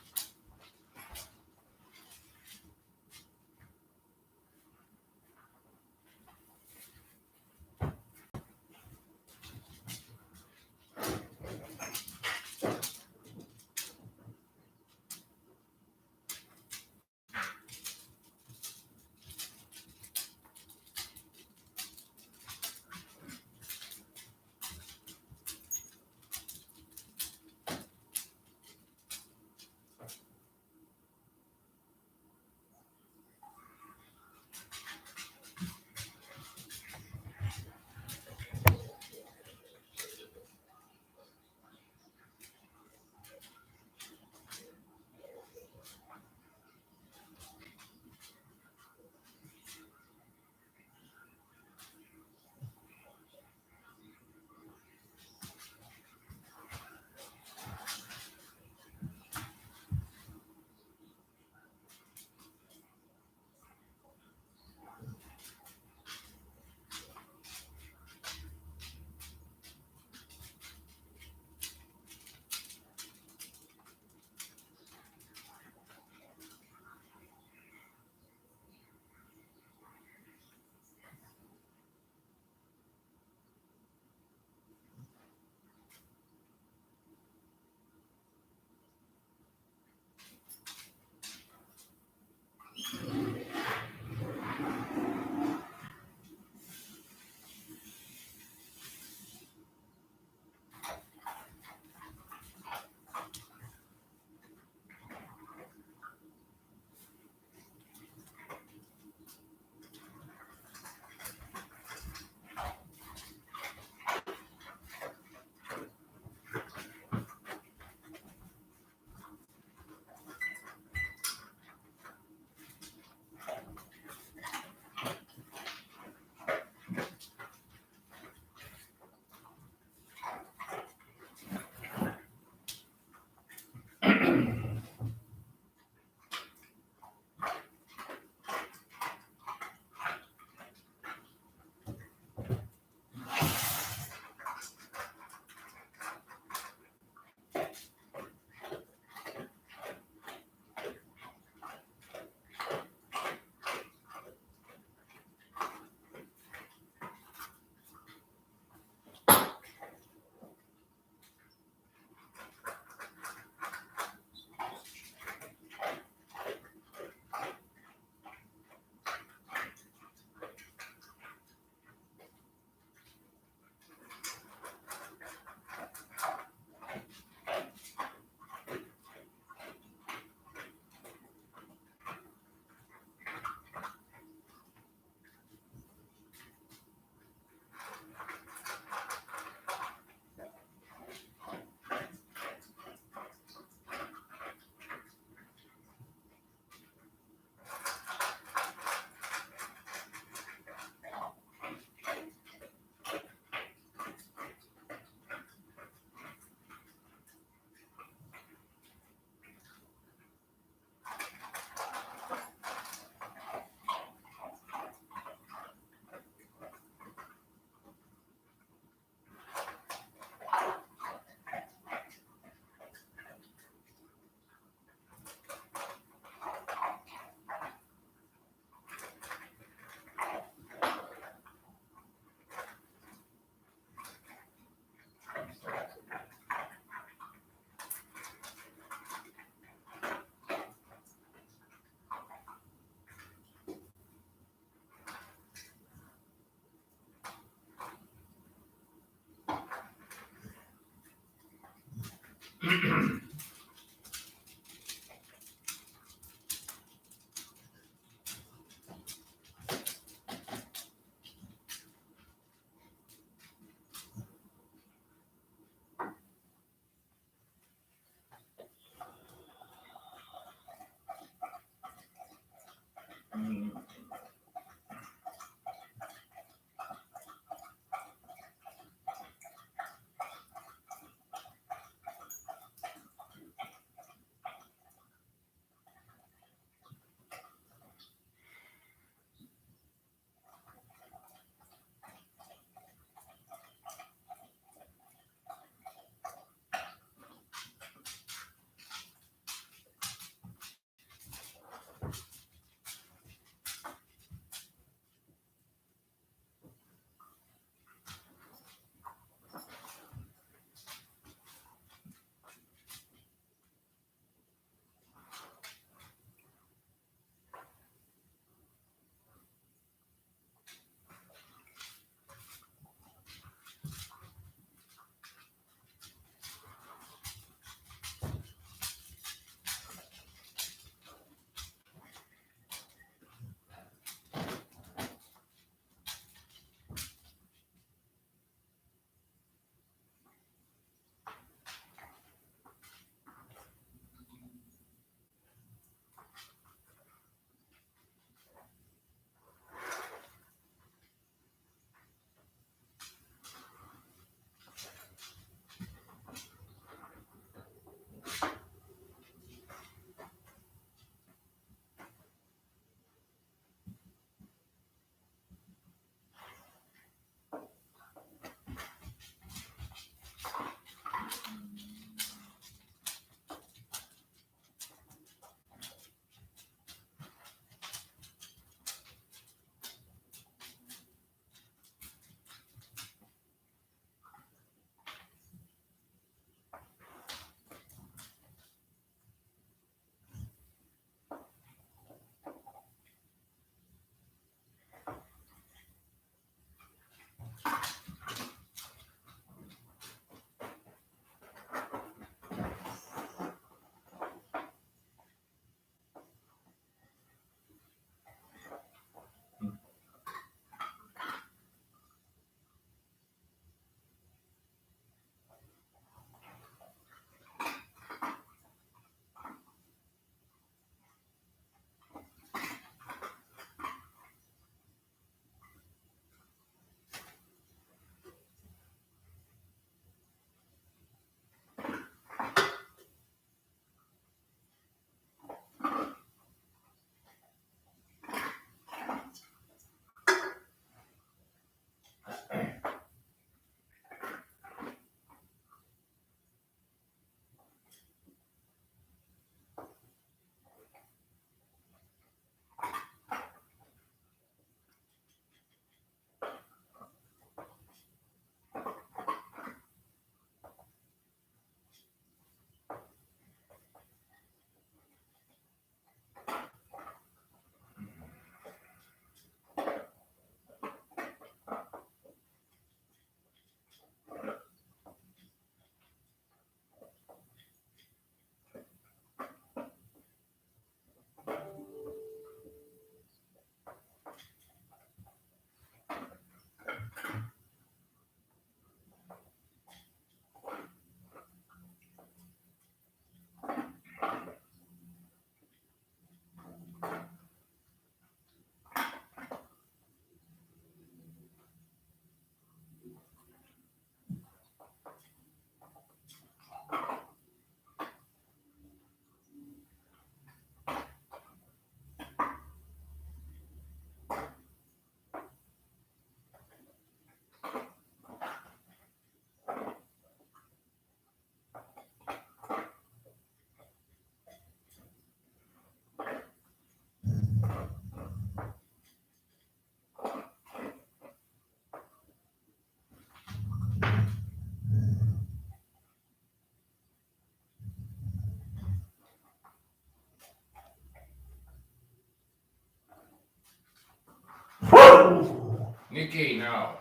Nikki, no.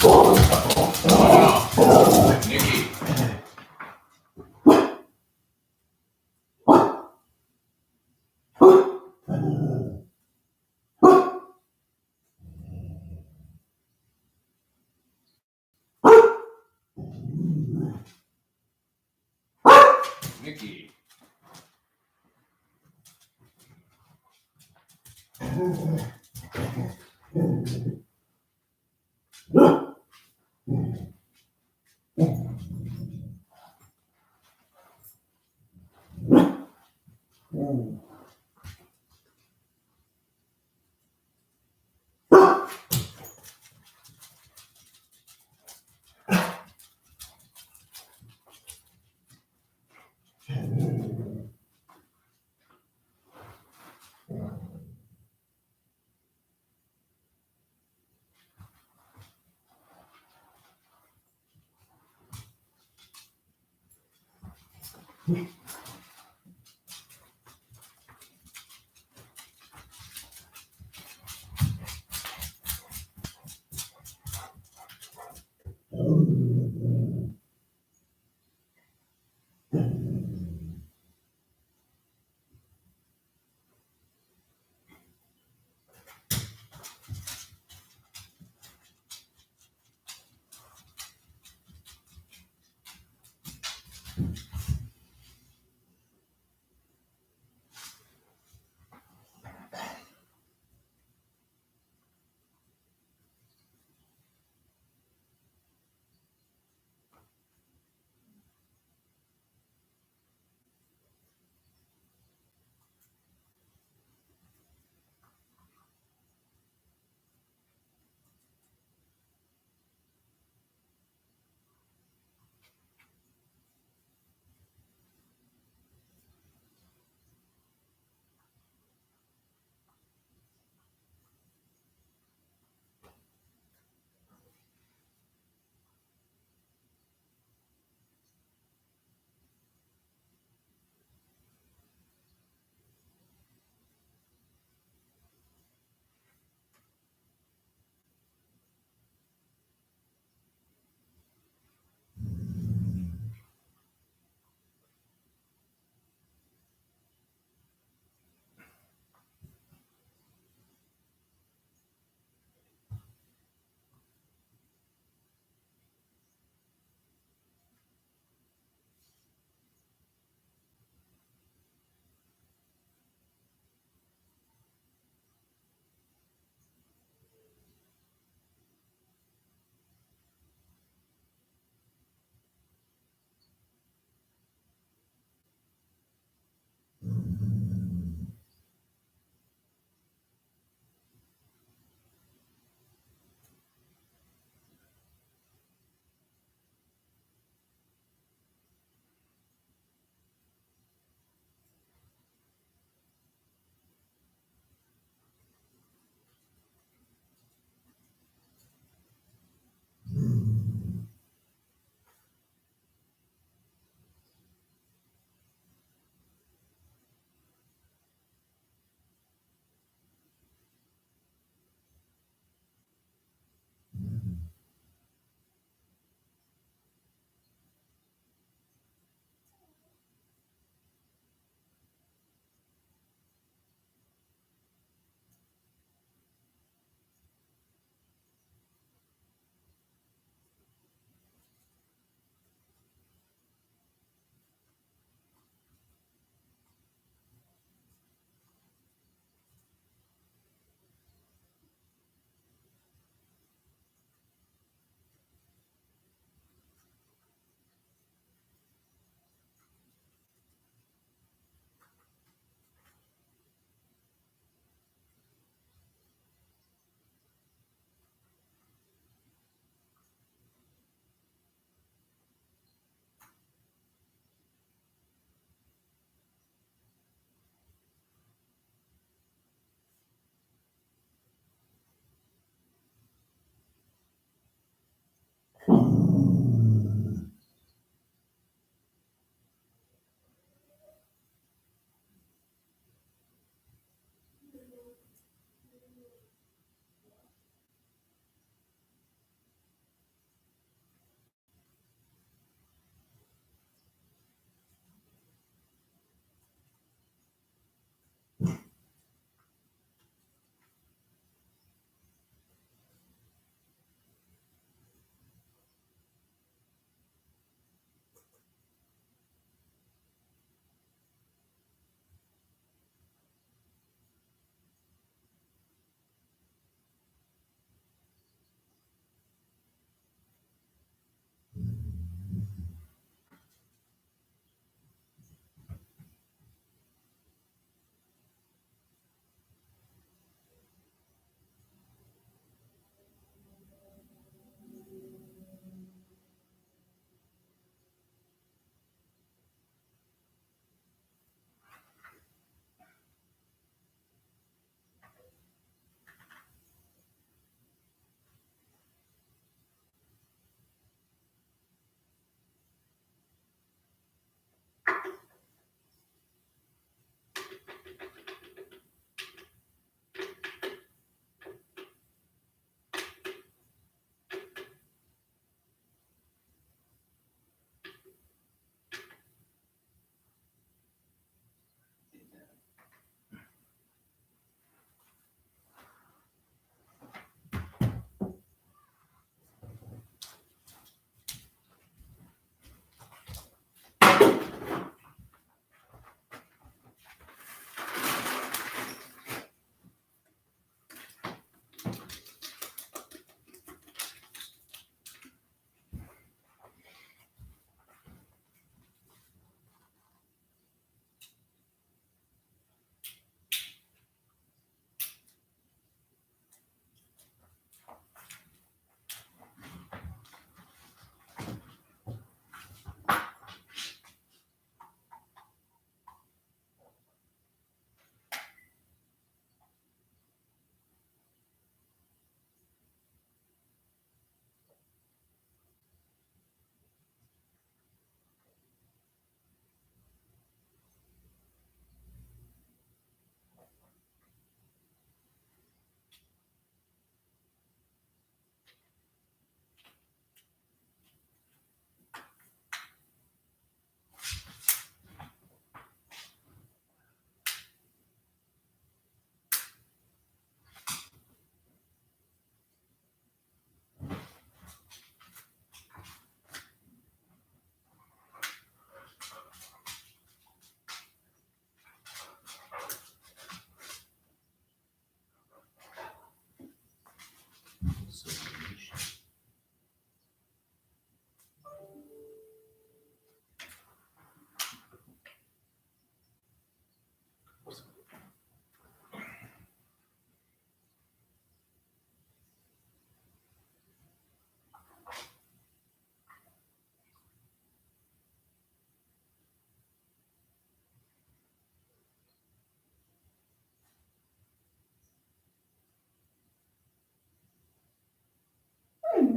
Nikki. Nikki.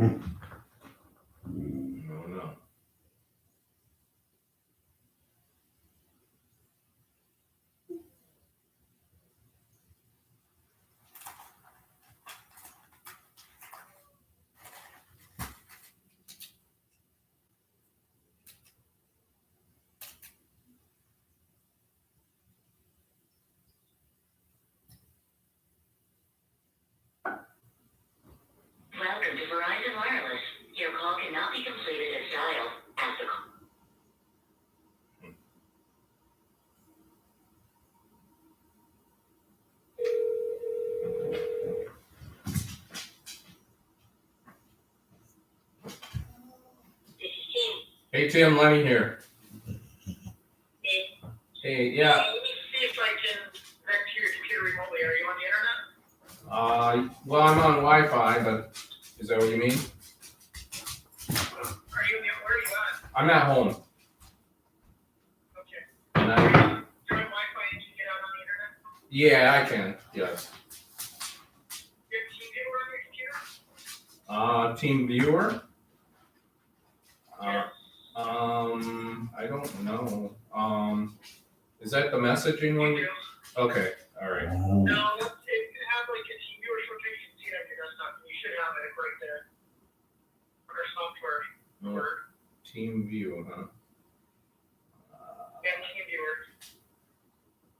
No. Welcome to Verizon Wireless. Your call cannot be completed as dialed. As the call. Hey Tim, Lenny here. Hey, yeah. Let me see if I can connect to your computer remotely. Are you on the internet? Well, I'm on Wi-Fi, but is that what you mean? Where are you at? I'm at home. Okay. And You're on Wi-Fi and you get out on the internet? Yeah, I can. Yes. You have TeamViewer on your computer? Team viewer. I don't know. Is that the messaging one? Okay. All right. No, if you have like a TeamViewer shortcut, you can see it on your desktop. You should have it right there. Under software. Team view, huh? Yeah, TeamViewer.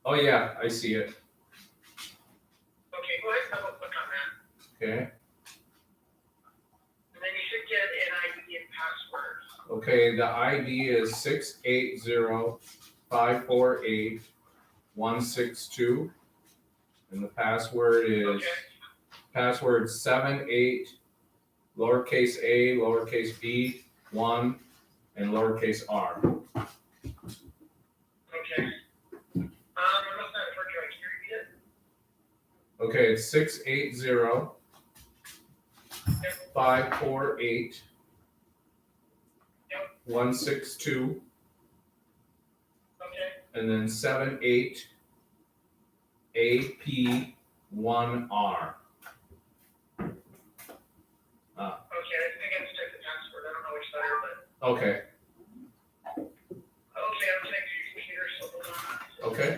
Oh yeah, I see it. Okay, go ahead and double click on that. Okay. And then you should get an ID and password. Okay, the ID is 680-548-162. And the password is password 78 lowercase a, lowercase b, 1, and lowercase r. Okay. I must not have heard you. Can you repeat it? Okay, it's 680 548 162. Okay. And then 78 AP1R. Okay, I think I have to check the password. I don't know which side, but. Okay. Okay, I'm checking your computer, so hold on. Okay.